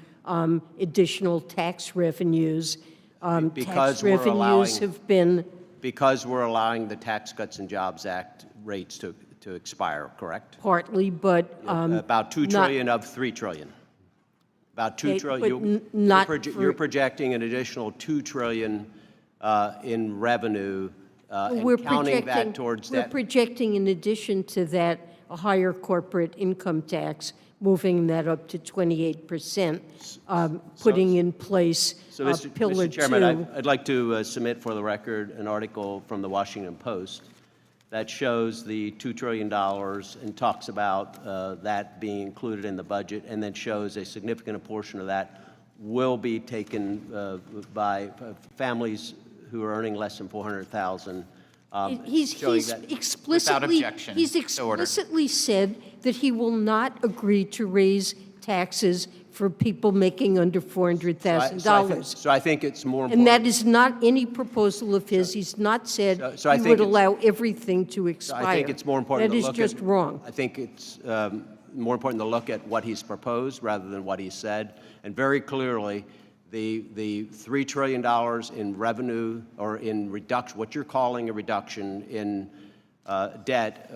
[SPEAKER 7] additional tax revenues. Tax revenues have been...
[SPEAKER 19] Because we're allowing the Tax Cuts and Jobs Act rates to expire, correct?
[SPEAKER 7] Partly, but...
[SPEAKER 19] about $2 trillion of $3 trillion. About $2 trillion. You're projecting an additional $2 trillion in revenue and counting that towards that.
[SPEAKER 7] We're projecting, in addition to that, a higher corporate income tax, moving that up to 28%, putting in place Pillar 2.
[SPEAKER 19] Mr. Chairman, I'd like to submit for the record an article from the Washington Post that shows the $2 trillion and talks about that being included in the budget, and then shows a significant portion of that will be taken by families who are earning less than $400,000.
[SPEAKER 7] He's explicitly said that he will not agree to raise taxes for people making under $400,000.
[SPEAKER 19] So I think it's more important.
[SPEAKER 7] And that is not any proposal of his. He's not said he would allow everything to expire.
[SPEAKER 19] I think it's more important
[SPEAKER 7] to look at... That is just wrong.
[SPEAKER 19] I think it's more important to look at what he's proposed rather than what he said. And very clearly, the $3 trillion in revenue or in reduction, what you're calling a reduction in debt,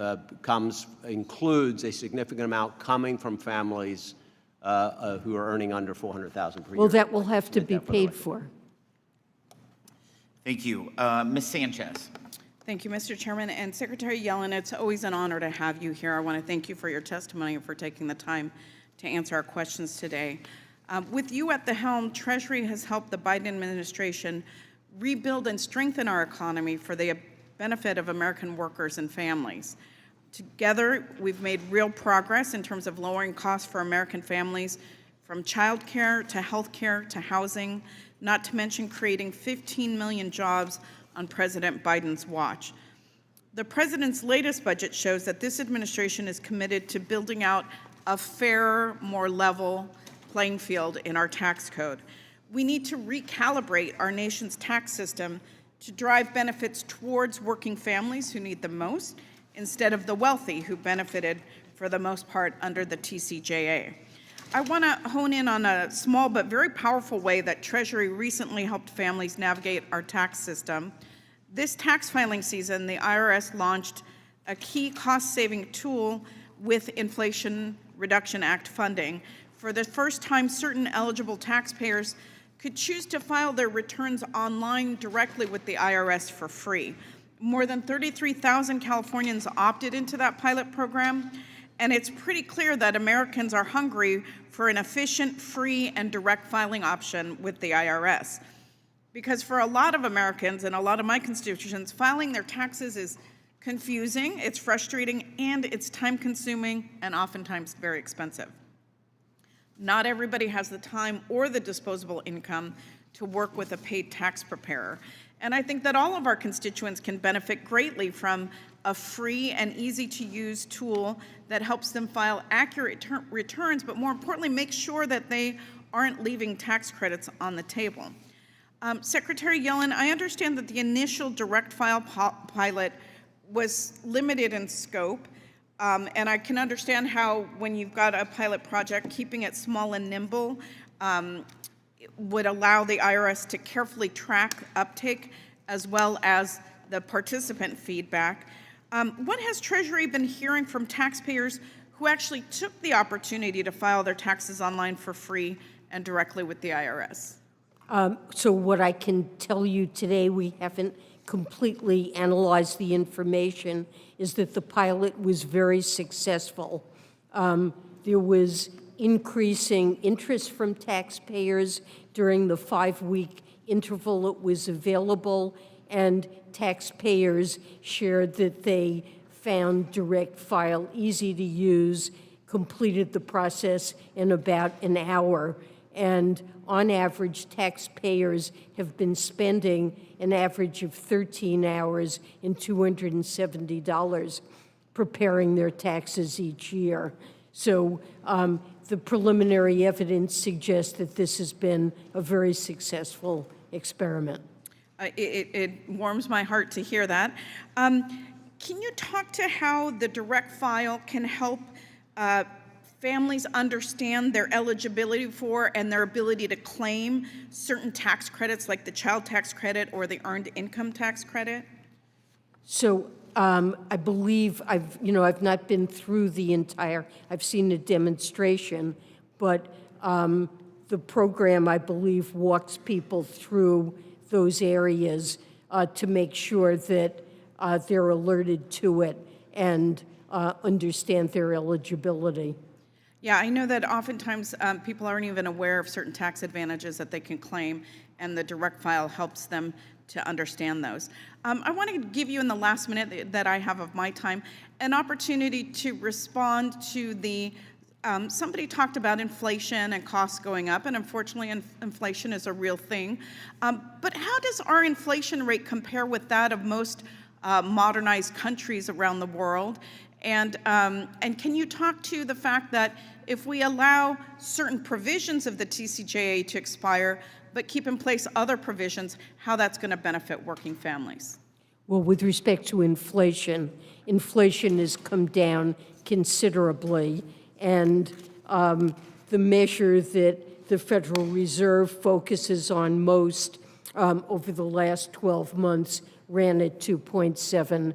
[SPEAKER 19] includes a significant amount coming from families who are earning under $400,000 per year.
[SPEAKER 7] Well, that will have to be paid for.
[SPEAKER 4] Thank you. Ms. Sanchez.
[SPEAKER 20] Thank you, Mr. Chairman. And Secretary Yellen, it's always an honor to have you here. I want to thank you for your testimony and for taking the time to answer our questions today. With you at the helm, Treasury has helped the Biden administration rebuild and strengthen our economy for the benefit of American workers and families. Together, we've made real progress in terms of lowering costs for American families, from child care to health care to housing, not to mention creating 15 million jobs on President Biden's watch. The president's latest budget shows that this administration is committed to building out a fairer, more level playing field in our tax code. We need to recalibrate our nation's tax system to drive benefits towards working families who need them most, instead of the wealthy who benefited for the most part under the TCJA. I want to hone in on a small but very powerful way that Treasury recently helped families navigate our tax system. This tax filing season, the IRS launched a key cost-saving tool with Inflation Reduction Act funding. For the first time, certain eligible taxpayers could choose to file their returns online directly with the IRS for free. More than 33,000 Californians opted into that pilot program, and it's pretty clear that Americans are hungry for an efficient, free, and direct filing option with the IRS. Because for a lot of Americans and a lot of my constituents, filing their taxes is confusing, it's frustrating, and it's time-consuming and oftentimes very expensive. Not everybody has the time or the disposable income to work with a paid tax preparer. And I think that all of our constituents can benefit greatly from a free and easy-to-use tool that helps them file accurate returns, but more importantly, make sure that they aren't leaving tax credits on the table. Secretary Yellen, I understand that the initial direct file pilot was limited in scope, and I can understand how when you've got a pilot project, keeping it small and nimble would allow the IRS to carefully track uptake as well as the participant feedback. What has Treasury been hearing from taxpayers who actually took the opportunity to file their taxes online for free and directly with the IRS?
[SPEAKER 7] So what I can tell you today, we haven't completely analyzed the information, is that the pilot was very successful. There was increasing interest from taxpayers during the 5-week interval it was available, and taxpayers shared that they found direct file easy to use, completed the process in about an hour, and on average, taxpayers have been spending an average of 13 hours and $270 preparing their taxes each year. So the preliminary evidence suggests that this has been a very successful experiment.
[SPEAKER 20] It warms my heart to hear that. Can you talk to how the direct file can help families understand their eligibility for and their ability to claim certain tax credits like the child tax credit or the earned income tax credit?
[SPEAKER 7] So I believe I've not been through the entire, I've seen a demonstration, but the program, I believe, walks people through those areas to make sure that they're alerted to it and understand their eligibility.
[SPEAKER 20] Yeah, I know that oftentimes people aren't even aware of certain tax advantages that they can claim, and the direct file helps them to understand those. I want to give you, in the last minute that I have of my time, an opportunity to respond to the, somebody talked about inflation and costs going up, and unfortunately inflation is a real thing. But how does our inflation rate compare with that of most modernized countries around the world? And can you talk to the fact that if we allow certain provisions of the TCJA to expire, but keep in place other provisions, how that's going to benefit working families?
[SPEAKER 7] Well, with respect to inflation, inflation has come down considerably, and the measure that the Federal Reserve focuses on most over the last 12 months ran at 2.7%.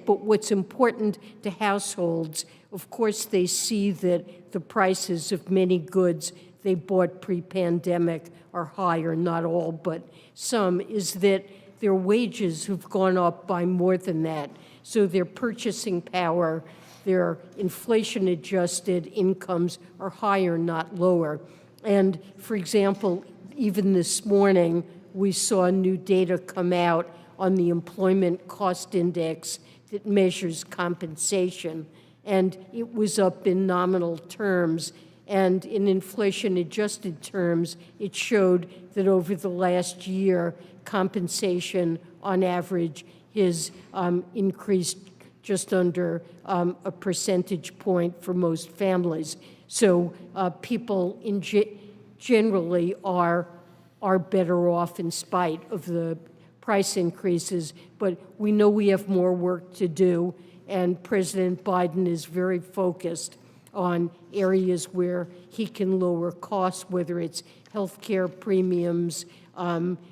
[SPEAKER 7] But what's important to households, of course, they see that the prices of many goods they bought pre-pandemic are higher, not all, but some, is that their wages have gone up by more than that. So their purchasing power, their inflation-adjusted incomes are higher, not lower. And for example, even this morning, we saw new data come out on the Employment Cost Index that measures compensation, and it was up in nominal terms. And in inflation-adjusted terms, it showed that over the last year, compensation on average has increased just under a percentage point for most families. So people generally are better off in spite of the price increases, but we know we have more work to do, and President Biden is very focused on areas where he can lower costs, whether it's healthcare premiums,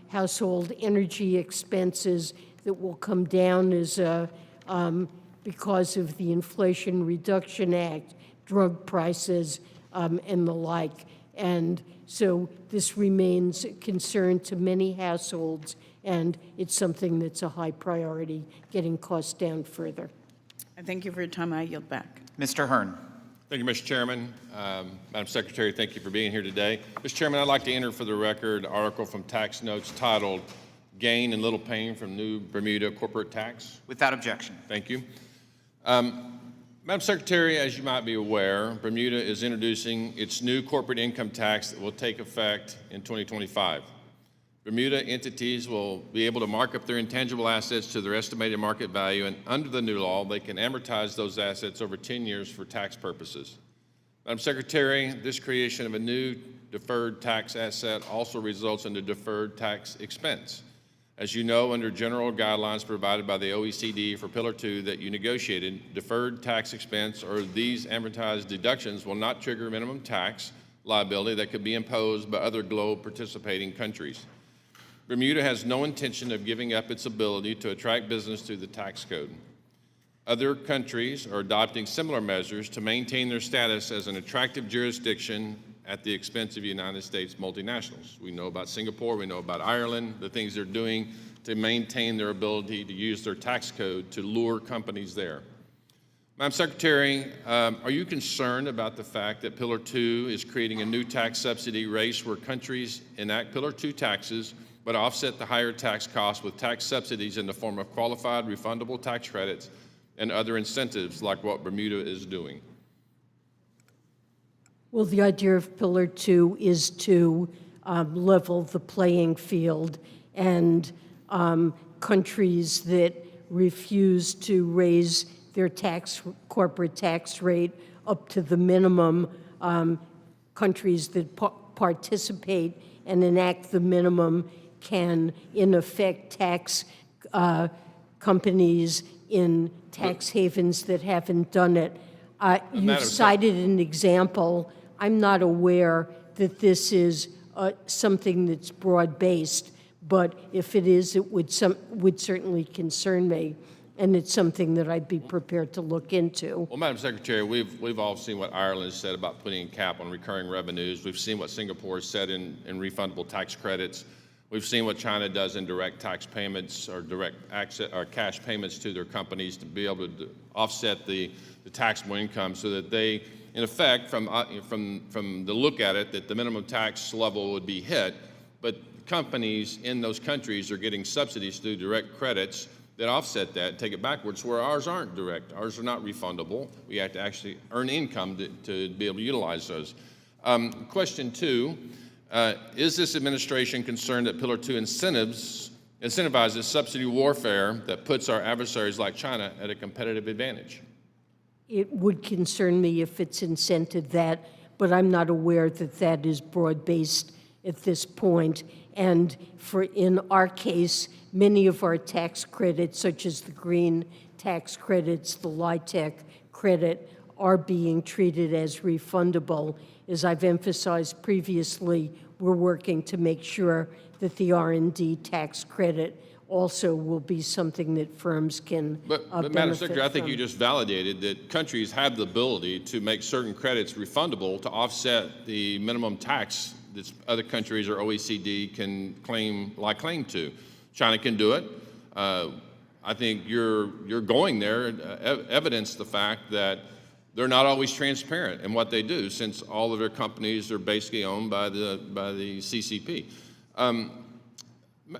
[SPEAKER 7] household energy expenses that will come down as because of the Inflation Reduction Act, drug prices, and the like. And so this remains a concern to many households, and it's something that's a high priority, getting costs down further.
[SPEAKER 20] I thank you for your time. I yield back.
[SPEAKER 4] Mr. Hearn.
[SPEAKER 21] Thank you, Mr. Chairman. Madam Secretary, thank you for being here today. Mr. Chairman, I'd like to enter for the record an article from Tax Notes titled Gain and Little Pain from New Bermuda Corporate Tax.
[SPEAKER 4] Without objection.
[SPEAKER 21] Thank you. Madam Secretary, as you might be aware, Bermuda is introducing its new corporate income tax that will take effect in 2025. Bermuda entities will be able to mark up their intangible assets to their estimated market value, and under the new law, they can amortize those assets over 10 years for tax purposes. Madam Secretary, this creation of a new deferred tax asset also results in a deferred tax expense. As you know, under general guidelines provided by the OECD for Pillar 2 that you negotiated, deferred tax expense or these amortized deductions will not trigger minimum tax liability that could be imposed by other globe participating countries. Bermuda has no intention of giving up its ability to attract business through the tax code. Other countries are adopting similar measures to maintain their status as an attractive jurisdiction at the expense of United States multinationals. We know about Singapore, we know about Ireland, the things they're doing to maintain their ability to use their tax code to lure companies there. Madam Secretary, are you concerned about the fact that Pillar 2 is creating a new tax subsidy race where countries enact Pillar 2 taxes but offset the higher tax costs with tax subsidies in the form of qualified refundable tax credits and other incentives like what Bermuda is doing?
[SPEAKER 7] Well, the idea of Pillar 2 is to level the playing field, and countries that refuse to raise their corporate tax rate up to the minimum, countries that participate and enact the minimum can, in effect, tax companies in tax havens that haven't done it. You've cited an example. I'm not aware that this is something that's broad-based, but if it is, it would certainly concern me, and it's something that I'd be prepared to look into.
[SPEAKER 21] Well, Madam Secretary, we've all seen what Ireland has said about putting a cap on recurring revenues. We've seen what Singapore has said in refundable tax credits. We've seen what China does in direct tax payments or direct access or cash payments to their companies to be able to offset the taxable income, so that they, in effect, from the look at it, that the minimum tax level would be hit, but companies in those countries are getting subsidies through direct credits that offset that, take it backwards, where ours aren't direct. Ours are not refundable. We have to actually earn income to be able to utilize those. Question 2, is this administration concerned that Pillar 2 incentivizes subsidy warfare that puts our adversaries like China at a competitive advantage?
[SPEAKER 7] It would concern me if it's incented that, but I'm not aware that that is broad-based at this point. And in our case, many of our tax credits, such as the green tax credits, the LIHTC credit, are being treated as refundable. As I've emphasized previously, we're working to make sure that the R&D tax credit also will be something that firms can
[SPEAKER 21] But Madam Secretary, I think you just validated that countries have the ability to make certain credits refundable to offset the minimum tax that other countries or OECD can lay claim to. China can do it. I think you're going there, evidence the fact that they're not always transparent in what they do, since all of their companies are basically owned by the CCP.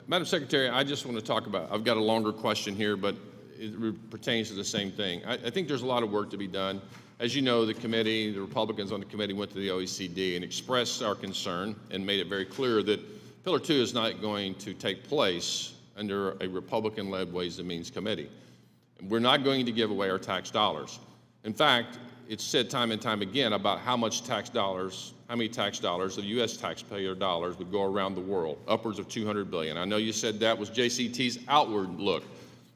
[SPEAKER 21] Madam Secretary, I just want to talk about, I've got a longer question here, but it pertains to the same thing. I think there's a lot of work to be done. As you know, the Republicans on the committee went to the OECD and expressed our concern and made it very clear that Pillar 2 is not going to take place under a Republican-led Ways and Means Committee. We're not going to give away our tax dollars. In fact, it's said time and time again about how many tax dollars of U.S. taxpayer dollars would go around the world, upwards of $200 billion. I know you said that was JCT's outward look,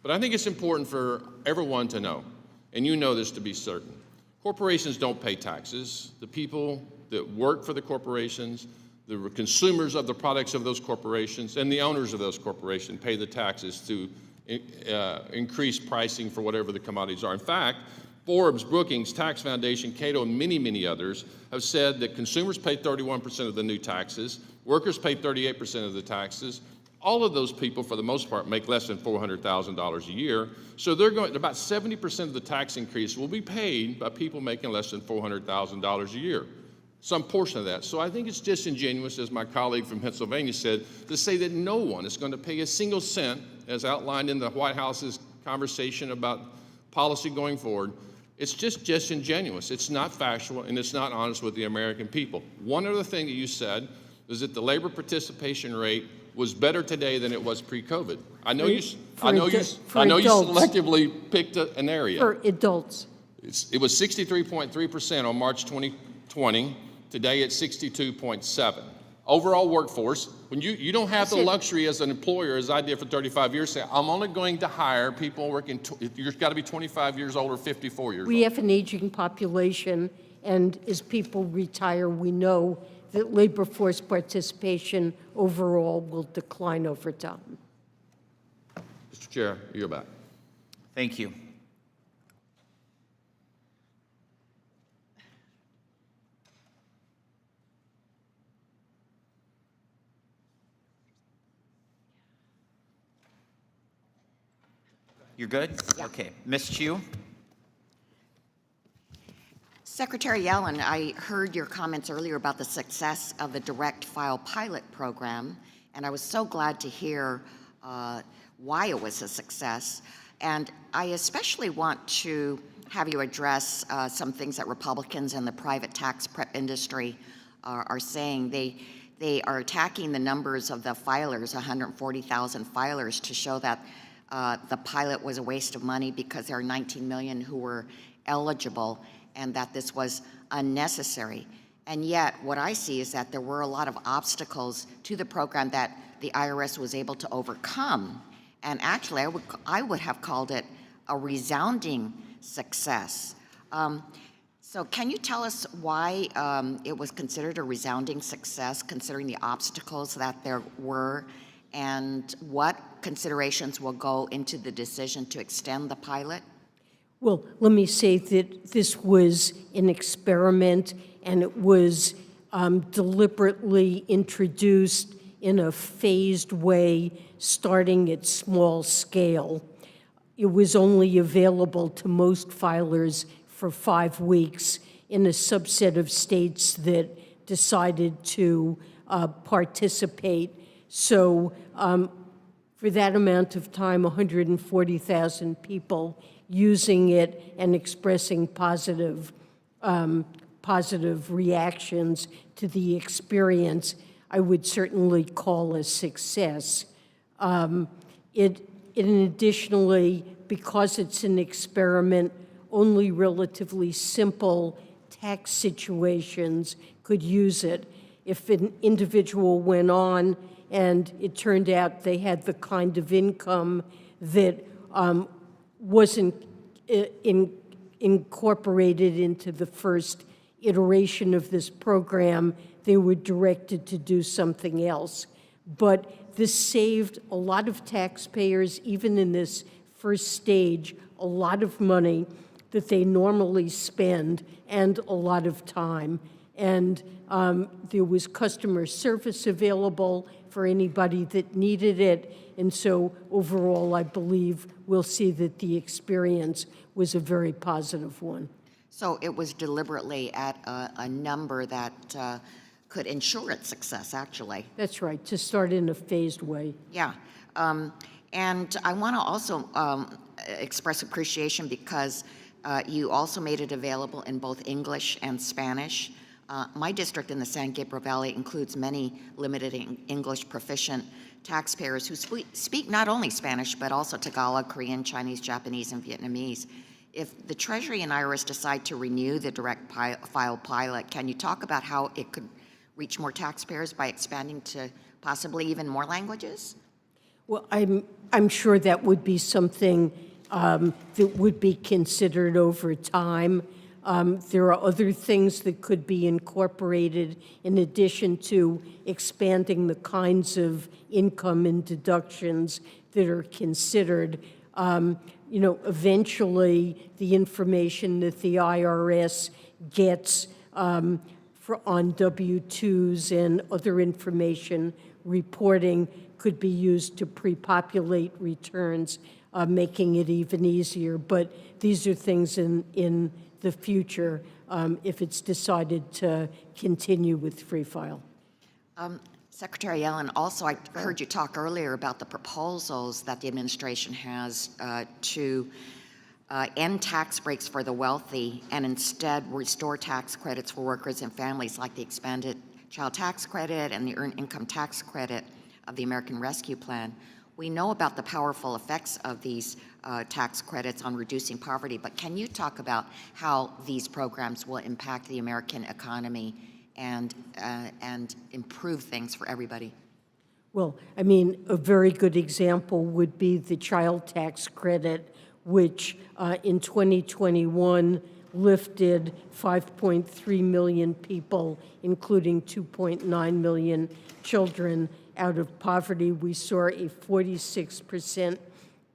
[SPEAKER 21] but I think it's important for everyone to know, and you know this to be certain. Corporations don't pay taxes. The people that work for the corporations, the consumers of the products of those corporations, and the owners of those corporations pay the taxes to increase pricing for whatever the commodities are. In fact, Forbes, Brookings, Tax Foundation, Cato, and many, many others have said that consumers pay 31% of the new taxes, workers pay 38% of the taxes. All of those people, for the most part, make less than $400,000 a year. So they're going, about 70% of the tax increase will be paid by people making less than $400,000 a year. Some portion of that. So I think it's disingenuous, as my colleague from Pennsylvania said, to say that no one is going to pay a single cent, as outlined in the White House's conversation about policy going forward. It's just disingenuous. It's not factual, and it's not honest with the American people. One other thing that you said is that the labor participation rate was better today than it was pre-COVID. I know you selectively picked an area.
[SPEAKER 7] For adults.
[SPEAKER 21] It was 63.3% on March 2020. Today it's 62.7. Overall workforce, when you don't have the luxury as an employer, as I did for 35 years, say, I'm only going to hire people working, you've got to be 25 years old or 54 years old.
[SPEAKER 7] We have an aging population, and as people retire, we know that labor force participation overall will decline over time.
[SPEAKER 21] Mr. Chair, you're back.
[SPEAKER 4] Thank you. You're good? Yeah. Okay. Ms. Chu?
[SPEAKER 1] Secretary Yellen, I heard your comments earlier about the success of the direct file pilot program, and I was so glad to hear why it was a success. And I especially want to have you address some things that Republicans and the private tax prep industry are saying. They are attacking the numbers of the filers, 140,000 filers, to show that the pilot was a waste of money because there are 19 million who were eligible, and that this was unnecessary. And yet, what I see is that there were a lot of obstacles to the program that the IRS was able to overcome. And actually, I would have called it a resounding success. So can you tell us why it was considered a resounding success, considering the obstacles that there were, and what considerations will go into the decision to extend the pilot?
[SPEAKER 7] Well, let me say that this was an experiment, and it was deliberately introduced in a phased way, starting at small scale. It was only available to most filers for 5 weeks in a subset of states that decided to participate. So for that amount of time, 140,000 people using it and expressing positive reactions to the experience, I would certainly call a success. It additionally, because it's an experiment, only relatively simple tax situations could use it. If an individual went on and it turned out they had the kind of income that wasn't incorporated into the first iteration of this program, they were directed to do something else. But this saved a lot of taxpayers, even in this first stage, a lot of money that they normally spend and a lot of time. And there was customer service available for anybody that needed it. And so overall, I believe we'll see that the experience was a very positive one.
[SPEAKER 1] So it was deliberately at a number that could ensure its success, actually.
[SPEAKER 7] That's right, to start in a phased way.
[SPEAKER 1] Yeah. And I want to also express appreciation because you also made it available in both English and Spanish. My district in the San Gabriel Valley includes many limited English proficient taxpayers who speak not only Spanish, but also Tagalog, Korean, Chinese, Japanese, and Vietnamese. If the Treasury and IRS decide to renew the direct file pilot, can you talk about how it could reach more taxpayers by expanding to possibly even more languages?
[SPEAKER 7] Well, I'm sure that would be something that would be considered over time. There are other things that could be incorporated in addition to expanding the kinds of income and deductions that are considered. Eventually, the information that the IRS gets on W-2s and other information reporting could be used to pre-populate returns, making it even easier. But these are things in the future if it's decided to continue with free file.
[SPEAKER 1] Secretary Yellen, also I heard you talk earlier about the proposals that the administration has to end tax breaks for the wealthy and instead restore tax credits for workers and families, like the expanded child tax credit and the earned income tax credit of the American Rescue Plan. We know about the powerful effects of these tax credits on reducing poverty, but can you talk about how these programs will impact the American economy and improve things for everybody?
[SPEAKER 7] Well, I mean, a very good example would be the child tax credit, which in 2021 lifted 5.3 million people, including 2.9 million children, out of poverty. We saw a 46%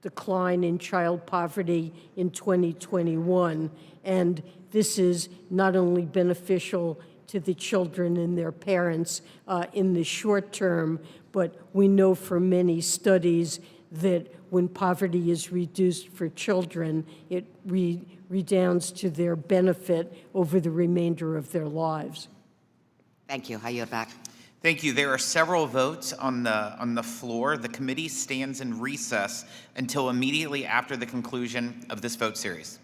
[SPEAKER 7] decline in child poverty in 2021. And this is not only beneficial to the children and their parents in the short term, but we know from many studies that when poverty is reduced for children, it redounds to their benefit over the remainder of their lives.
[SPEAKER 1] Thank you. I yield back.
[SPEAKER 4] Thank you. There are several votes on the floor. The committee stands in recess until immediately after the conclusion of this vote series.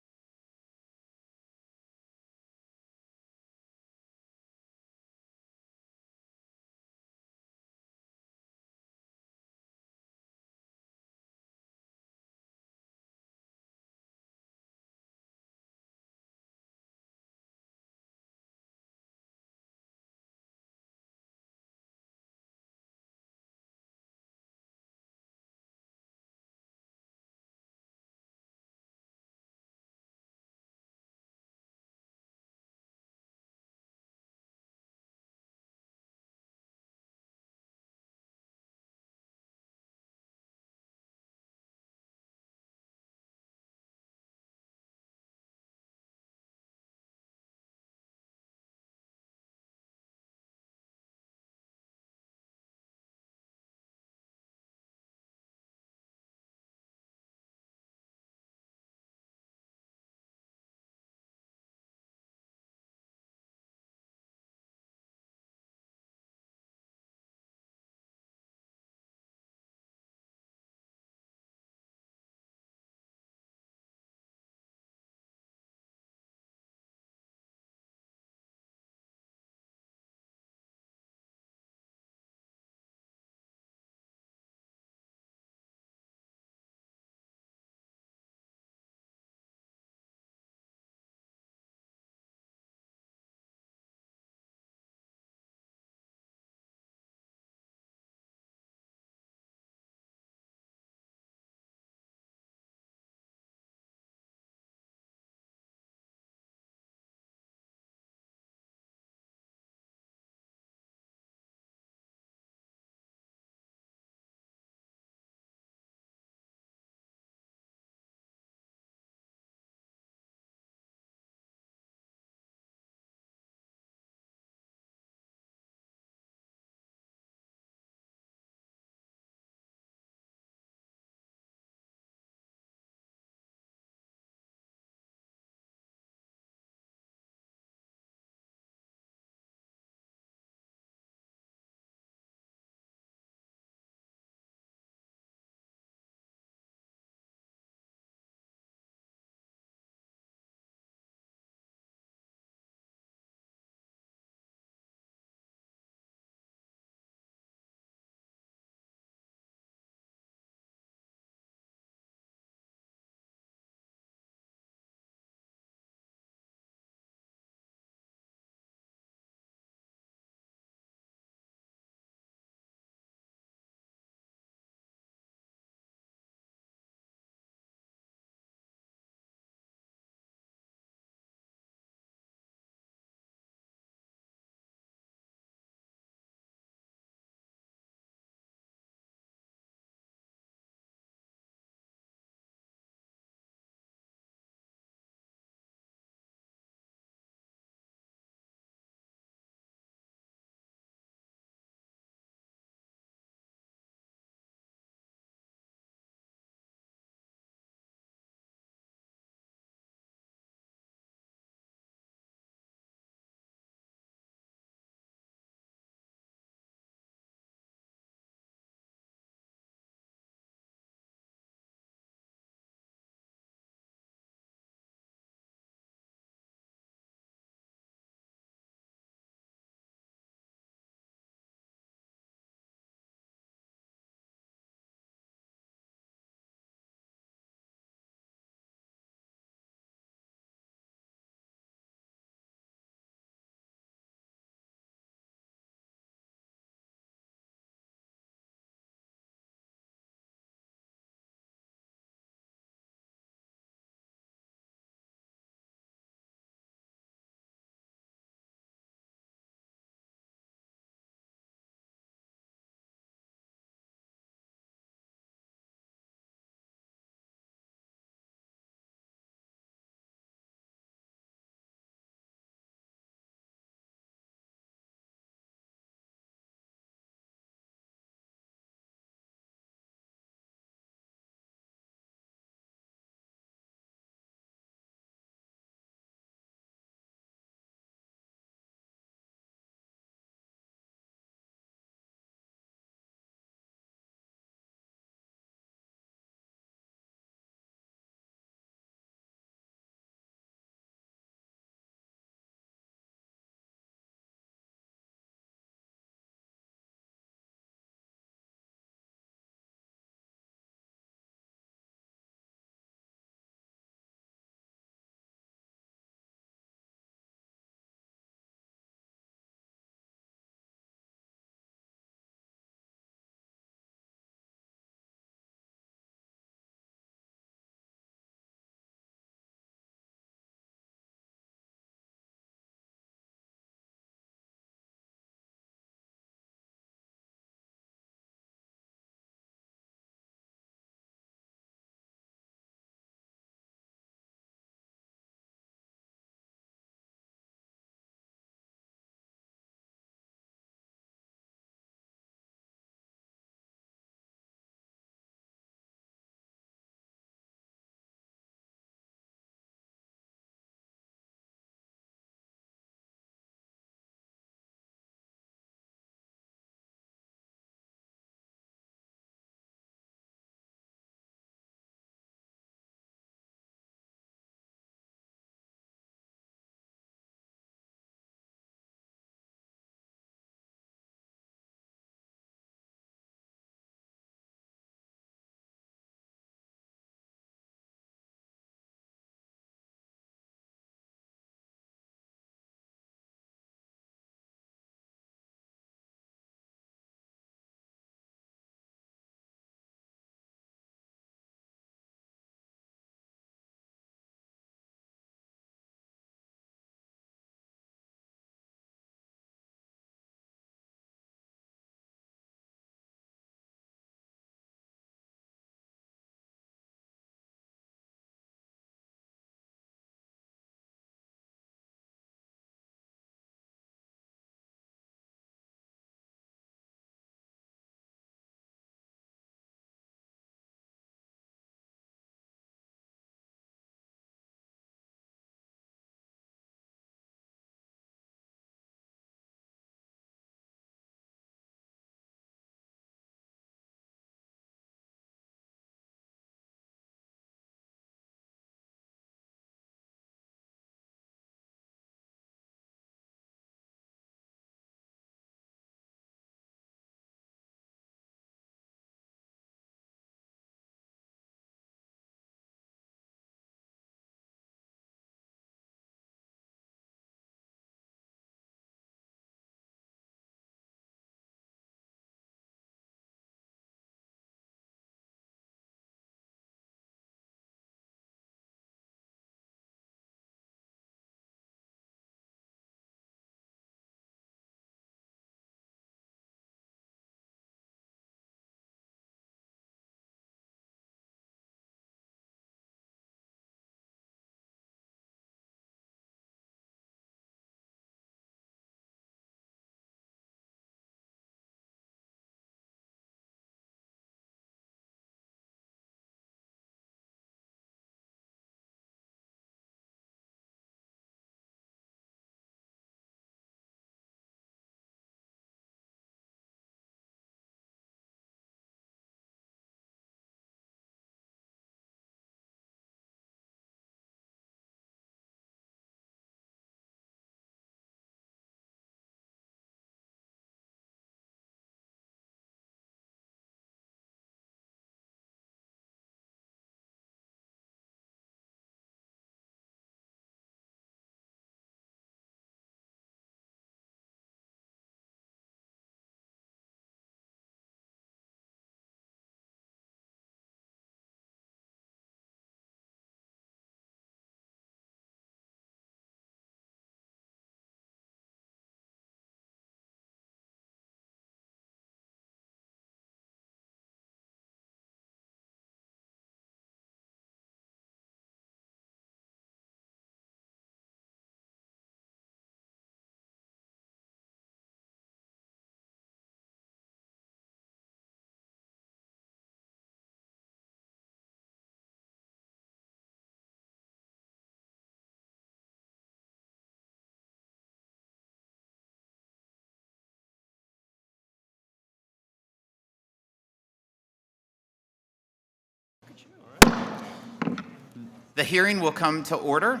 [SPEAKER 4] The hearing will come to order.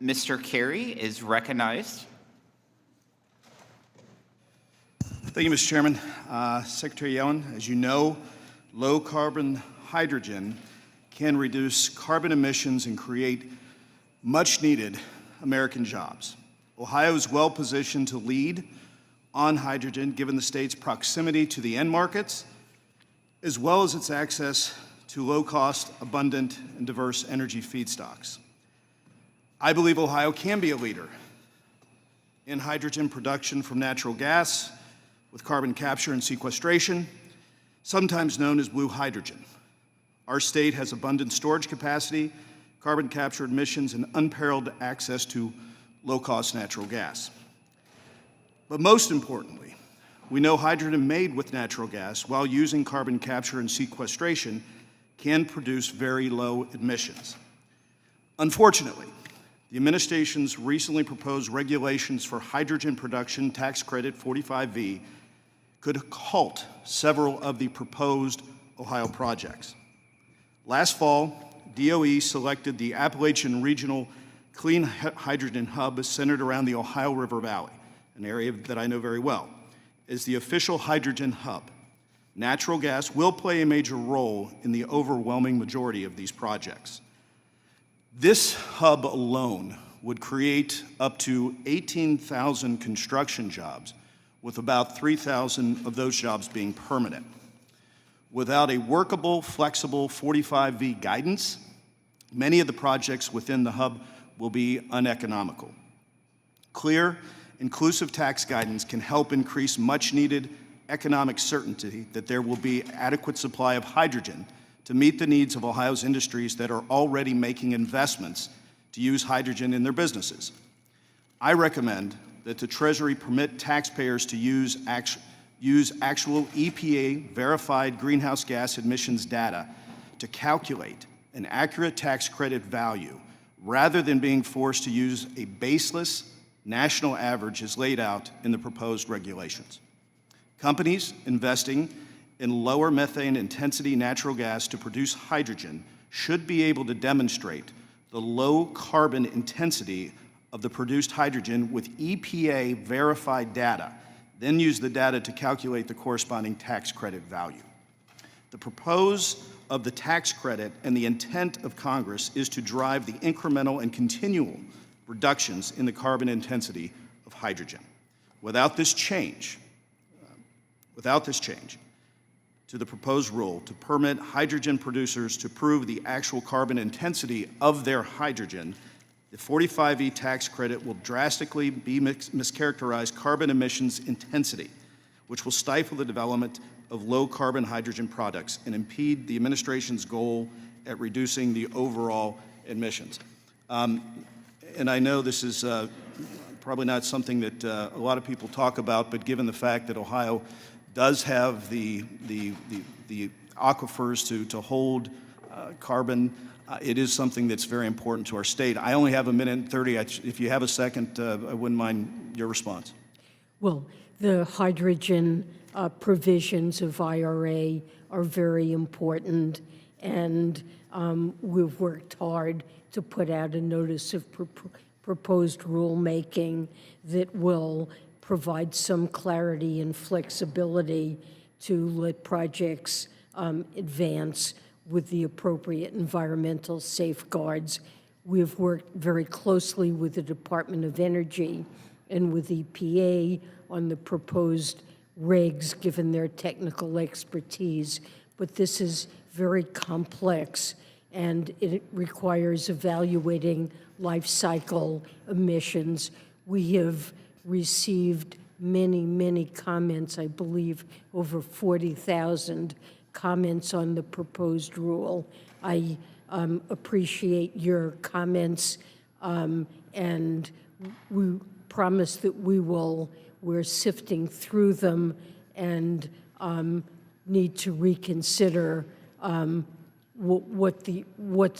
[SPEAKER 4] Mr. Carey is recognized.
[SPEAKER 2] Thank you, Mr. Chairman. Secretary Yellen, as you know, low carbon hydrogen can reduce carbon emissions and create much needed American jobs. Ohio is well positioned to lead on hydrogen given the state's proximity to the end markets, as well as its access to low-cost, abundant, and diverse energy feedstocks. I believe Ohio can be a leader in hydrogen production from natural gas with carbon capture and sequestration, sometimes known as blue hydrogen. Our state has abundant storage capacity, carbon capture emissions, and unparalleled access to low-cost natural gas. But most importantly, we know hydrogen made with natural gas while using carbon capture and sequestration can produce very low emissions. Unfortunately, the administration's recently proposed regulations for hydrogen production tax credit 45V could halt several of the proposed Ohio projects. Last fall, DOE selected the Appalachian Regional Clean Hydrogen Hub centered around the Ohio River Valley, an area that I know very well, as the official hydrogen hub. Natural gas will play a major role in the overwhelming majority of these projects. This hub alone would create up to 18,000 construction jobs, with about 3,000 of those jobs being permanent. Without a workable, flexible 45V guidance, many of the projects within the hub will be uneconomical. Clear, inclusive tax guidance can help increase much-needed economic certainty that there will be adequate supply of hydrogen to meet the needs of Ohio's industries that are already making investments to use hydrogen in their businesses. I recommend that the Treasury permit taxpayers to use actual EPA-verified greenhouse gas emissions data to calculate an accurate tax credit value rather than being forced to use a baseless national average as laid out in the proposed regulations. Companies investing in lower methane intensity natural gas to produce hydrogen should be able to demonstrate the low carbon intensity of the produced hydrogen with EPA verified data, then use the data to calculate the corresponding tax credit value. The purpose of the tax credit and the intent of Congress is to drive the incremental and continual reductions in the carbon intensity of hydrogen. Without this change to the proposed rule to permit hydrogen producers to prove the actual carbon intensity of their hydrogen, the 45E tax credit will drastically mischaracterize carbon emissions intensity, which will stifle the development of low-carbon hydrogen products and impede the administration's goal at reducing the overall emissions. And I know this is probably not something that a lot of people talk about, but given the fact that Ohio does have the aquifers to hold carbon, it is something that's very important to our state. I only have a minute and 30. If you have a second, I wouldn't mind your response.
[SPEAKER 7] Well, the hydrogen provisions of IRA are very important, and we've worked hard to put out a notice of proposed rulemaking that will provide some clarity and flexibility to let projects advance with the appropriate environmental safeguards. We've worked very closely with the Department of Energy and with EPA on the proposed regs, given their technical expertise. But this is very complex, and it requires evaluating life cycle emissions. We have received many, many comments, I believe over 40,000 comments on the proposed rule. I appreciate your comments, and we promise that we're sifting through them and need to reconsider what's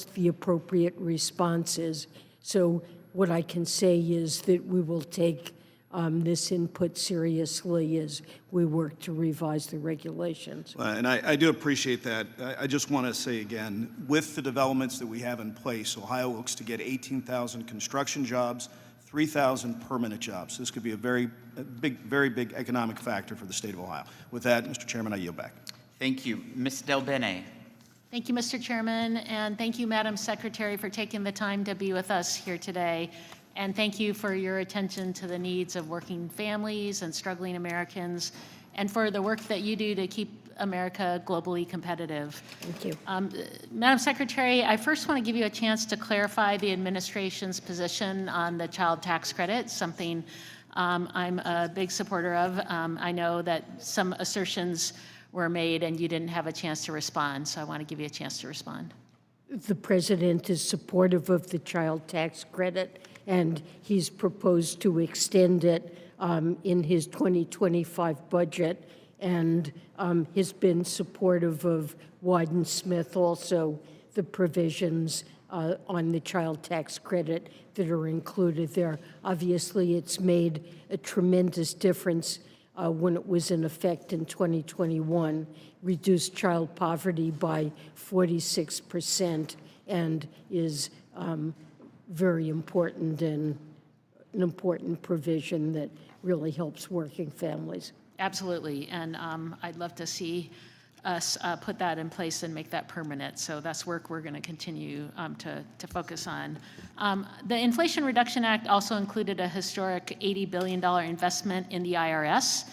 [SPEAKER 7] the appropriate response is. So what I can say is that we will take this input seriously as we work to revise the regulations.
[SPEAKER 2] And I do appreciate that. I just want to say again, with the developments that we have in place, Ohio looks to get 18,000 construction jobs, 3,000 permanent jobs. This could be a very big economic factor for the state of Ohio. With that, Mr. Chairman, I yield back.
[SPEAKER 4] Thank you. Ms. Del Bene.
[SPEAKER 3] Thank you, Mr. Chairman, and thank you, Madam Secretary, for taking the time to be with us here today. And thank you for your attention to the needs of working families and struggling Americans, and for the work that you do to keep America globally competitive.
[SPEAKER 7] Thank you.
[SPEAKER 3] Madam Secretary, I first want to give you a chance to clarify the administration's position on the child tax credit, something I'm a big supporter of. I know that some assertions were made and you didn't have a chance to respond, so I want to give you a chance to respond.
[SPEAKER 7] The president is supportive of the child tax credit, and he's proposed to extend it in his 2025 budget, and has been supportive of Wyden-Smith also, the provisions on the child tax credit that are included there. Obviously, it's made a tremendous difference when it was in effect in 2021, reduced child poverty by 46%, and is very important and an important provision that really helps working families.
[SPEAKER 3] Absolutely, and I'd love to see us put that in place and make that permanent. So that's work we're going to continue to focus on. The Inflation Reduction Act also included a historic $80 billion investment in the IRS,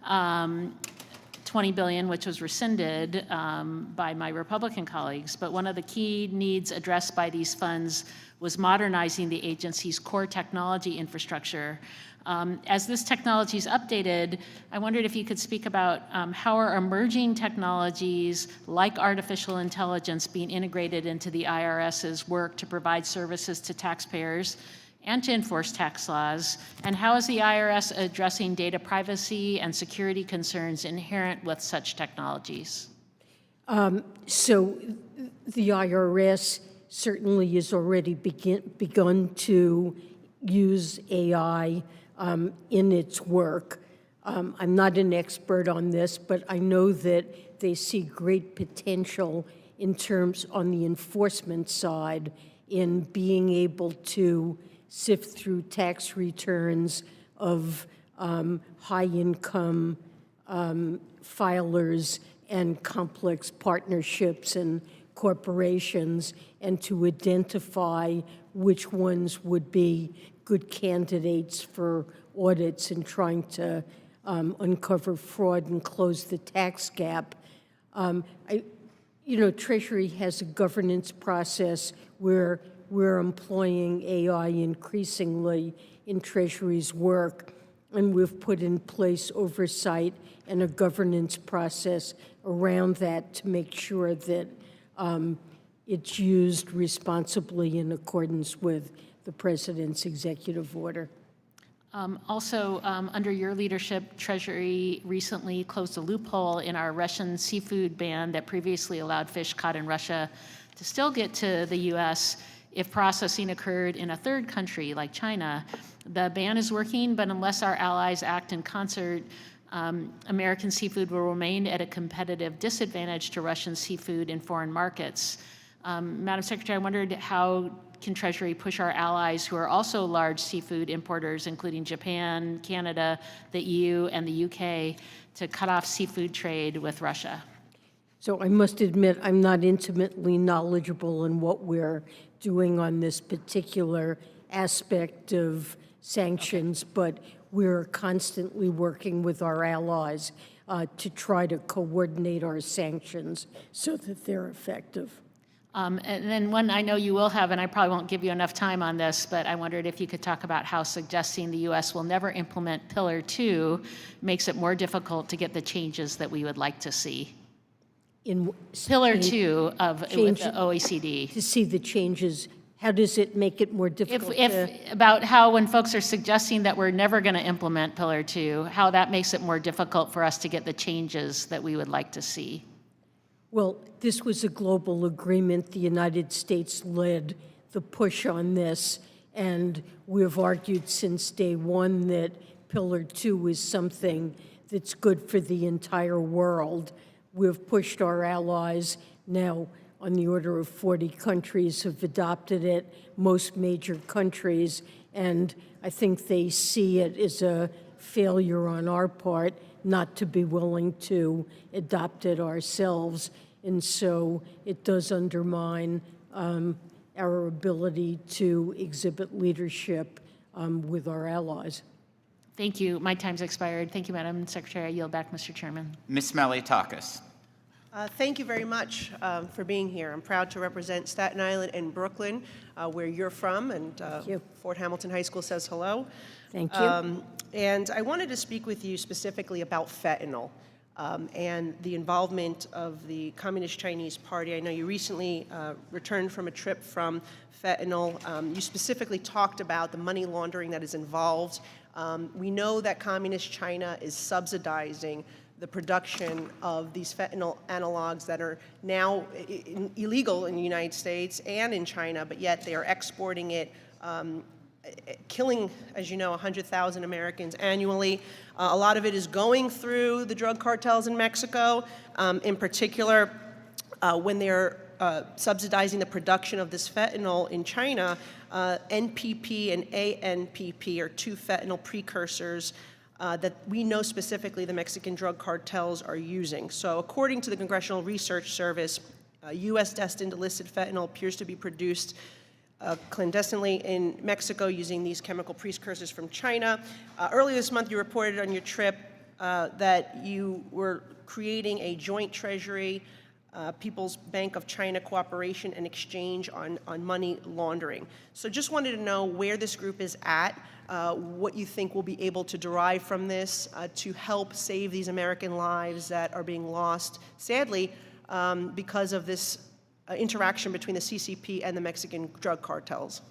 [SPEAKER 3] $20 billion, which was rescinded by my Republican colleagues. But one of the key needs addressed by these funds was modernizing the agency's core technology infrastructure. As this technology is updated, I wondered if you could speak about how are emerging technologies like artificial intelligence being integrated into the IRS's work to provide services to taxpayers and to enforce tax laws, and how is the IRS addressing data privacy and security concerns inherent with such technologies?
[SPEAKER 7] So the IRS certainly has already begun to use AI in its work. I'm not an expert on this, but I know that they see great potential in terms on the enforcement side in being able to sift through tax returns of high-income filers and complex partnerships and corporations, and to identify which ones would be good candidates for audits and trying to uncover fraud and close the tax gap. Treasury has a governance process where we're employing AI increasingly in Treasury's work, and we've put in place oversight and a governance process around that to make sure that it's used responsibly in accordance with the President's executive order.
[SPEAKER 3] Also, under your leadership, Treasury recently closed a loophole in our Russian seafood ban that previously allowed fish caught in Russia to still get to the U.S. if processing occurred in a third country like China. The ban is working, but unless our allies act in concert, American seafood will remain at a competitive disadvantage to Russian seafood in foreign markets. Madam Secretary, I wondered how can Treasury push our allies who are also large seafood importers, including Japan, Canada, the EU, and the UK, to cut off seafood trade with Russia?
[SPEAKER 7] So I must admit, I'm not intimately knowledgeable in what we're doing on this particular aspect of sanctions, but we're constantly working with our allies to try to coordinate our sanctions so that they're effective.
[SPEAKER 3] And then one I know you will have, and I probably won't give you enough time on this, but I wondered if you could talk about how suggesting the U.S. will never implement Pillar 2 makes it more difficult to get the changes that we would like to see.
[SPEAKER 7] In
[SPEAKER 3] Pillar 2 of with the OECD.
[SPEAKER 7] To see the changes, how does it make it more difficult?
[SPEAKER 3] About how when folks are suggesting that we're never going to implement Pillar 2, how that makes it more difficult for us to get the changes that we would like to see.
[SPEAKER 7] Well, this was a global agreement. The United States led the push on this, and we have argued since day one that Pillar 2 is something that's good for the entire world. We've pushed our allies. Now, on the order of 40 countries have adopted it, most major countries, and I think they see it as a failure on our part not to be willing to adopt it ourselves. And so it does undermine our ability to exhibit leadership with our allies.
[SPEAKER 3] Thank you. My time's expired. Thank you, Madam Secretary. I yield back, Mr. Chairman.
[SPEAKER 4] Ms. Malliotakis.
[SPEAKER 5] Thank you very much for being here. I'm proud to represent Staten Island and Brooklyn, where you're from, and Fort Hamilton High School says hello.
[SPEAKER 7] Thank you.
[SPEAKER 5] And I wanted to speak with you specifically about fentanyl and the involvement of the Communist Chinese Party. I know you recently returned from a trip from fentanyl. You specifically talked about the money laundering that is involved. We know that Communist China is subsidizing the production of these fentanyl analogs that are now illegal in the United States and in China, but yet they are exporting it, killing, as you know, 100,000 Americans annually. A lot of it is going through the drug cartels in Mexico, in particular when they're subsidizing the production of this fentanyl in China. NPP and ANPP are two fentanyl precursors that we know specifically the Mexican drug cartels are using. So according to the Congressional Research Service, U.S. destined illicit fentanyl appears to be produced clandestinely in Mexico using these chemical precursors from China. Earlier this month, you reported on your trip that you were creating a joint Treasury, People's Bank of China cooperation and exchange on money laundering. So just wanted to know where this group is at, what you think we'll be able to derive from this to help save these American lives that are being lost, sadly, because of this interaction between the CCP and the Mexican drug cartels.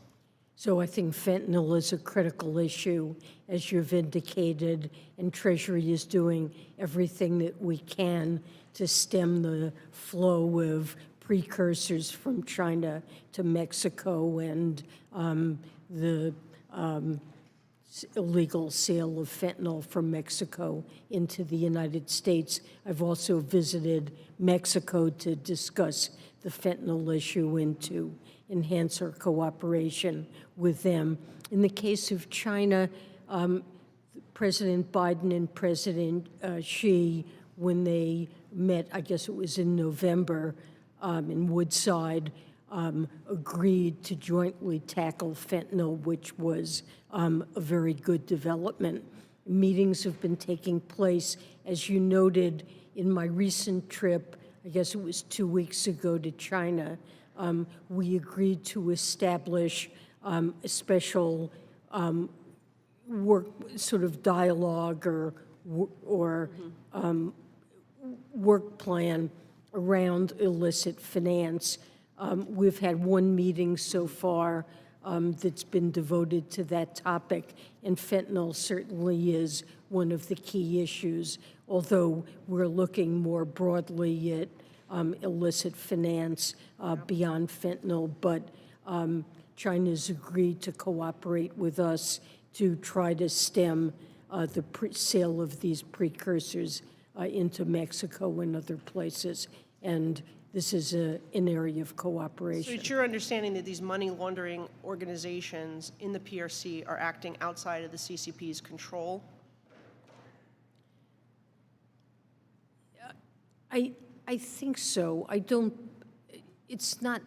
[SPEAKER 7] So I think fentanyl is a critical issue, as you've indicated, and Treasury is doing everything that we can to stem the flow of precursors from China to Mexico and the illegal sale of fentanyl from Mexico into the United States. I've also visited Mexico to discuss the fentanyl issue and to enhance our cooperation with them. In the case of China, President Biden and President Xi, when they met, I guess it was in November, in Woodside, agreed to jointly tackle fentanyl, which was a very good development. Meetings have been taking place. As you noted, in my recent trip, I guess it was 2 weeks ago to China, we agreed to establish a special work, sort of dialogue or work plan around illicit finance. We've had one meeting so far that's been devoted to that topic, and fentanyl certainly is one of the key issues, although we're looking more broadly at illicit finance beyond fentanyl. But China's agreed to cooperate with us to try to stem the sale of these precursors into Mexico and other places. And this is an area of cooperation.
[SPEAKER 5] So it's your understanding that these money laundering organizations in the PRC are acting outside of the CCP's control?
[SPEAKER 7] I think so. I don't, it's not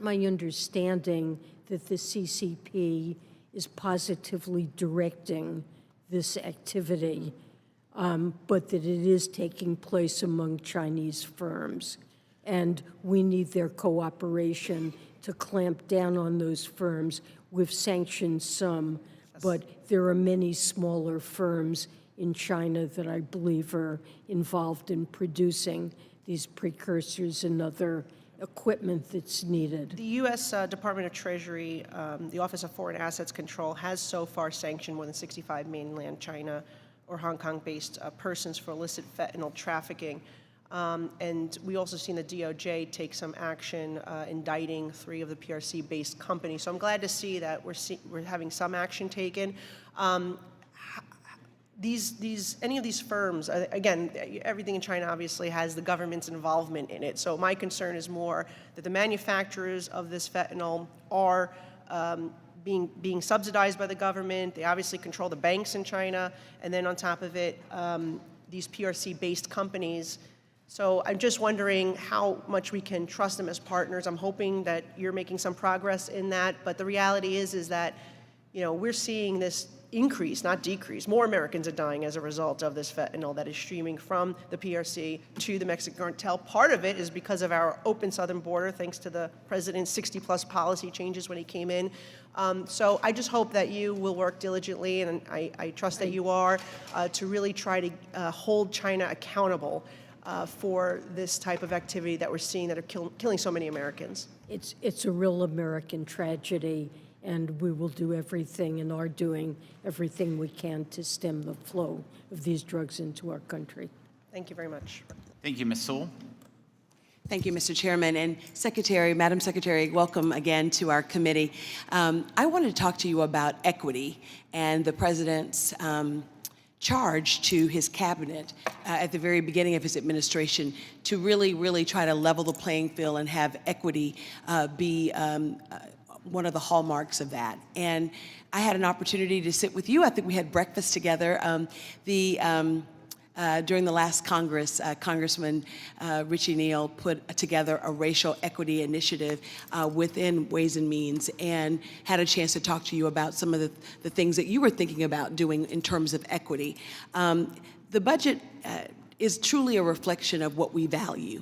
[SPEAKER 7] my understanding that the CCP is positively directing this activity, but that it is taking place among Chinese firms. And we need their cooperation to clamp down on those firms. We've sanctioned some, but there are many smaller firms in China that I believe are involved in producing these precursors and other equipment that's needed.
[SPEAKER 5] The U.S. Department of Treasury, the Office of Foreign Assets Control, has so far sanctioned more than 65 mainland China or Hong Kong-based persons for illicit fentanyl trafficking. And we also seen the DOJ take some action indicting 3 of the PRC-based companies. So I'm glad to see that we're having some action taken. any of these firms, again, everything in China obviously has the government's involvement in it. So my concern is more that the manufacturers of this fentanyl are being subsidized by the government. They obviously control the banks in China, and then on top of it, these PRC-based companies. So I'm just wondering how much we can trust them as partners. I'm hoping that you're making some progress in that, but the reality is that, we're seeing this increase, not decrease. More Americans are dying as a result of this fentanyl that is streaming from the PRC to the Mexican cartel. Part of it is because of our open southern border, thanks to the president's 60-plus policy changes when he came in. So I just hope that you will work diligently, and I trust that you are, to really try to hold China accountable for this type of activity that we're seeing that are killing so many Americans.
[SPEAKER 7] It's a real American tragedy, and we will do everything and are doing everything we can to stem the flow of these drugs into our country.
[SPEAKER 5] Thank you very much.
[SPEAKER 4] Thank you, Ms. Sewell.
[SPEAKER 6] Thank you, Mr. Chairman. And Secretary, Madam Secretary, welcome again to our committee. I wanted to talk to you about equity and the President's charge to his cabinet at the very beginning of his administration to really try to level the playing field and have equity be one of the hallmarks of that. And I had an opportunity to sit with you. I think we had breakfast together. During the last Congress, Congressman Richie Neal put together a racial equity initiative within Ways and Means, and had a chance to talk to you about some of the things that you were thinking about doing in terms of equity. The budget is truly a reflection of what we value.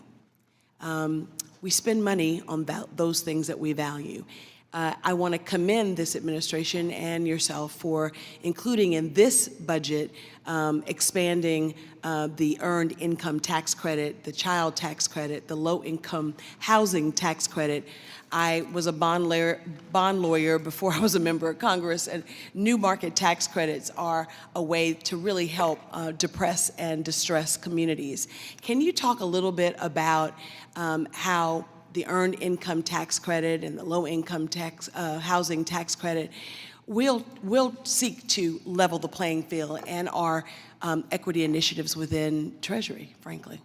[SPEAKER 6] We spend money on those things that we value. I want to commend this administration and yourself for including in this budget expanding the earned income tax credit, the child tax credit, the low-income housing tax credit. I was a bond lawyer before I was a member of Congress, and new market tax credits are a way to really help depress and distress communities. Can you talk a little bit about how the earned income tax credit and the low-income tax housing tax credit will seek to level the playing field and our equity initiatives within Treasury, frankly?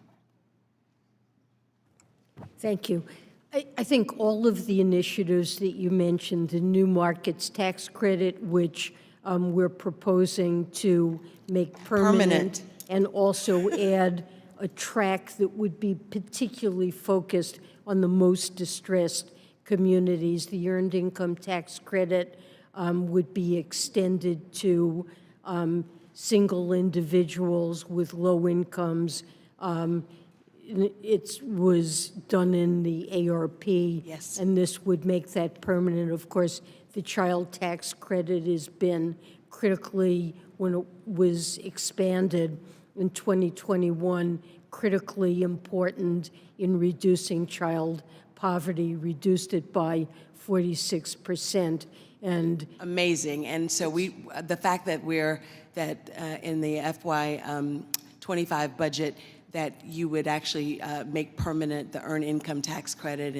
[SPEAKER 7] Thank you. I think all of the initiatives that you mentioned, the new markets tax credit, which we're proposing to make permanent, and also add a track that would be particularly focused on the most distressed communities. The earned income tax credit would be extended to single individuals with low incomes. It was done in the ARP,
[SPEAKER 6] yes,
[SPEAKER 7] and this would make that permanent. Of course, the child tax credit has been critically, when it was expanded in 2021, critically important in reducing child poverty, reduced it by 46%. And
[SPEAKER 6] amazing. And so the fact that in the FY25 budget, that you would actually make permanent the earned income tax credit,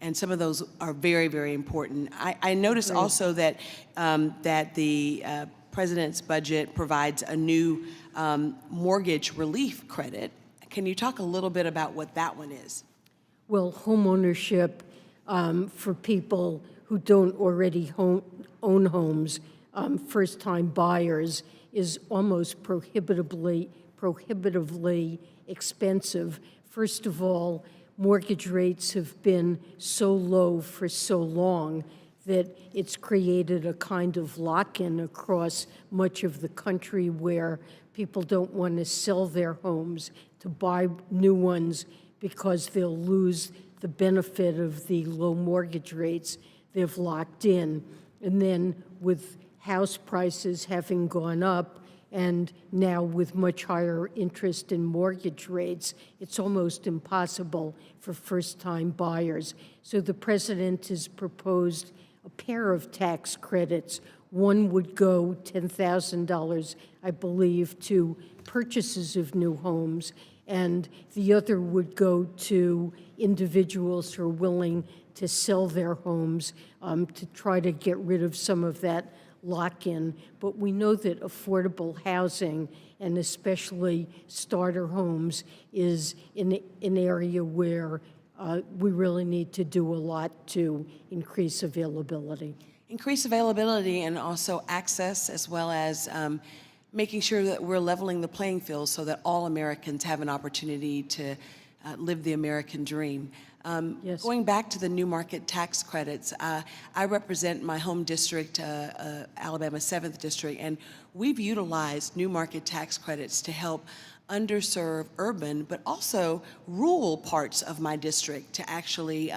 [SPEAKER 6] and some of those are very, very important. I noticed also that the President's budget provides a new mortgage relief credit. Can you talk a little bit about what that one is?
[SPEAKER 7] Well, homeownership for people who don't already own homes, first-time buyers, is almost prohibitively expensive. First of all, mortgage rates have been so low for so long that it's created a kind of lock-in across much of the country where people don't want to sell their homes to buy new ones because they'll lose the benefit of the low mortgage rates they've locked in. And then with house prices having gone up, and now with much higher interest in mortgage rates, it's almost impossible for first-time buyers. So the President has proposed a pair of tax credits. One would go $10,000, I believe, to purchases of new homes, and the other would go to individuals who are willing to sell their homes to try to get rid of some of that lock-in, but we know that affordable housing, and especially starter homes, is an area where we really need to do a lot to increase availability.
[SPEAKER 6] Increase availability and also access, as well as making sure that we're leveling the playing field so that all Americans have an opportunity to live the American dream.
[SPEAKER 7] Yes.
[SPEAKER 6] Going back to the new market tax credits, I represent my home district, Alabama 7th District, and we've utilized new market tax credits to help underserved urban, but also rural parts of my district to actually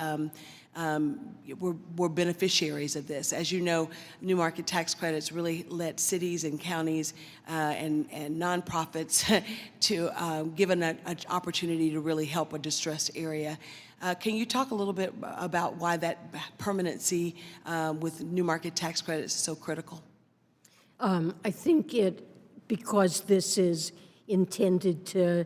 [SPEAKER 6] we're beneficiaries of this. As you know, new market tax credits really let cities and counties and nonprofits to given an opportunity to really help a distressed area. Can you talk a little bit about why that permanency with new market tax credits is so critical?
[SPEAKER 7] I think because this is intended to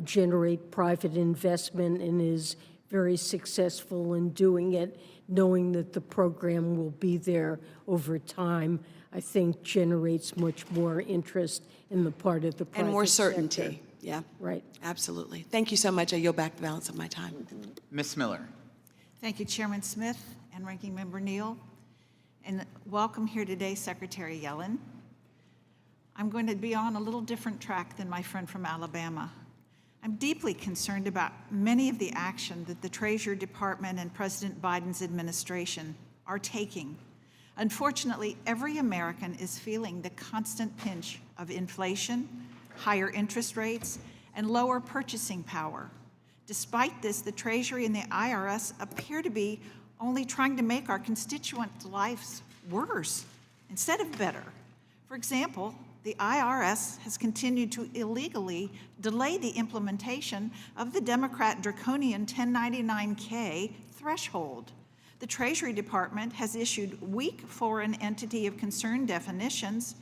[SPEAKER 7] generate private investment and is very successful in doing it, knowing that the program will be there over time, I think generates much more interest in the part of the private
[SPEAKER 6] And more
[SPEAKER 7] sector.
[SPEAKER 6] certainty. Yeah.
[SPEAKER 7] Right.
[SPEAKER 6] Absolutely. Thank you so much. I yield back the balance of my time.
[SPEAKER 4] Ms. Miller.
[SPEAKER 8] Thank you, Chairman Smith and Ranking Member Neal. And welcome here today, Secretary Yellen. I'm going to be on a little different track than my friend from Alabama. I'm deeply concerned about many of the action that the Treasury Department and President Biden's administration are taking. Unfortunately, every American is feeling the constant pinch of inflation, higher interest rates, and lower purchasing power. Despite this, the Treasury and the IRS appear to be only trying to make our constituents' lives worse instead of better. For example, the IRS has continued to illegally delay the implementation of the Democrat draconian 1099-K threshold. The Treasury Department has issued weak foreign entity of concern definitions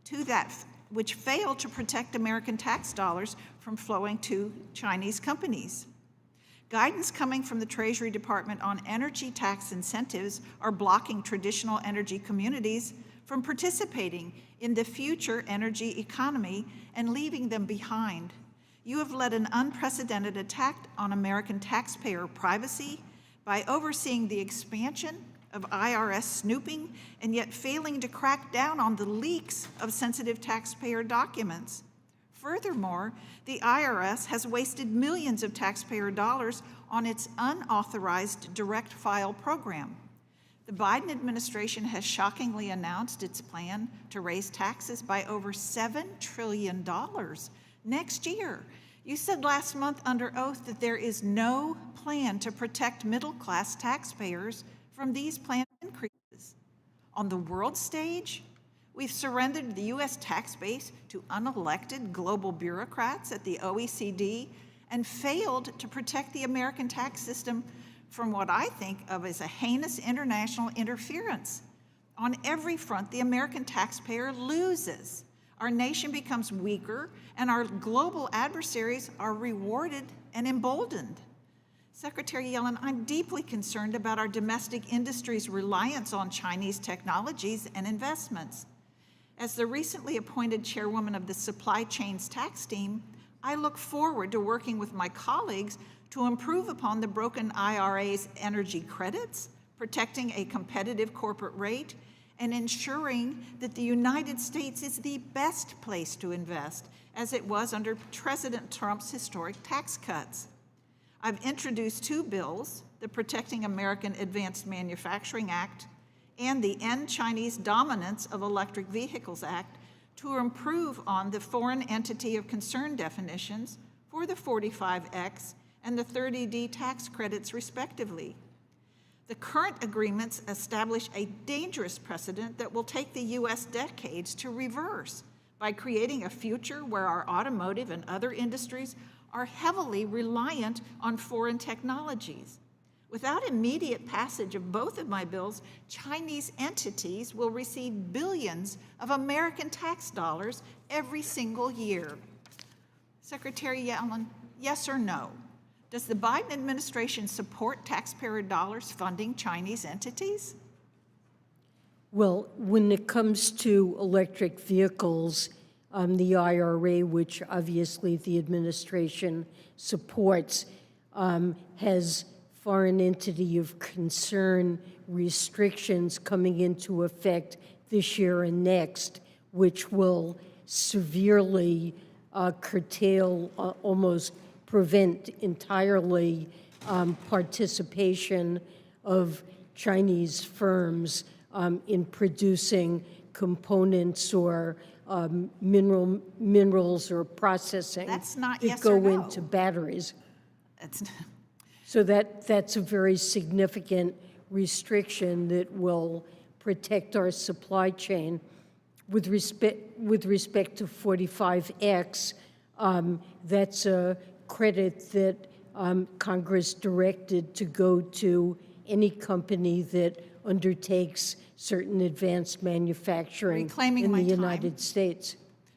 [SPEAKER 8] to that which fail to protect American tax dollars from flowing to Chinese companies. Guidance coming from the Treasury Department on energy tax incentives are blocking traditional energy communities from participating in the future energy economy and leaving them behind. You have led an unprecedented attack on American taxpayer privacy by overseeing the expansion of IRS snooping and yet failing to crack down on the leaks of sensitive taxpayer documents. Furthermore, the IRS has wasted millions of taxpayer dollars on its unauthorized direct file program. The Biden administration has shockingly announced its plan to raise taxes by over $7 trillion next year. You said last month under oath that there is no plan to protect middle-class taxpayers from these planned increases. On the world stage, we've surrendered the U.S. tax base to unelected global bureaucrats at the OECD and failed to protect the American tax system from what I think of as a heinous international interference. On every front, the American taxpayer loses. Our nation becomes weaker, and our global adversaries are rewarded and emboldened. Secretary Yellen, I'm deeply concerned about our domestic industry's reliance on Chinese technologies and investments. As the recently appointed chairwoman of the Supply Chains Tax Team, I look forward to working with my colleagues to improve upon the broken IRA's energy credits, protecting a competitive corporate rate, and ensuring that the United States is the best place to invest, as it was under President Trump's historic tax cuts. I've introduced two bills, the Protecting American Advanced Manufacturing Act and the End Chinese Dominance of Electric Vehicles Act, to improve on the foreign entity of concern definitions for the 45X and the 30D tax credits, respectively. The current agreements establish a dangerous precedent that will take the U.S. decades to reverse by creating a future where our automotive and other industries are heavily reliant on foreign technologies. Without immediate passage of both of my bills, Chinese entities will receive billions of American tax dollars every single year. Secretary Yellen, yes or no? Does the Biden administration support taxpayer dollars funding Chinese entities?
[SPEAKER 7] Well, when it comes to electric vehicles, the IRA, which obviously the administration supports, has foreign entity of concern restrictions coming into effect this year and next, which will severely curtail, almost prevent entirely participation of Chinese firms in producing components or minerals or processing
[SPEAKER 8] That's not
[SPEAKER 7] that
[SPEAKER 8] yes
[SPEAKER 7] go
[SPEAKER 8] or no.
[SPEAKER 7] into batteries.
[SPEAKER 8] That's
[SPEAKER 7] So that's a very significant restriction that will protect our supply chain. With respect to 45X, that's a credit that Congress directed to go to any company that undertakes certain advanced manufacturing
[SPEAKER 8] Reclaiming
[SPEAKER 7] in
[SPEAKER 8] my
[SPEAKER 7] the
[SPEAKER 8] time.
[SPEAKER 7] United States.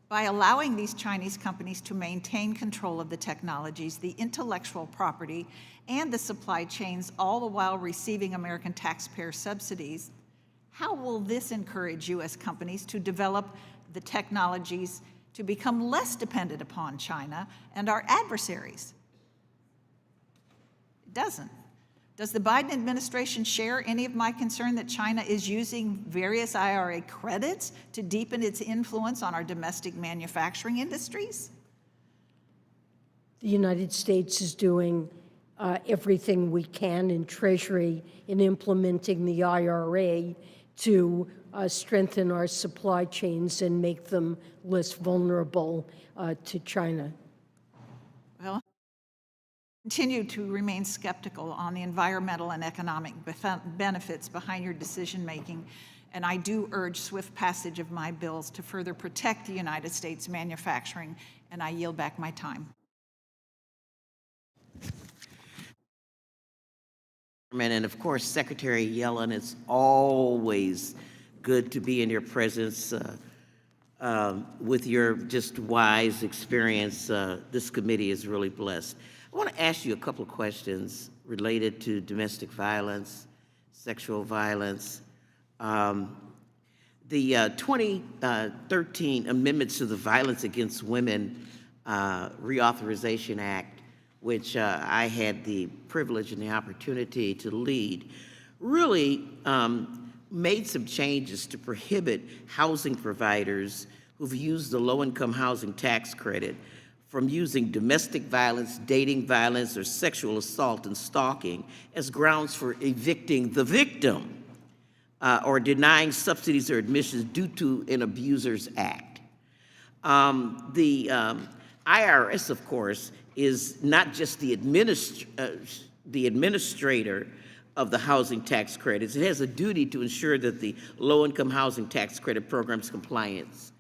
[SPEAKER 8] By allowing these Chinese companies to maintain control of the technologies, the intellectual property, and the supply chains, all the while receiving American taxpayer subsidies, how will this encourage U.S. companies to develop the technologies to become less dependent upon China and our adversaries? It doesn't. Does the Biden administration share any of my concern that China is using various IRA credits to deepen its influence on our domestic manufacturing industries?
[SPEAKER 7] The United States is doing everything we can in Treasury in implementing the IRA to strengthen our supply chains and make them less vulnerable to China.
[SPEAKER 8] Well, continue to remain skeptical on the environmental and economic benefits behind your decision-making, and I do urge swift passage of my bills to further protect the United States manufacturing, and I yield back my time.
[SPEAKER 9] And of course, Secretary Yellen, it's always good to be in your presence with your just wise experience. This committee is really blessed. I want to ask you a couple of questions related to domestic violence, sexual violence. The 2013 amendments to the Violence Against Women Reauthorization Act, which I had the privilege and the opportunity to lead, really made some changes to prohibit housing providers who've used the low-income housing tax credit from using domestic violence, dating violence, or sexual assault and stalking as grounds for evicting the victim or denying subsidies or admissions due to an abuser's act. The IRS, of course, is not just the administrator of the housing tax credits. It has a duty to ensure that the low-income housing tax credit program's compliance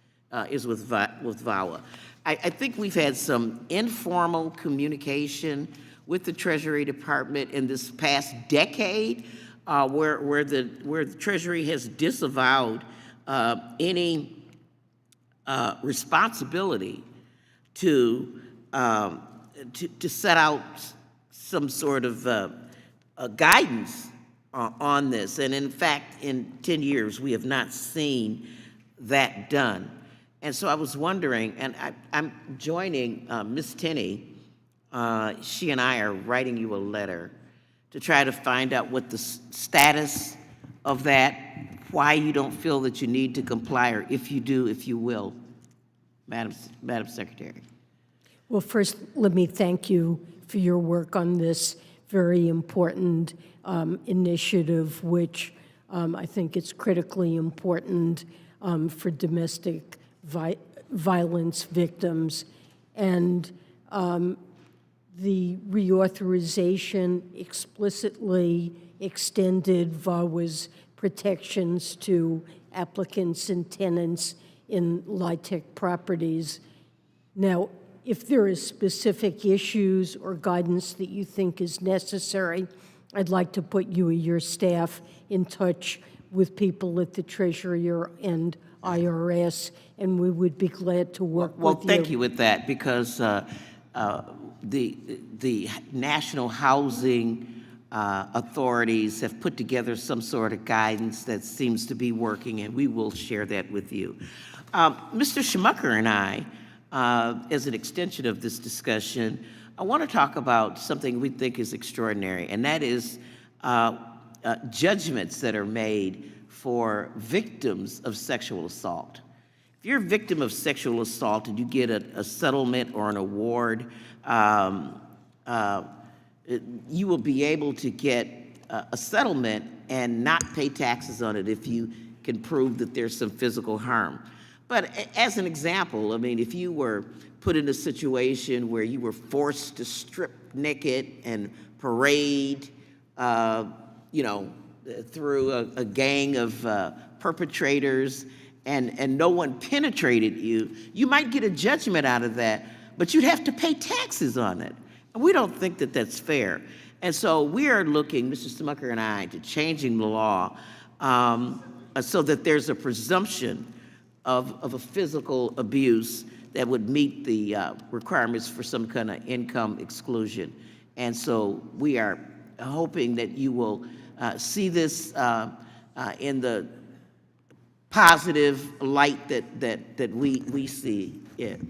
[SPEAKER 9] is with VAWA. I think we've had some informal communication with the Treasury Department in this past decade where the Treasury has disavowed any responsibility to set out some sort of guidance on this. And in fact, in 10 years, we have not seen that done. And so I was wondering, and I'm joining Ms. Tenney. She and I are writing you a letter to try to find out what the status of that, why you don't feel that you need to comply, or if you do, if you will, Madam Secretary.
[SPEAKER 7] Well, first, let me thank you for your work on this very important initiative, which I think is critically important for domestic violence victims. And the reauthorization explicitly extended VAWA's protections to applicants and tenants in LIHTC properties. Now, if there are specific issues or guidance that you think is necessary, I'd like to put you or your staff in touch with people at the Treasury and IRS, and we would be glad to work with you.
[SPEAKER 9] Well, thank you with that, because the National Housing authorities have put together some sort of guidance that seems to be working, and we will share that with you. Mr. Schmucker and I, as an extension of this discussion, I want to talk about something we think is extraordinary, and that is judgments that are made for victims of sexual assault. If you're a victim of sexual assault and you get a settlement or an award, you will be able to get a settlement and not pay taxes on it if you can prove that there's some physical harm. But as an example, I mean, if you were put in a situation where you were forced to strip naked and parade, you know, through a gang of perpetrators and no one penetrated you, you might get a judgment out of that, but you'd have to pay taxes on it. And we don't think that that's fair. And so we are looking, Mr. Smucker and I, to changing the law so that there's a presumption of a physical abuse that would meet the requirements for some kind of income exclusion. And so we are hoping that you will see this in the positive light that we see it.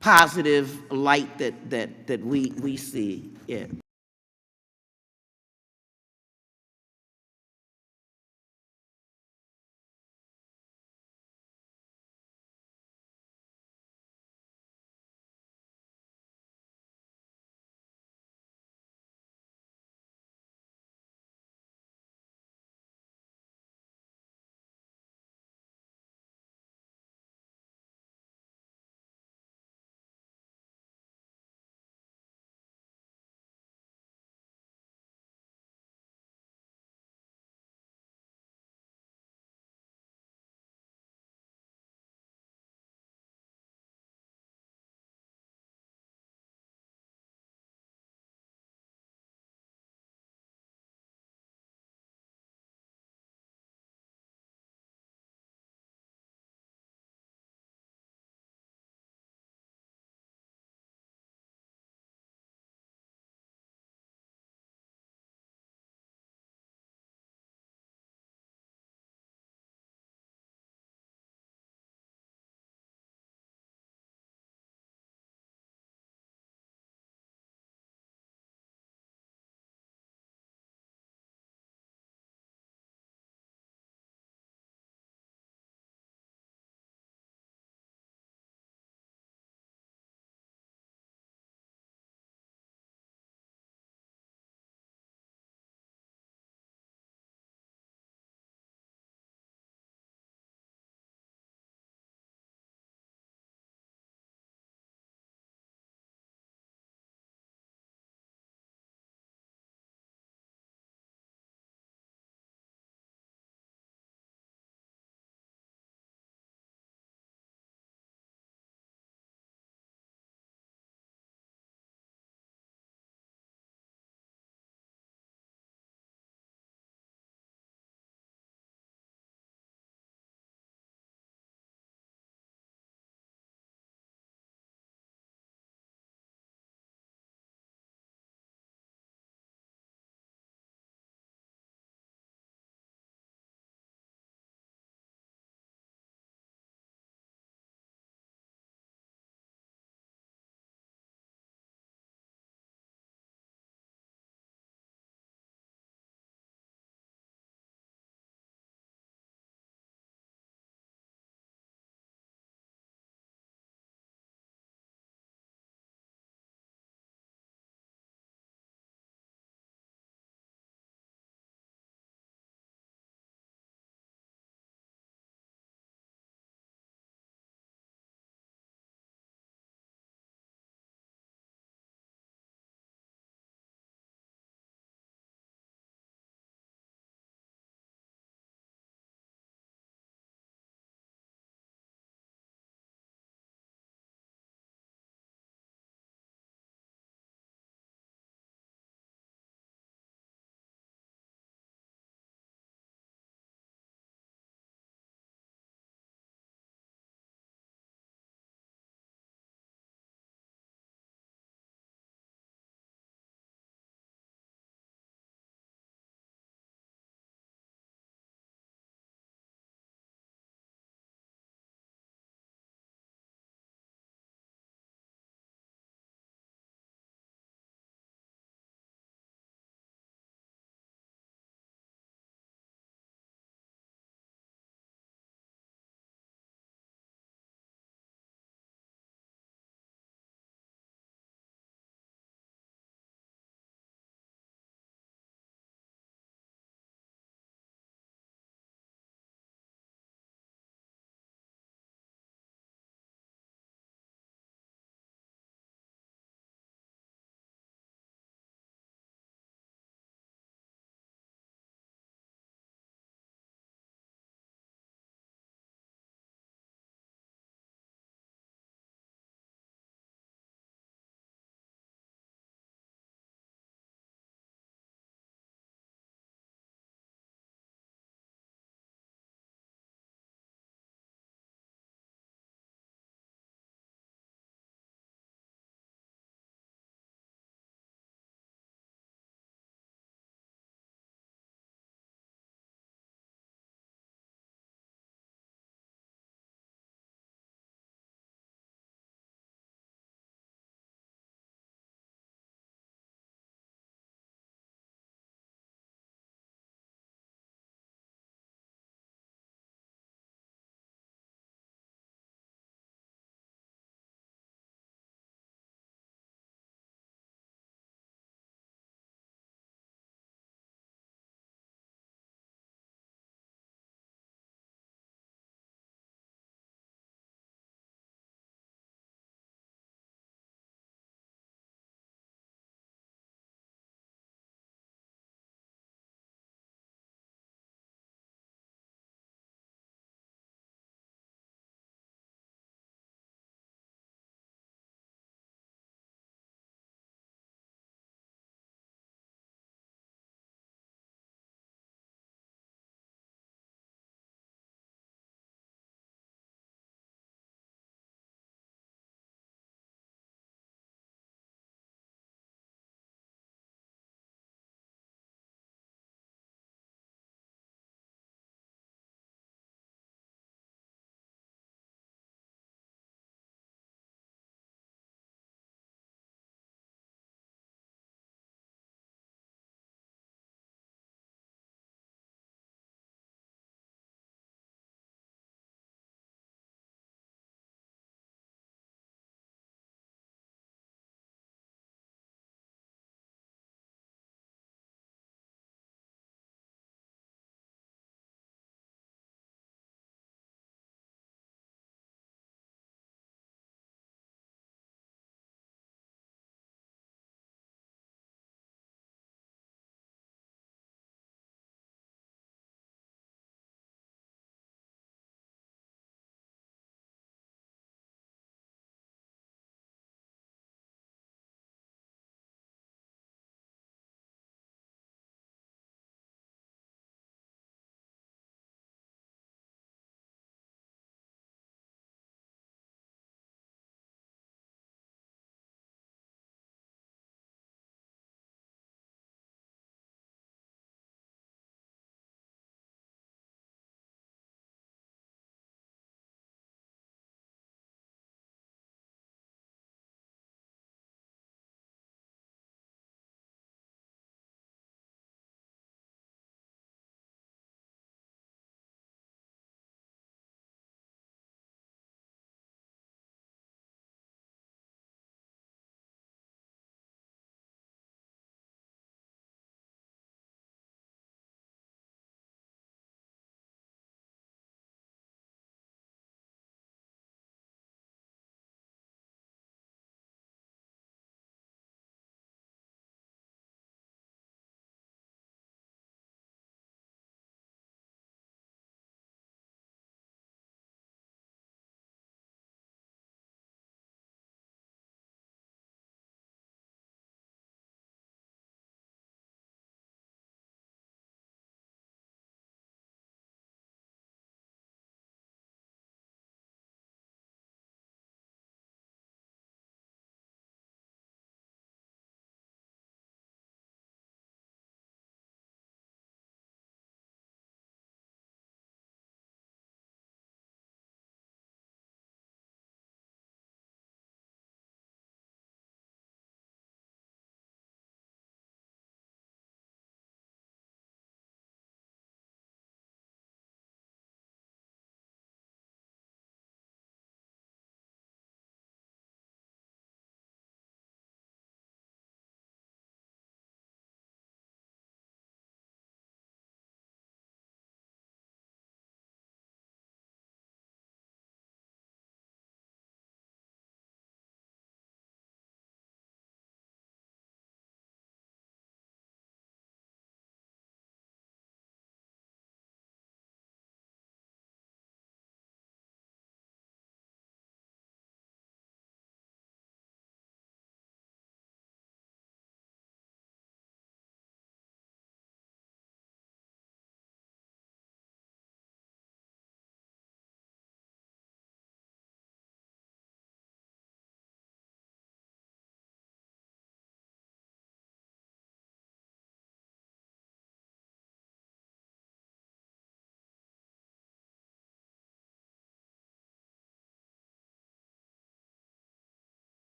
[SPEAKER 9] Positive light that we see it.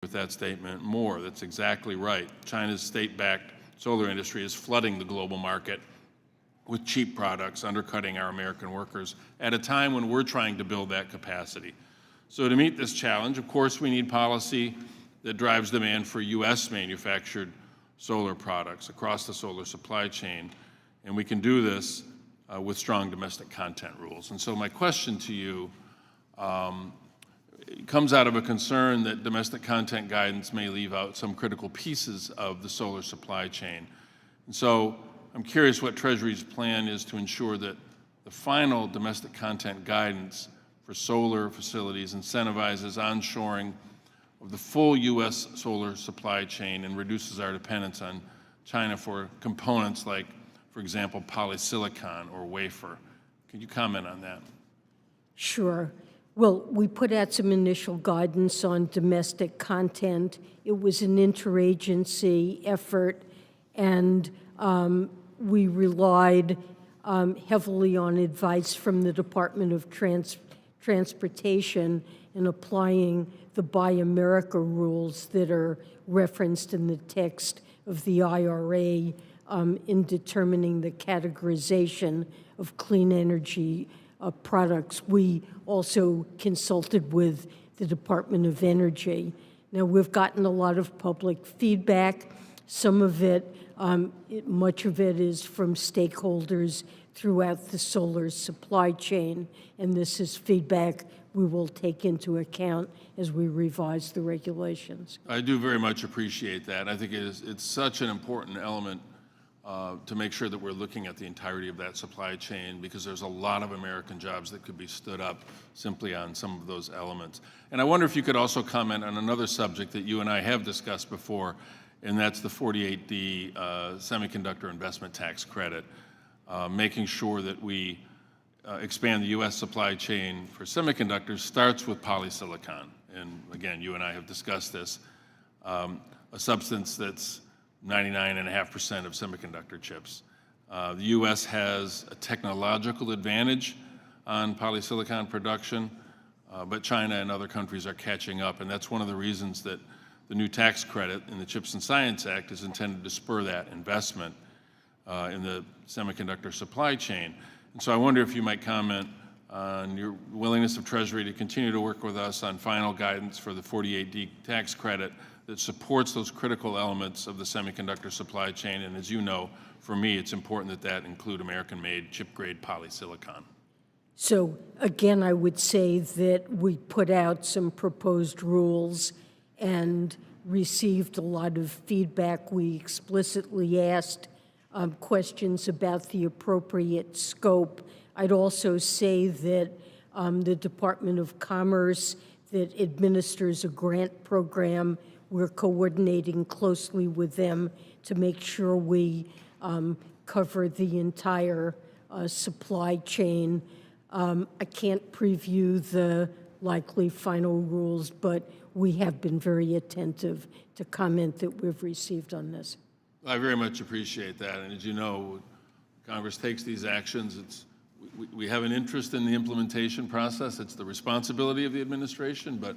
[SPEAKER 21] with that statement more. That's exactly right. China's state-backed solar industry is flooding the global market with cheap products, undercutting our American workers at a time when we're trying to build that capacity. So to meet this challenge, of course, we need policy that drives demand for U.S. manufactured solar products across the solar supply chain. And we can do this with strong domestic content rules. And so my question to you comes out of a concern that domestic content guidance may leave out some critical pieces of the solar supply chain. And so I'm curious what Treasury's plan is to ensure that the final domestic content guidance for solar facilities incentivizes onshoring of the full U.S. solar supply chain and reduces our dependence on China for components like, for example, polysilicon or wafer. Could you comment on that?
[SPEAKER 7] Sure. Well, we put out some initial guidance on domestic content. It was an interagency effort, and we relied heavily on advice from the Department of Transportation in applying the Buy America rules that are referenced in the text of the IRA in determining the categorization of clean energy products. We also consulted with the Department of Energy. Now, we've gotten a lot of public feedback. Some of it, much of it is from stakeholders throughout the solar supply chain, and this is feedback we will take into account as we revise the regulations.
[SPEAKER 21] I do very much appreciate that. I think it's such an important element to make sure that we're looking at the entirety of that supply chain, because there's a lot of American jobs that could be stood up simply on some of those elements. And I wonder if you could also comment on another subject that you and I have discussed before, and that's the 48D semiconductor investment tax credit, making sure that we expand the U.S. supply chain for semiconductors starts with polysilicon. And again, you and I have discussed this, a substance that's 99.5% of semiconductor chips. The U.S. has a technological advantage on polysilicon production, but China and other countries are catching up, and that's one of the reasons that the new tax credit in the CHIPS and Science Act is intended to spur that investment in the semiconductor supply chain. And so I wonder if you might comment on your willingness of Treasury to continue to work with us on final guidance for the 48D tax credit that supports those critical elements of the semiconductor supply chain. And as you know, for me, it's important that that include American-made chip-grade polysilicon.
[SPEAKER 7] So again, I would say that we put out some proposed rules and received a lot of feedback. We explicitly asked questions about the appropriate scope. I'd also say that the Department of Commerce that administers a grant program, we're coordinating closely with them to make sure we cover the entire supply chain. I can't preview the likely final rules, but we have been very attentive to comment that we've received on this.
[SPEAKER 21] I very much appreciate that. And as you know, Congress takes these actions. We have an interest in the implementation process. It's the responsibility of the administration, but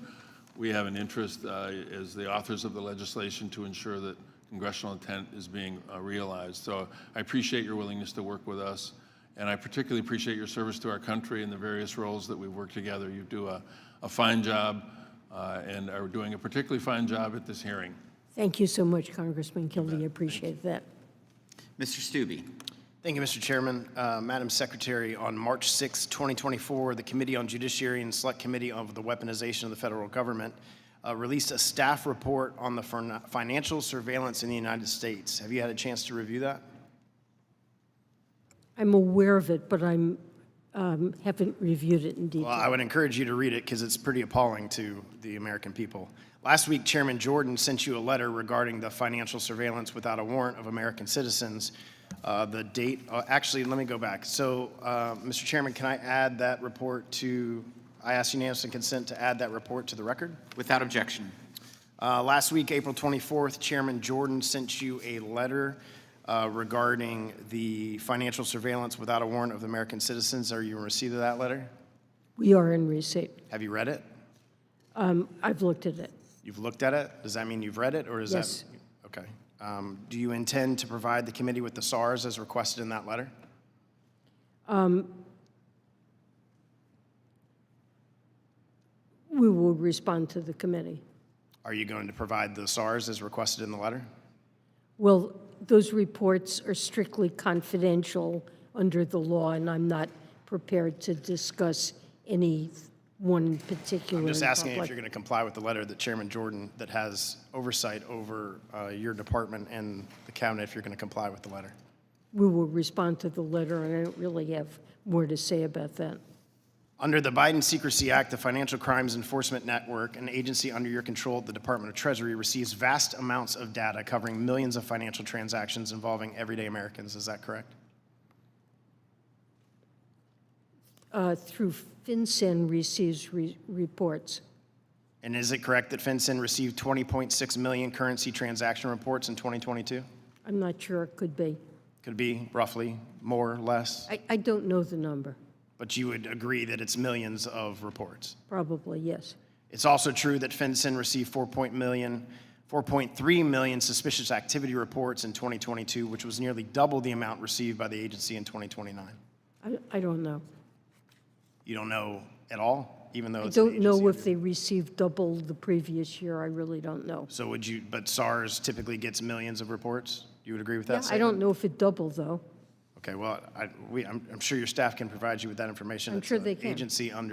[SPEAKER 21] we have an interest as the authors of the legislation to ensure that congressional intent is being realized. So I appreciate your willingness to work with us, and I particularly appreciate your service to our country in the various roles that we've worked together. You do a fine job and are doing a particularly fine job at this hearing.
[SPEAKER 7] Thank you so much, Congressman Kildee. I appreciate that.
[SPEAKER 4] Mr. Stubbe.
[SPEAKER 10] Thank you, Mr. Chairman. Madam Secretary, on March 6, 2024, the Committee on Judiciary and Select Committee on the Weaponization of the Federal Government released a staff report on the financial surveillance in the United States. Have you had a chance to review that?
[SPEAKER 7] I'm aware of it, but I haven't reviewed it in detail.
[SPEAKER 10] Well, I would encourage you to read it because it's pretty appalling to the American people. Last week, Chairman Jordan sent you a letter regarding the financial surveillance without a warrant of American citizens. The date, actually, let me go back. So, Mr. Chairman, can I add that report to, I ask unanimous consent to add that report to the record?
[SPEAKER 4] Without objection.
[SPEAKER 10] Last week, April 24th, Chairman Jordan sent you a letter regarding the financial surveillance without a warrant of American citizens. Are you in receipt of that letter?
[SPEAKER 7] We are in receipt.
[SPEAKER 10] Have you read it?
[SPEAKER 7] I've looked at it.
[SPEAKER 10] You've looked at it? Does that mean you've read it, or is
[SPEAKER 7] Yes.
[SPEAKER 10] that? Okay. Do you intend to provide the committee with the SARs as requested in that letter?
[SPEAKER 7] We will respond to the committee.
[SPEAKER 10] Are you going to provide the SARs as requested in the letter?
[SPEAKER 7] Well, those reports are strictly confidential under the law, and I'm not prepared to discuss any one particular.
[SPEAKER 10] I'm just
[SPEAKER 7] in
[SPEAKER 10] asking if
[SPEAKER 7] public.
[SPEAKER 10] you're going to comply with the letter that Chairman Jordan, that has oversight over your department and the cabinet, if you're going to comply with the letter.
[SPEAKER 7] We will respond to the letter, and I don't really have more to say about that.
[SPEAKER 10] Under the Biden Secrecy Act, the Financial Crimes Enforcement Network, an agency under your control at the Department of Treasury, receives vast amounts of data covering millions of financial transactions involving everyday Americans. Is that correct?
[SPEAKER 7] Through FinCEN receives reports.
[SPEAKER 10] And is it correct that FinCEN received 20.6 million currency transaction reports in 2022?
[SPEAKER 7] I'm not sure, it could be.
[SPEAKER 10] Could be roughly more or less,
[SPEAKER 7] I don't know the number.
[SPEAKER 10] but you would agree that it's millions of reports.
[SPEAKER 7] Probably, yes.
[SPEAKER 10] It's also true that FinCEN received 4.3 million suspicious activity reports in 2022, which was nearly double the amount received by the agency in 2029.
[SPEAKER 7] I don't know.
[SPEAKER 10] You don't know at all, even though
[SPEAKER 7] I
[SPEAKER 10] it's an
[SPEAKER 7] don't know
[SPEAKER 10] agency
[SPEAKER 7] if they received double the previous year. I really don't know.
[SPEAKER 10] So would you, but SARS typically gets millions of reports? You would agree with that
[SPEAKER 7] Yeah, I
[SPEAKER 10] statement?
[SPEAKER 7] don't know if it doubled, though.
[SPEAKER 10] Okay, well, I'm sure your staff can provide you with that information.
[SPEAKER 7] I'm
[SPEAKER 10] It's
[SPEAKER 7] sure
[SPEAKER 10] an
[SPEAKER 7] they can.
[SPEAKER 10] Agency under